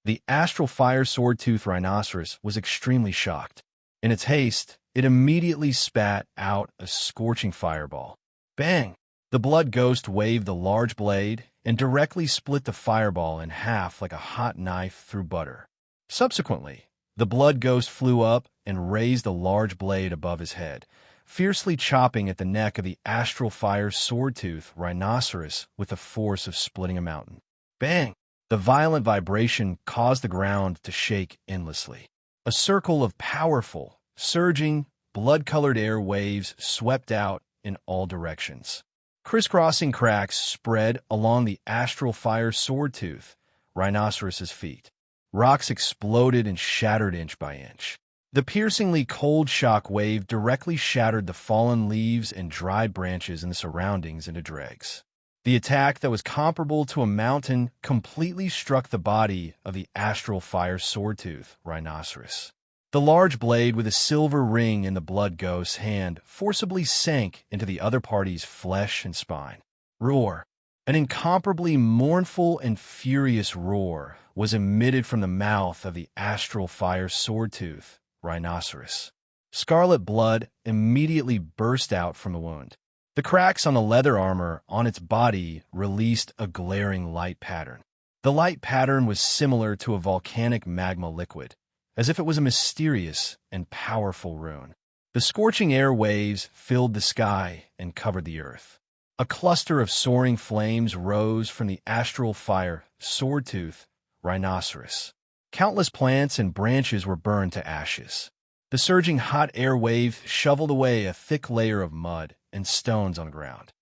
Speaker 1: The astral fire sword-tooth rhinoceros was extremely shocked. In its haste, it immediately spat out a scorching fireball. Bang! The blood ghost waved the large blade and directly split the fireball in half like a hot knife through butter. Subsequently, the blood ghost flew up and raised the large blade above his head, fiercely chopping at the neck of the astral fire sword-tooth rhinoceros with the force of splitting a mountain. Bang! The violent vibration caused the ground to shake endlessly. A circle of powerful, surging, blood-colored air waves swept out in all directions. Crisscrossing cracks spread along the astral fire sword-tooth rhinoceros's feet. Rocks exploded and shattered inch by inch. The piercingly cold shock wave directly shattered the fallen leaves and dried branches in the surroundings into dregs. The attack that was comparable to a mountain completely struck the body of the astral fire sword-tooth rhinoceros. The large blade with a silver ring in the blood ghost's hand forcibly sank into the other party's flesh and spine. Roar! An incomparably mournful and furious roar was emitted from the mouth of the astral fire sword-tooth rhinoceros. Scarlet blood immediately burst out from the wound. The cracks on the leather armor on its body released a glaring light pattern. The light pattern was similar to a volcanic magma liquid, as if it was a mysterious and powerful rune. The scorching air waves filled the sky and covered the earth. A cluster of soaring flames rose from the astral fire sword-tooth rhinoceros. Countless plants and branches were burned to ashes. The surging hot air wave shoveled away a thick layer of mud and stones on the ground.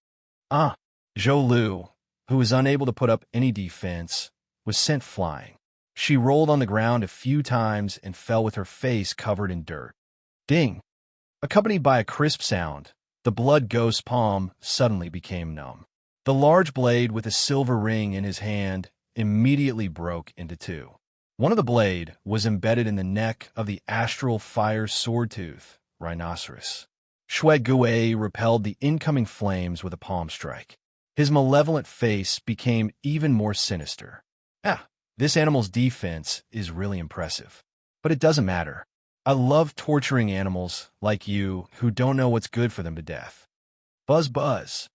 Speaker 1: Zhou Lu, who was unable to put up any defense, was sent flying. She rolled on the ground a few times and fell with her face covered in dirt. Ding! Accompanied by a crisp sound, the blood ghost's palm suddenly became numb. The large blade with a silver ring in his hand immediately broke into two. One of the blade was embedded in the neck of the astral fire sword-tooth rhinoceros. Shui Gui repelled the incoming flames with a palm strike. His malevolent face became even more sinister. This animal's defense is really impressive. But it doesn't matter. I love torturing animals like you who don't know what's good for them to death. Buzz buzz.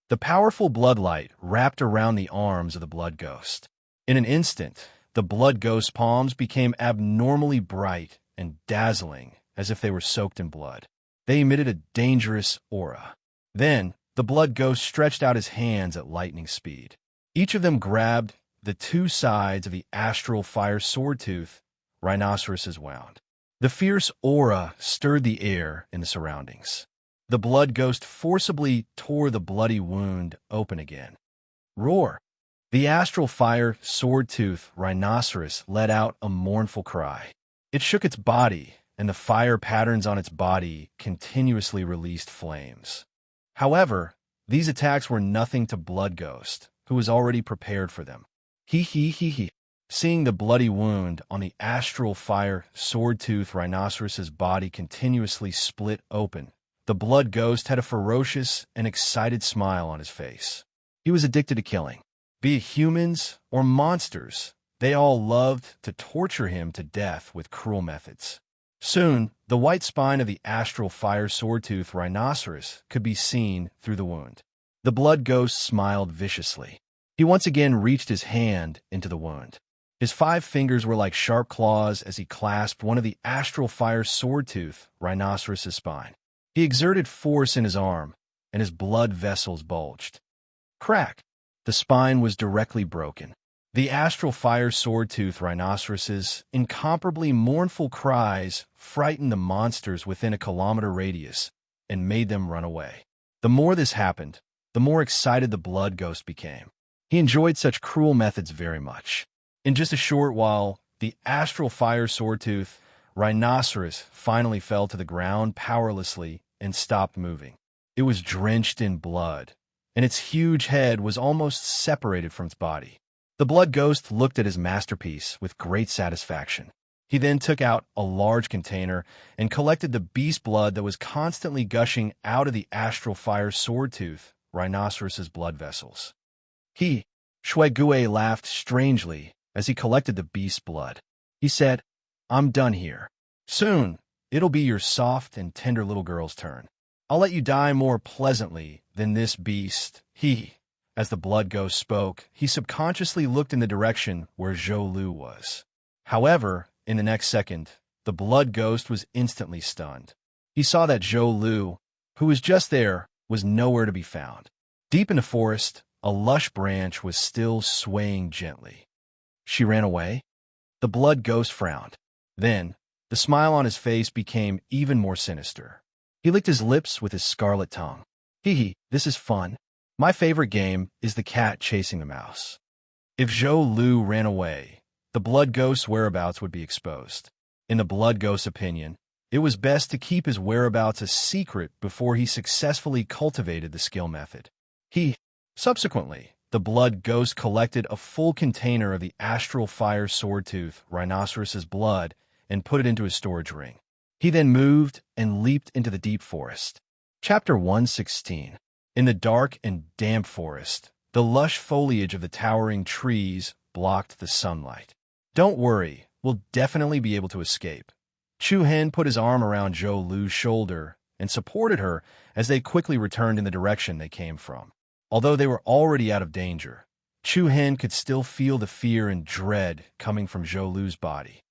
Speaker 1: The powerful bloodlight wrapped around the arms of the blood ghost. In an instant, the blood ghost's palms became abnormally bright and dazzling as if they were soaked in blood. They emitted a dangerous aura. Then, the blood ghost stretched out his hands at lightning speed. Each of them grabbed the two sides of the astral fire sword-tooth rhinoceros's wound. The fierce aura stirred the air in the surroundings. The blood ghost forcibly tore the bloody wound open again. Roar! The astral fire sword-tooth rhinoceros let out a mournful cry. It shook its body, and the fire patterns on its body continuously released flames. However, these attacks were nothing to Blood Ghost, who was already prepared for them. He. Seeing the bloody wound on the astral fire sword-tooth rhinoceros's body continuously split open, the blood ghost had a ferocious and excited smile on his face. He was addicted to killing. Be it humans or monsters, they all loved to torture him to death with cruel methods. Soon, the white spine of the astral fire sword-tooth rhinoceros could be seen through the wound. The blood ghost smiled viciously. He once again reached his hand into the wound. His 5 fingers were like sharp claws as he clasped one of the astral fire sword-tooth rhinoceros's spine. He exerted force in his arm, and his blood vessels bulged. Crack! The spine was directly broken. The astral fire sword-tooth rhinoceros's incomparably mournful cries frightened the monsters within a kilometer radius and made them run away. The more this happened, the more excited the blood ghost became. He enjoyed such cruel methods very much. In just a short while, the astral fire sword-tooth rhinoceros finally fell to the ground powerlessly and stopped moving. It was drenched in blood, and its huge head was almost separated from its body. The blood ghost looked at his masterpiece with great satisfaction. He then took out a large container and collected the beast blood that was constantly gushing out of the astral fire sword-tooth rhinoceros's blood vessels. Shui Gui laughed strangely as he collected the beast's blood. He said, "I'm done here. Soon, it'll be your soft and tender little girl's turn. I'll let you die more pleasantly than this beast." As the blood ghost spoke, he subconsciously looked in the direction where Zhou Lu was. However, in the next second, the blood ghost was instantly stunned. He saw that Zhou Lu, who was just there, was nowhere to be found. Deep in the forest, a lush branch was still swaying gently. She ran away? The blood ghost frowned. Then, the smile on his face became even more sinister. He licked his lips with his scarlet tongue. This is fun. My favorite game is the cat chasing the mouse. If Zhou Lu ran away, the blood ghost's whereabouts would be exposed. In the blood ghost's opinion, it was best to keep his whereabouts a secret before he successfully cultivated the skill method. Subsequently, the blood ghost collected a full container of the astral fire sword-tooth rhinoceros's blood and put it into his storage ring. He then moved and leaped into the deep forest. Chapter 116. In the dark and damp forest, the lush foliage of the towering trees blocked the sunlight. "Don't worry, we'll definitely be able to escape." Chu Hen put his arm around Zhou Lu's shoulder and supported her as they quickly returned in the direction they came from. Although they were already out of danger, Chu Hen could still feel the fear and dread coming from Zhou Lu's body.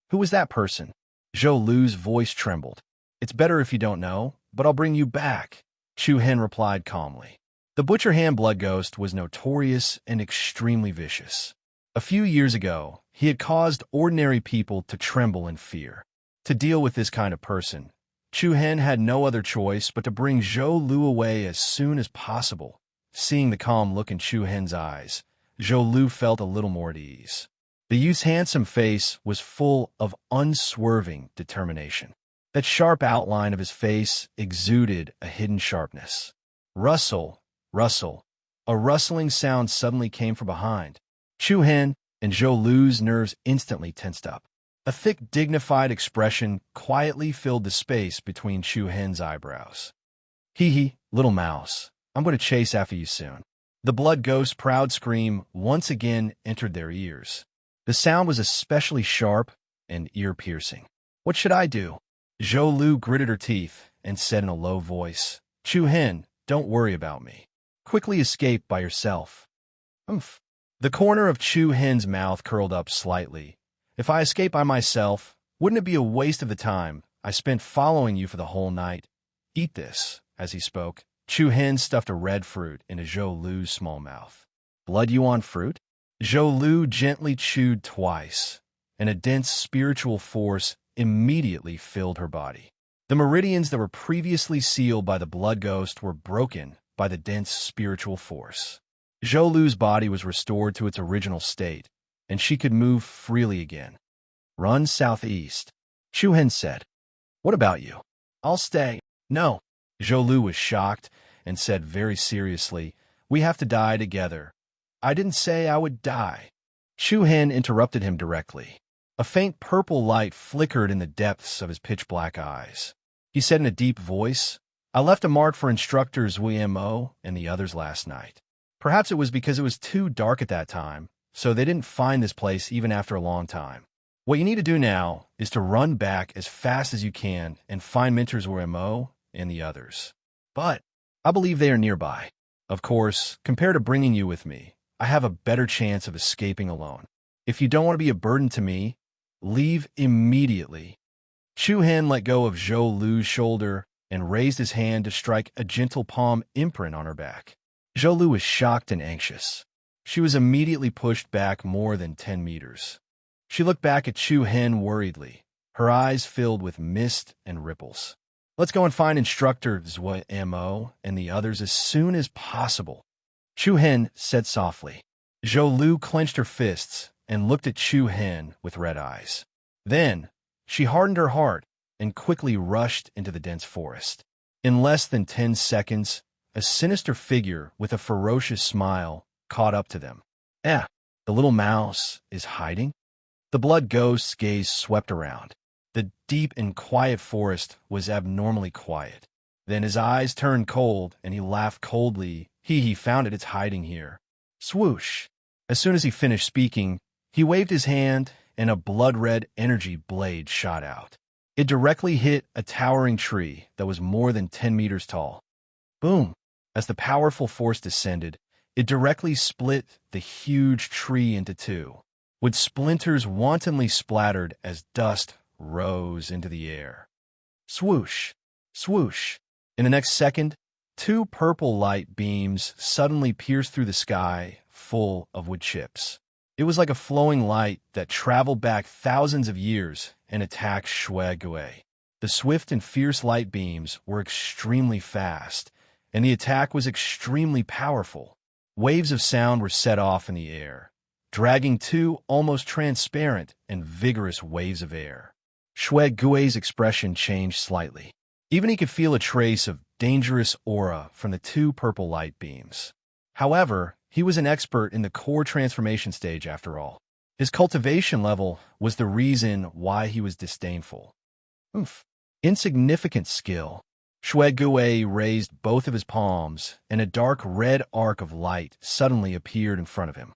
Speaker 1: "Who was that person?" Zhou Lu's voice trembled. "It's better if you don't know, but I'll bring you back," Chu Hen replied calmly. The Butcher Hand Blood Ghost was notorious and extremely vicious. A few years ago, he had caused ordinary people to tremble in fear. To deal with this kind of person, Chu Hen had no other choice but to bring Zhou Lu away as soon as possible, seeing the calm look in Chu Hen's eyes, Zhou Lu felt a little more at ease. The youth's handsome face was full of unswerving determination. That sharp outline of his face exuded a hidden sharpness. Rustle, rustle. A rustling sound suddenly came from behind. Chu Hen and Zhou Lu's nerves instantly tensed up. A thick, dignified expression quietly filled the space between Chu Hen's eyebrows. Hee hee, little mouse. I'm going to chase after you soon. The blood ghost's proud scream once again entered their ears. The sound was especially sharp and ear-piercing. What should I do? Zhou Lu gritted her teeth and said in a low voice, Chu Hen, don't worry about me. Quickly escape by yourself. Umph. The corner of Chu Hen's mouth curled up slightly. If I escape by myself, wouldn't it be a waste of the time I spent following you for the whole night? Eat this. As he spoke, Chu Hen stuffed a red fruit into Zhou Lu's small mouth. Blood you want fruit? Zhou Lu gently chewed twice, and a dense spiritual force immediately filled her body. The meridians that were previously sealed by the blood ghost were broken by the dense spiritual force. Zhou Lu's body was restored to its original state, and she could move freely again. Run southeast, Chu Hen said. What about you? I'll stay. No. Zhou Lu was shocked and said very seriously, we have to die together. I didn't say I would die. Chu Hen interrupted him directly. A faint purple light flickered in the depths of his pitch-black eyes. He said in a deep voice, I left a mark for instructors WMO and the others last night. Perhaps it was because it was too dark at that time, so they didn't find this place even after a long time. What you need to do now is to run back as fast as you can and find mentors WMO and the others. But I believe they are nearby. Of course, compared to bringing you with me, I have a better chance of escaping alone. If you don't want to be a burden to me, leave immediately. Chu Hen let go of Zhou Lu's shoulder and raised his hand to strike a gentle palm imprint on her back. Zhou Lu was shocked and anxious. She was immediately pushed back more than 10 meters. She looked back at Chu Hen worriedly, her eyes filled with mist and ripples. Let's go and find instructor Mo and the others as soon as possible, Chu Hen said softly. Zhou Lu clenched her fists and looked at Chu Hen with red eyes. Then, she hardened her heart and quickly rushed into the dense forest. In less than 10 seconds, a sinister figure with a ferocious smile caught up to them. The little mouse is hiding? The blood ghost's gaze swept around. The deep and quiet forest was abnormally quiet. Then his eyes turned cold, and he laughed coldly. He found it, it's hiding here. Swoosh! As soon as he finished speaking, he waved his hand, and a blood-red energy blade shot out. It directly hit a towering tree that was more than 10 meters tall. Boom! As the powerful force descended, it directly split the huge tree into two, with splinters wantonly splattered as dust rose into the air. Swoosh! Swoosh! In the next second, two purple light beams suddenly pierced through the sky, full of wood chips. It was like a flowing light that traveled back thousands of years and attacked Shui Gui. The swift and fierce light beams were extremely fast, and the attack was extremely powerful. Waves of sound were set off in the air, dragging two almost transparent and vigorous waves of air. Shui Gui's expression changed slightly. Even he could feel a trace of dangerous aura from the two purple light beams. However, he was an expert in the core transformation stage after all. His cultivation level was the reason why he was disdainful. Insignificant skill. Shui Gui raised both of his palms, and a dark red arc of light suddenly appeared in front of him.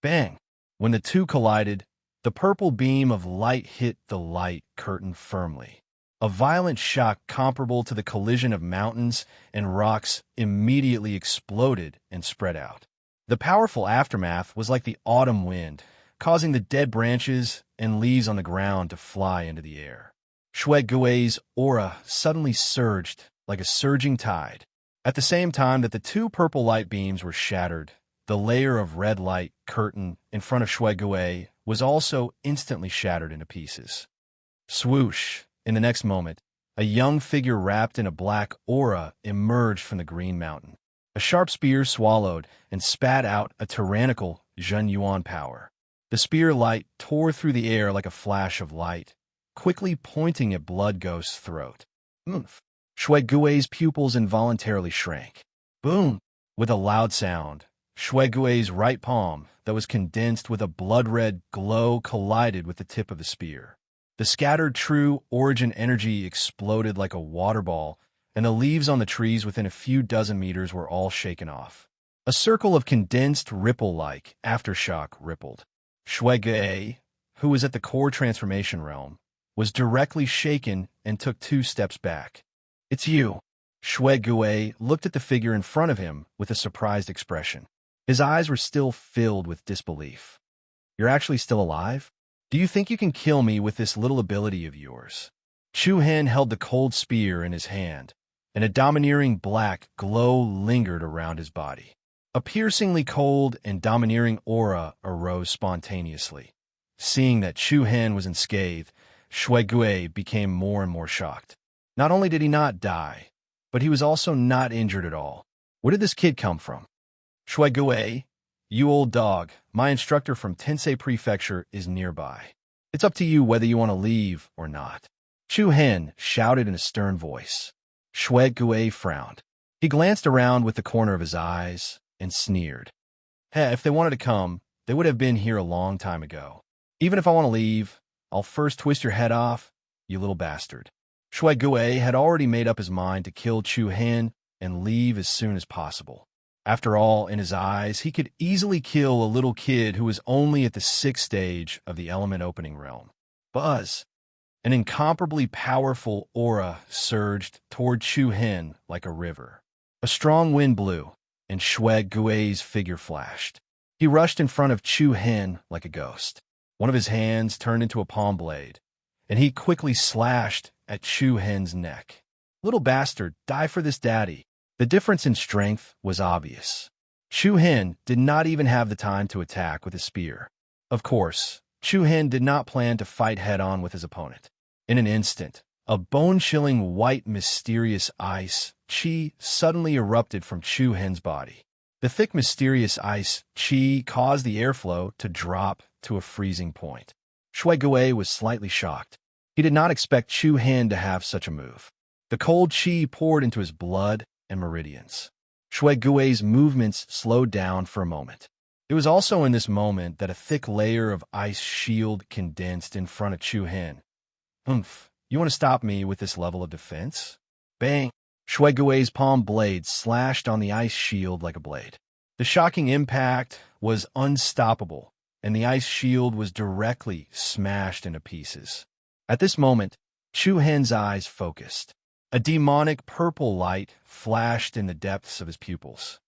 Speaker 1: Bang! When the two collided, the purple beam of light hit the light curtain firmly. A violent shock comparable to the collision of mountains and rocks immediately exploded and spread out. The powerful aftermath was like the autumn wind, causing the dead branches and leaves on the ground to fly into the air. Shui Gui's aura suddenly surged like a surging tide. At the same time that the two purple light beams were shattered, the layer of red light curtain in front of Shui Gui was also instantly shattered into pieces. Swoosh! In the next moment, a young figure wrapped in a black aura emerged from the green mountain. A A sharp spear swallowed and spat out a tyrannical Zhen Yuan power. The spear light tore through the air like a flash of light, quickly pointing at Blood Ghost's throat. Oomph! Shui Gui's pupils involuntarily shrank. Boom! With a loud sound, Shui Gui's right palm, that was condensed with a blood-red glow, collided with the tip of the spear. The scattered true origin energy exploded like a water ball, and the leaves on the trees within a few dozen meters were all shaken off. A circle of condensed ripple-like aftershock rippled. Shui Gui, who was at the core transformation realm, was directly shaken and took 2 steps back. "It's you." Shui Gui looked at the figure in front of him with a surprised expression. His eyes were still filled with disbelief. "You're actually still alive? Do you think you can kill me with this little ability of yours?" Chu Hen held the cold spear in his hand, and a domineering black glow lingered around his body. A piercingly cold and domineering aura arose spontaneously. Seeing that Chu Hen was unscathed, Shui Gui became more and more shocked. Not only did he not die, but he was also not injured at all. Where did this kid come from? "Shui Gui, you old dog, my instructor from Tensei Prefecture is nearby. It's up to you whether you want to leave or not." Chu Hen shouted in a stern voice. Shui Gui frowned. He glanced around with the corner of his eyes and sneered. "Hey, if they wanted to come, they would have been here a long time ago. Even if I want to leave, I'll first twist your head off, you little bastard." Shui Gui had already made up his mind to kill Chu Hen and leave as soon as possible. After all, in his eyes, he could easily kill a little kid who was only at the 6th stage of the element opening realm. Buzz! An incomparably powerful aura surged toward Chu Hen like a river. A strong wind blew, and Shui Gui's figure flashed. He rushed in front of Chu Hen like a ghost. One of his hands turned into a palm blade, and he quickly slashed at Chu Hen's neck. "Little bastard, die for this daddy." The difference in strength was obvious. Chu Hen did not even have the time to attack with his spear. Of course, Chu Hen did not plan to fight head-on with his opponent. In an instant, a bone-chilling white mysterious ice chi suddenly erupted from Chu Hen's body. The thick mysterious ice chi caused the airflow to drop to a freezing point. Shui Gui was slightly shocked. He did not expect Chu Hen to have such a move. The cold chi poured into his blood and meridians. Shui Gui's movements slowed down for a moment. It was also in this moment that a thick layer of ice shield condensed in front of Chu Hen. "Humph, you want to stop me with this level of defense?" Bang! Shui Gui's palm blade slashed on the ice shield like a blade. The shocking impact was unstoppable, and the ice shield was directly smashed into pieces. At this moment, Chu Hen's eyes focused. A demonic purple light flashed in the depths of his pupils.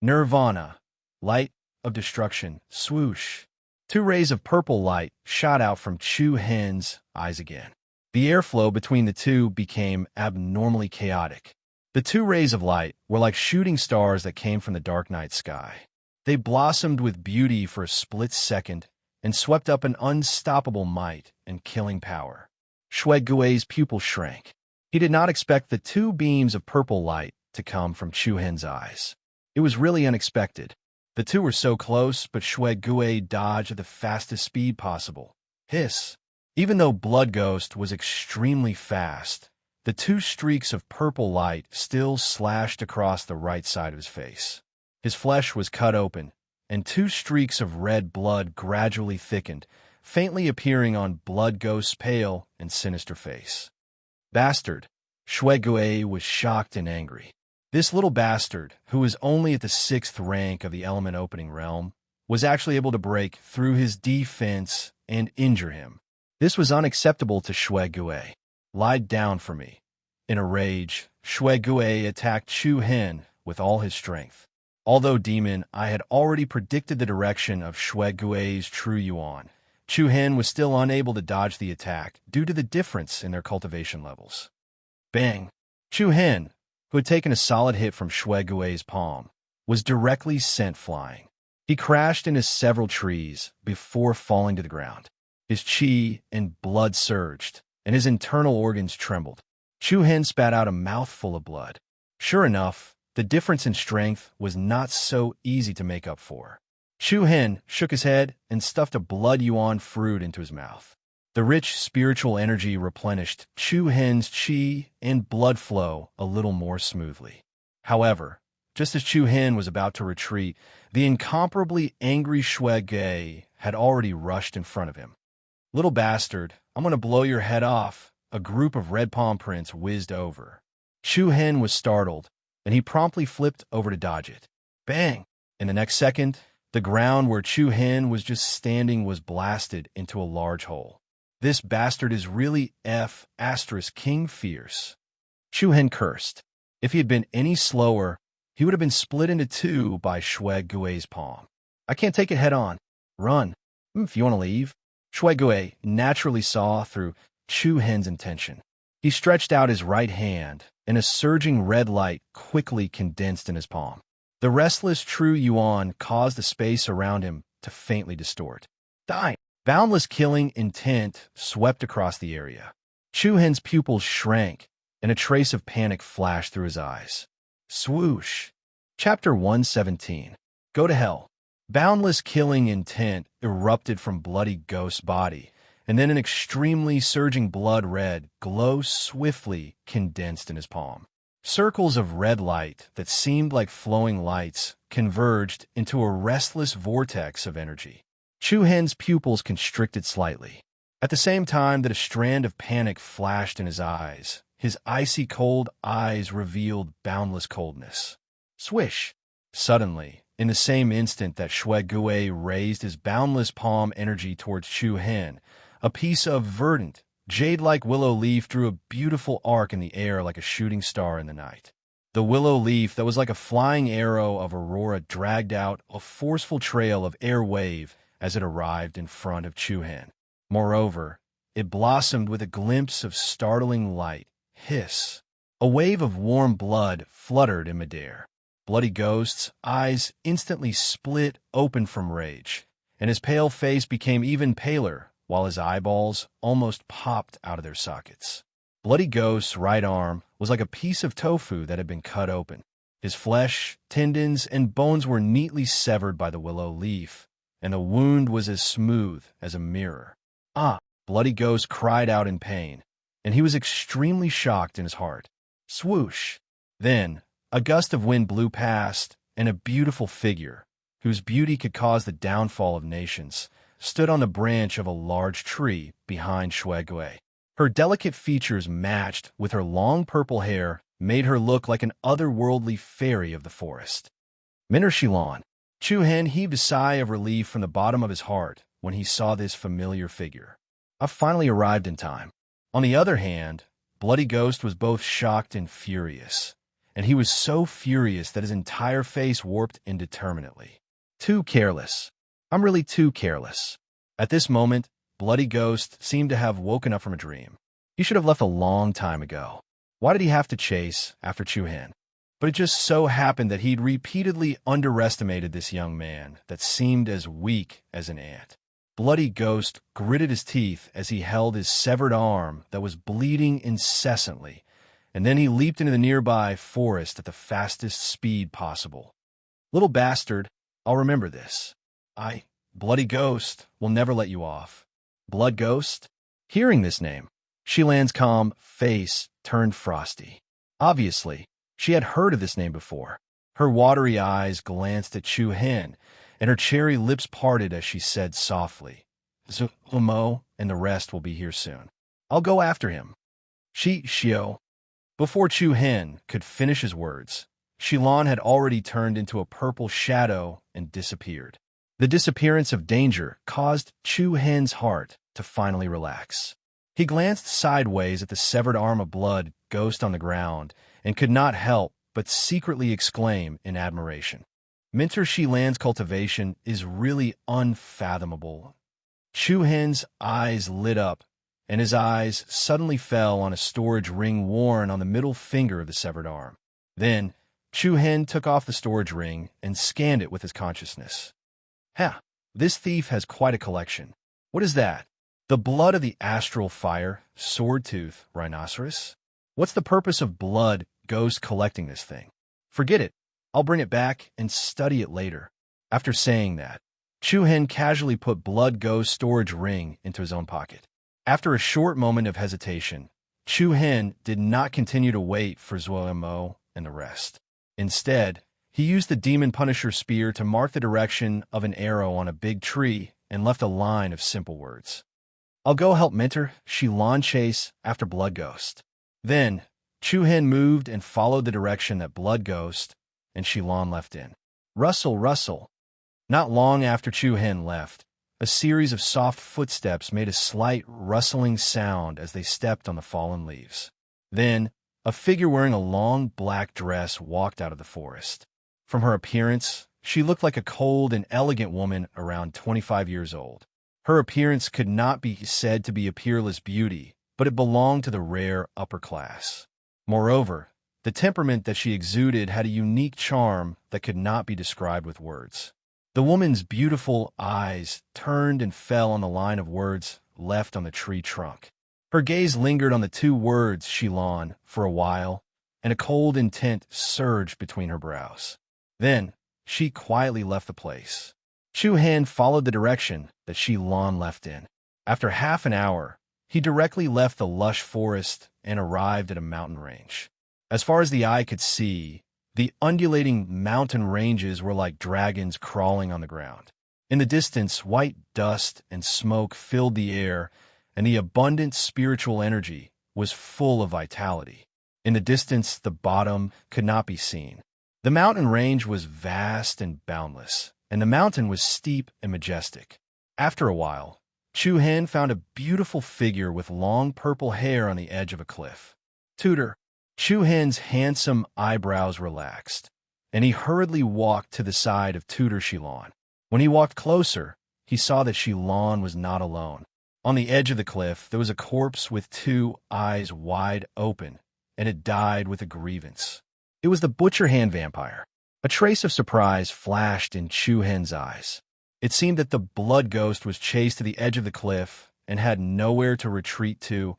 Speaker 1: Nirvana, light of destruction, swoosh. 2 rays of purple light shot out from Chu Hen's eyes again. The airflow between the two became abnormally chaotic. The 2 rays of light were like shooting stars that came from the dark night sky. They blossomed with beauty for a split second and swept up an unstoppable might and killing power. Shui Gui's pupils shrank. He did not expect the 2 beams of purple light to come from Chu Hen's eyes. It was really unexpected. The 2 were so close, but Shui Gui dodged at the fastest speed possible. Hiss! Even though Blood Ghost was extremely fast, the 2 streaks of purple light still slashed across the right side of his face. His flesh was cut open, and 2 streaks of red blood gradually thickened, faintly appearing on Blood Ghost's pale and sinister face. "Bastard!" Shui Gui was shocked and angry. This little bastard, who was only at the 6th rank of the element opening realm, was actually able to break through his defense and injure him. This was unacceptable to Shui Gui. "Lie down for me." In a rage, Shui Gui attacked Chu Hen with all his strength. Although demon, I had already predicted the direction of Shui Gui's true yuan. Chu Hen was still unable to dodge the attack due to the difference in their cultivation levels. Bang! Chu Hen, who had taken a solid hit from Shui Gui's palm, was directly sent flying. He crashed into several trees before falling to the ground. His chi and blood surged, and his internal organs trembled. Chu Hen spat out a mouthful of blood. Sure enough, the difference in strength was not so easy to make up for. Chu Hen shook his head and stuffed a blood yuan fruit into his mouth. The rich spiritual energy replenished Chu Hen's qi and blood flow a little more smoothly. However, just as Chu Hen was about to retreat, the incomparably angry Shui Gui had already rushed in front of him. "Little bastard, I'm going to blow your head off," a group of red palm prints whizzed over. Chu Hen was startled, and he promptly flipped over to dodge it. Bang! In the next second, the ground where Chu Hen was just standing was blasted into a large hole. "This bastard is really King fierce." Chu Hen cursed. If he had been any slower, he would have been split into two by Shui Gui's palm. "I can't take it head on. Run. If you want to leave." Shui Gui naturally saw through Chu Hen's intention. He stretched out his right hand, and a surging red light quickly condensed in his palm. The restless true yuan caused the space around him to faintly distort. "Die!" Boundless killing intent swept across the area. Chu Hen's pupils shrank, and a trace of panic flashed through his eyes. Swoosh! Chapter 117. Go to hell. Boundless killing intent erupted from Bloody Ghost's body, and then an extremely surging blood red glow swiftly condensed in his palm. Circles of red light that seemed like flowing lights converged into a restless vortex of energy. Chu Hen's pupils constricted slightly. At the same time that a strand of panic flashed in his eyes, his icy cold eyes revealed boundless coldness. Swish! Suddenly, in the same instant that Shui Gui raised his boundless palm energy towards Chu Hen, a piece of verdant, jade-like willow leaf drew a beautiful arc in the air like a shooting star in the night. The willow leaf that was like a flying arrow of aurora dragged out a forceful trail of air wave as it arrived in front of Chu Hen. Moreover, it blossomed with a glimpse of startling light. Hiss! A wave of warm blood fluttered in midair. Bloody Ghost's eyes instantly split open from rage, and his pale face became even paler, while his eyeballs almost popped out of their sockets. Bloody Ghost's right arm was like a piece of tofu that had been cut open. His flesh, tendons, and bones were neatly severed by the willow leaf, and the wound was as smooth as a mirror. "Ah!" Bloody Ghost cried out in pain, and he was extremely shocked in his heart. Swoosh! Then, a gust of wind blew past, and a beautiful figure, whose beauty could cause the downfall of nations, stood on the branch of a large tree behind Shui Gui. Her delicate features matched with her long purple hair made her look like an otherworldly fairy of the forest. Minner Shilon. Chu Hen heaved a sigh of relief from the bottom of his heart when he saw this familiar figure. "I've finally arrived in time." On the other hand, Bloody Ghost was both shocked and furious, and he was so furious that his entire face warped indeterminately. Too careless. I'm really too careless. At this moment, Bloody Ghost seemed to have woken up from a dream. He should have left a long time ago. Why did he have to chase after Chu Hen? But it just so happened that he'd repeatedly underestimated this young man that seemed as weak as an ant. Bloody Ghost gritted his teeth as he held his severed arm that was bleeding incessantly, and then he leaped into the nearby forest at the fastest speed possible. "Little bastard, I'll remember this. Bloody Ghost, will never let you off." Blood Ghost? Hearing this name, Shilan's calm face turned frosty. Obviously, she had heard of this name before. Her watery eyes glanced at Chu Hen, and her cherry lips parted as she said softly, "Zumo and the rest will be here soon. I'll go after him." Shio. Before Chu Hen could finish his words, Shilan had already turned into a purple shadow and disappeared. The disappearance of danger caused Chu Hen's heart to finally relax. He glanced sideways at the severed arm of Blood Ghost on the ground and could not help but secretly exclaim in admiration. Minter Shilan's cultivation is really unfathomable. Chu Hen's eyes lit up, and his eyes suddenly fell on a storage ring worn on the middle finger of the severed arm. Then, Chu Hen took off the storage ring and scanned it with his consciousness. This thief has quite a collection. What is that? The blood of the astral fire, sword-tooth rhinoceros? What's the purpose of Blood Ghost collecting this thing? Forget it. I'll bring it back and study it later. After saying that, Chu-Hen casually put Blood Ghost's storage ring into his own pocket. After a short moment of hesitation, Chu-Hen did not continue to wait for Zuo-Mo and the rest. Instead, he used the Demon Punisher spear to mark the direction of an arrow on a big tree and left a line of simple words. I'll go help mentor Shilan chase after Blood Ghost. Then, Chu-Hen moved and followed the direction that Blood Ghost and Shilan left in. Rustle, rustle. Not long after Chu-Hen left, a series of soft footsteps made a slight rustling sound as they stepped on the fallen leaves. Then, a figure wearing a long black dress walked out of the forest. From her appearance, she looked like a cold and elegant woman around 25 years old. Her appearance could not be said to be a peerless beauty, but it belonged to the rare upper class. Moreover, the temperament that she exuded had a unique charm that could not be described with words. The woman's beautiful eyes turned and fell on the line of words left on the tree trunk. Her gaze lingered on the two words Shilan for a while, and a cold intent surged between her brows. Then, she quietly left the place. Chu-Hen followed the direction that Shilan left in. After half an hour, he directly left the lush forest and arrived at a mountain range. As far as the eye could see, the undulating mountain ranges were like dragons crawling on the ground. In the distance, white dust and smoke filled the air, and the abundant spiritual energy was full of vitality. In the distance, the bottom could not be seen. The mountain range was vast and boundless, and the mountain was steep and majestic. After a while, Chu-Hen found a beautiful figure with long purple hair on the edge of a cliff. Tutor. Chu-Hen's handsome eyebrows relaxed, and he hurriedly walked to the side of Tutor Shilan. When he walked closer, he saw that Shilan was not alone. On the edge of the cliff, there was a corpse with two eyes wide open, and it died with a grievance. It was the butcher hand vampire. A trace of surprise flashed in Chu-Hen's eyes. It seemed that the blood ghost was chased to the edge of the cliff and had nowhere to retreat to,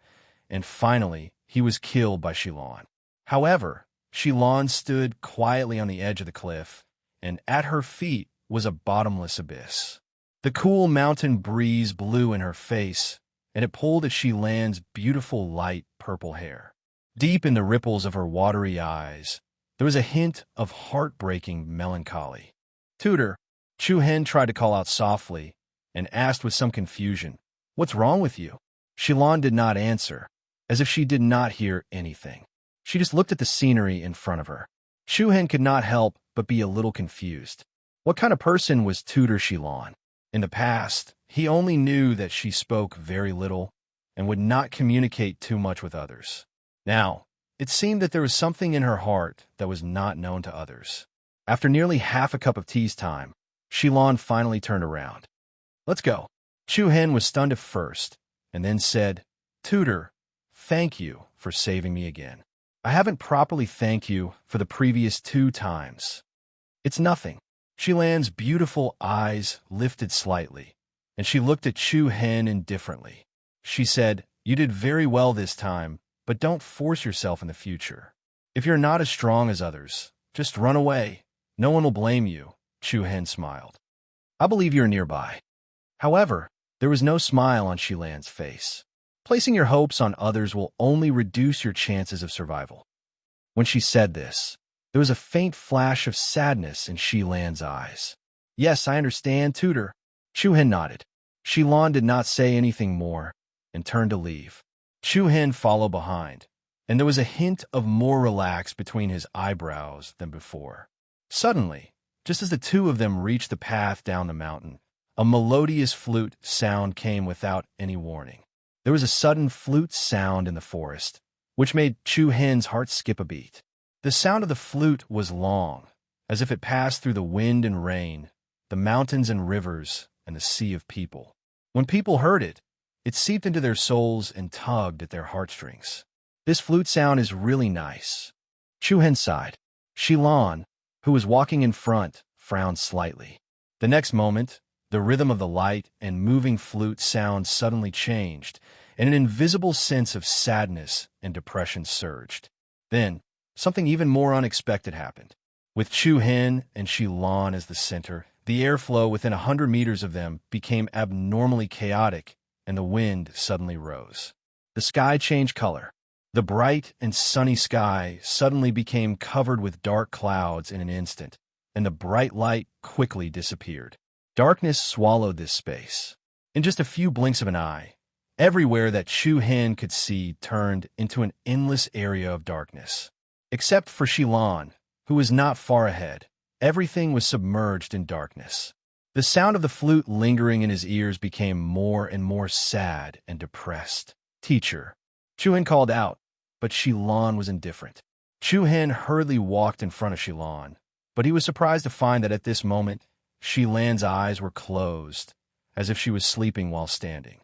Speaker 1: and finally, he was killed by Shilan. However, Shilan stood quietly on the edge of the cliff, and at her feet was a bottomless abyss. The cool mountain breeze blew in her face, and it pulled at Shilan's beautiful light purple hair. Deep in the ripples of her watery eyes, there was a hint of heartbreaking melancholy. Tutor, Chu-Hen tried to call out softly, and asked with some confusion, "What's wrong with you?" Shilan did not answer, as if she did not hear anything. She just looked at the scenery in front of her. Chu-Hen could not help but be a little confused. What kind of person was Tutor Shilan? In the past, he only knew that she spoke very little and would not communicate too much with others. Now, it seemed that there was something in her heart that was not known to others. After nearly half a cup of tea's time, Shilan finally turned around. "Let's go." Chu-Hen was stunned at first, and then said, "Tutor, thank you for saving me again. I haven't properly thanked you for the previous 2 times. It's nothing." Shilan's beautiful eyes lifted slightly, and she looked at Chu-Hen indifferently. She said, "You did very well this time, but don't force yourself in the future. If you're not as strong as others, just run away. No one will blame you." Chu-Hen smiled. "I believe you're nearby." However, there was no smile on Shilan's face. Placing your hopes on others will only reduce your chances of survival. When she said this, there was a faint flash of sadness in Shilan's eyes. "Yes, I understand, Tutor." Chu-Hen nodded. Shilan did not say anything more and turned to leave. Chu-Hen followed behind, and there was a hint of more relax between his eyebrows than before. Suddenly, just as the two of them reached the path down the mountain, a melodious flute sound came without any warning. There was a sudden flute sound in the forest, which made Chu-Hen's heart skip a beat. The sound of the flute was long, as if it passed through the wind and rain, the mountains and rivers, and the sea of people. When people heard it, it seeped into their souls and tugged at their heartstrings. "This flute sound is really nice." Chu-Hen sighed. Shilan, who was walking in front, frowned slightly. The next moment, the rhythm of the light and moving flute sound suddenly changed, and an invisible sense of sadness and depression surged. Then, something even more unexpected happened. With Chu Hen and Shi Lan as the center, the airflow within 100 meters of them became abnormally chaotic, and the wind suddenly rose. The sky changed color. The bright and sunny sky suddenly became covered with dark clouds in an instant, and the bright light quickly disappeared. Darkness swallowed this space. In just a few blinks of an eye, everywhere that Chu Hen could see turned into an endless area of darkness. Except for Shi Lan, who was not far ahead, everything was submerged in darkness. The sound of the flute lingering in his ears became more and more sad and depressed. "Teacher," Chu Hen called out, but Shi Lan was indifferent. Chu Hen hurriedly walked in front of Shi Lan, but he was surprised to find that at this moment, Shi Lan's eyes were closed, as if she was sleeping while standing.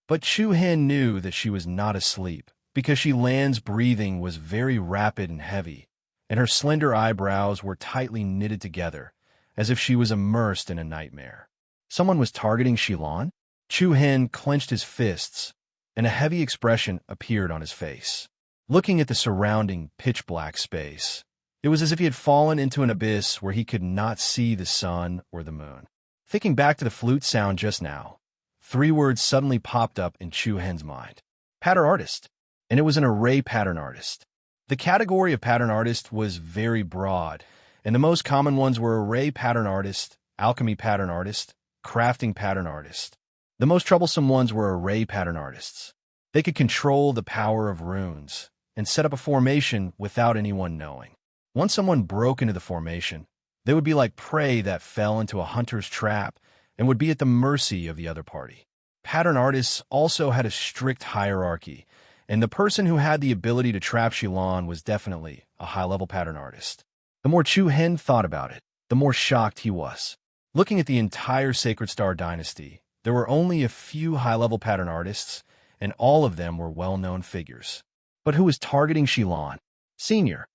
Speaker 1: But Chu Hen knew that she was not asleep, because Shi Lan's breathing was very rapid and heavy, and her slender eyebrows were tightly knitted together, as if she was immersed in a nightmare. Someone was targeting Shi Lan? Chu Hen clenched his fists, and a heavy expression appeared on his face. Looking at the surrounding pitch-black space, it was as if he had fallen into an abyss where he could not see the sun or the moon. Thinking back to the flute sound just now, 3 words suddenly popped up in Chu Hen's mind. Pattern artist. And it was an array pattern artist. The category of pattern artist was very broad, and the most common ones were array pattern artist, alchemy pattern artist, crafting pattern artist. The most troublesome ones were array pattern artists. They could control the power of runes and set up a formation without anyone knowing. Once someone broke into the formation, they would be like prey that fell into a hunter's trap and would be at the mercy of the other party. Pattern artists also had a strict hierarchy, and the person who had the ability to trap Shi Lan was definitely a high-level pattern artist. The more Chu Hen thought about it, the more shocked he was. Looking at the entire Sacred Star dynasty, there were only a few high-level pattern artists, and all of them were well-known figures. But who was targeting Shi Lan? Senior.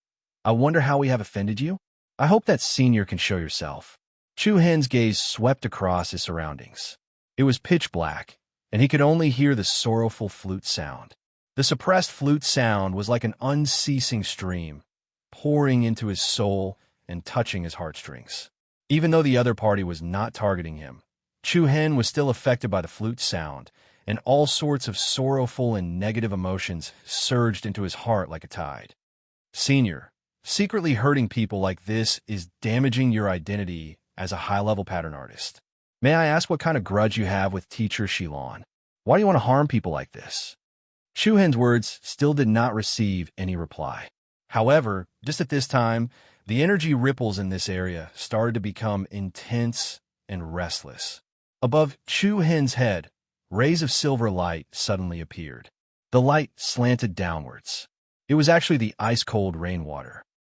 Speaker 1: I wonder how we have offended you? I hope that Senior can show yourself. Chu Hen's gaze swept across his surroundings. It was pitch black, and he could only hear the sorrowful flute sound. The suppressed flute sound was like an unceasing stream, pouring into his soul and touching his heartstrings. Even though the other party was not targeting him, Chu Hen was still affected by the flute sound, and all sorts of sorrowful and negative emotions surged into his heart like a tide. Senior, secretly hurting people like this is damaging your identity as a high-level pattern artist. May I ask what kind of grudge you have with teacher Shi Lan? Why do you want to harm people like this? Chu Hen's words still did not receive any reply. However, just at this time, the energy ripples in this area started to become intense and restless. Above Chu Hen's head, rays of silver light suddenly appeared. The light slanted downwards. It was actually the ice-cold rainwater.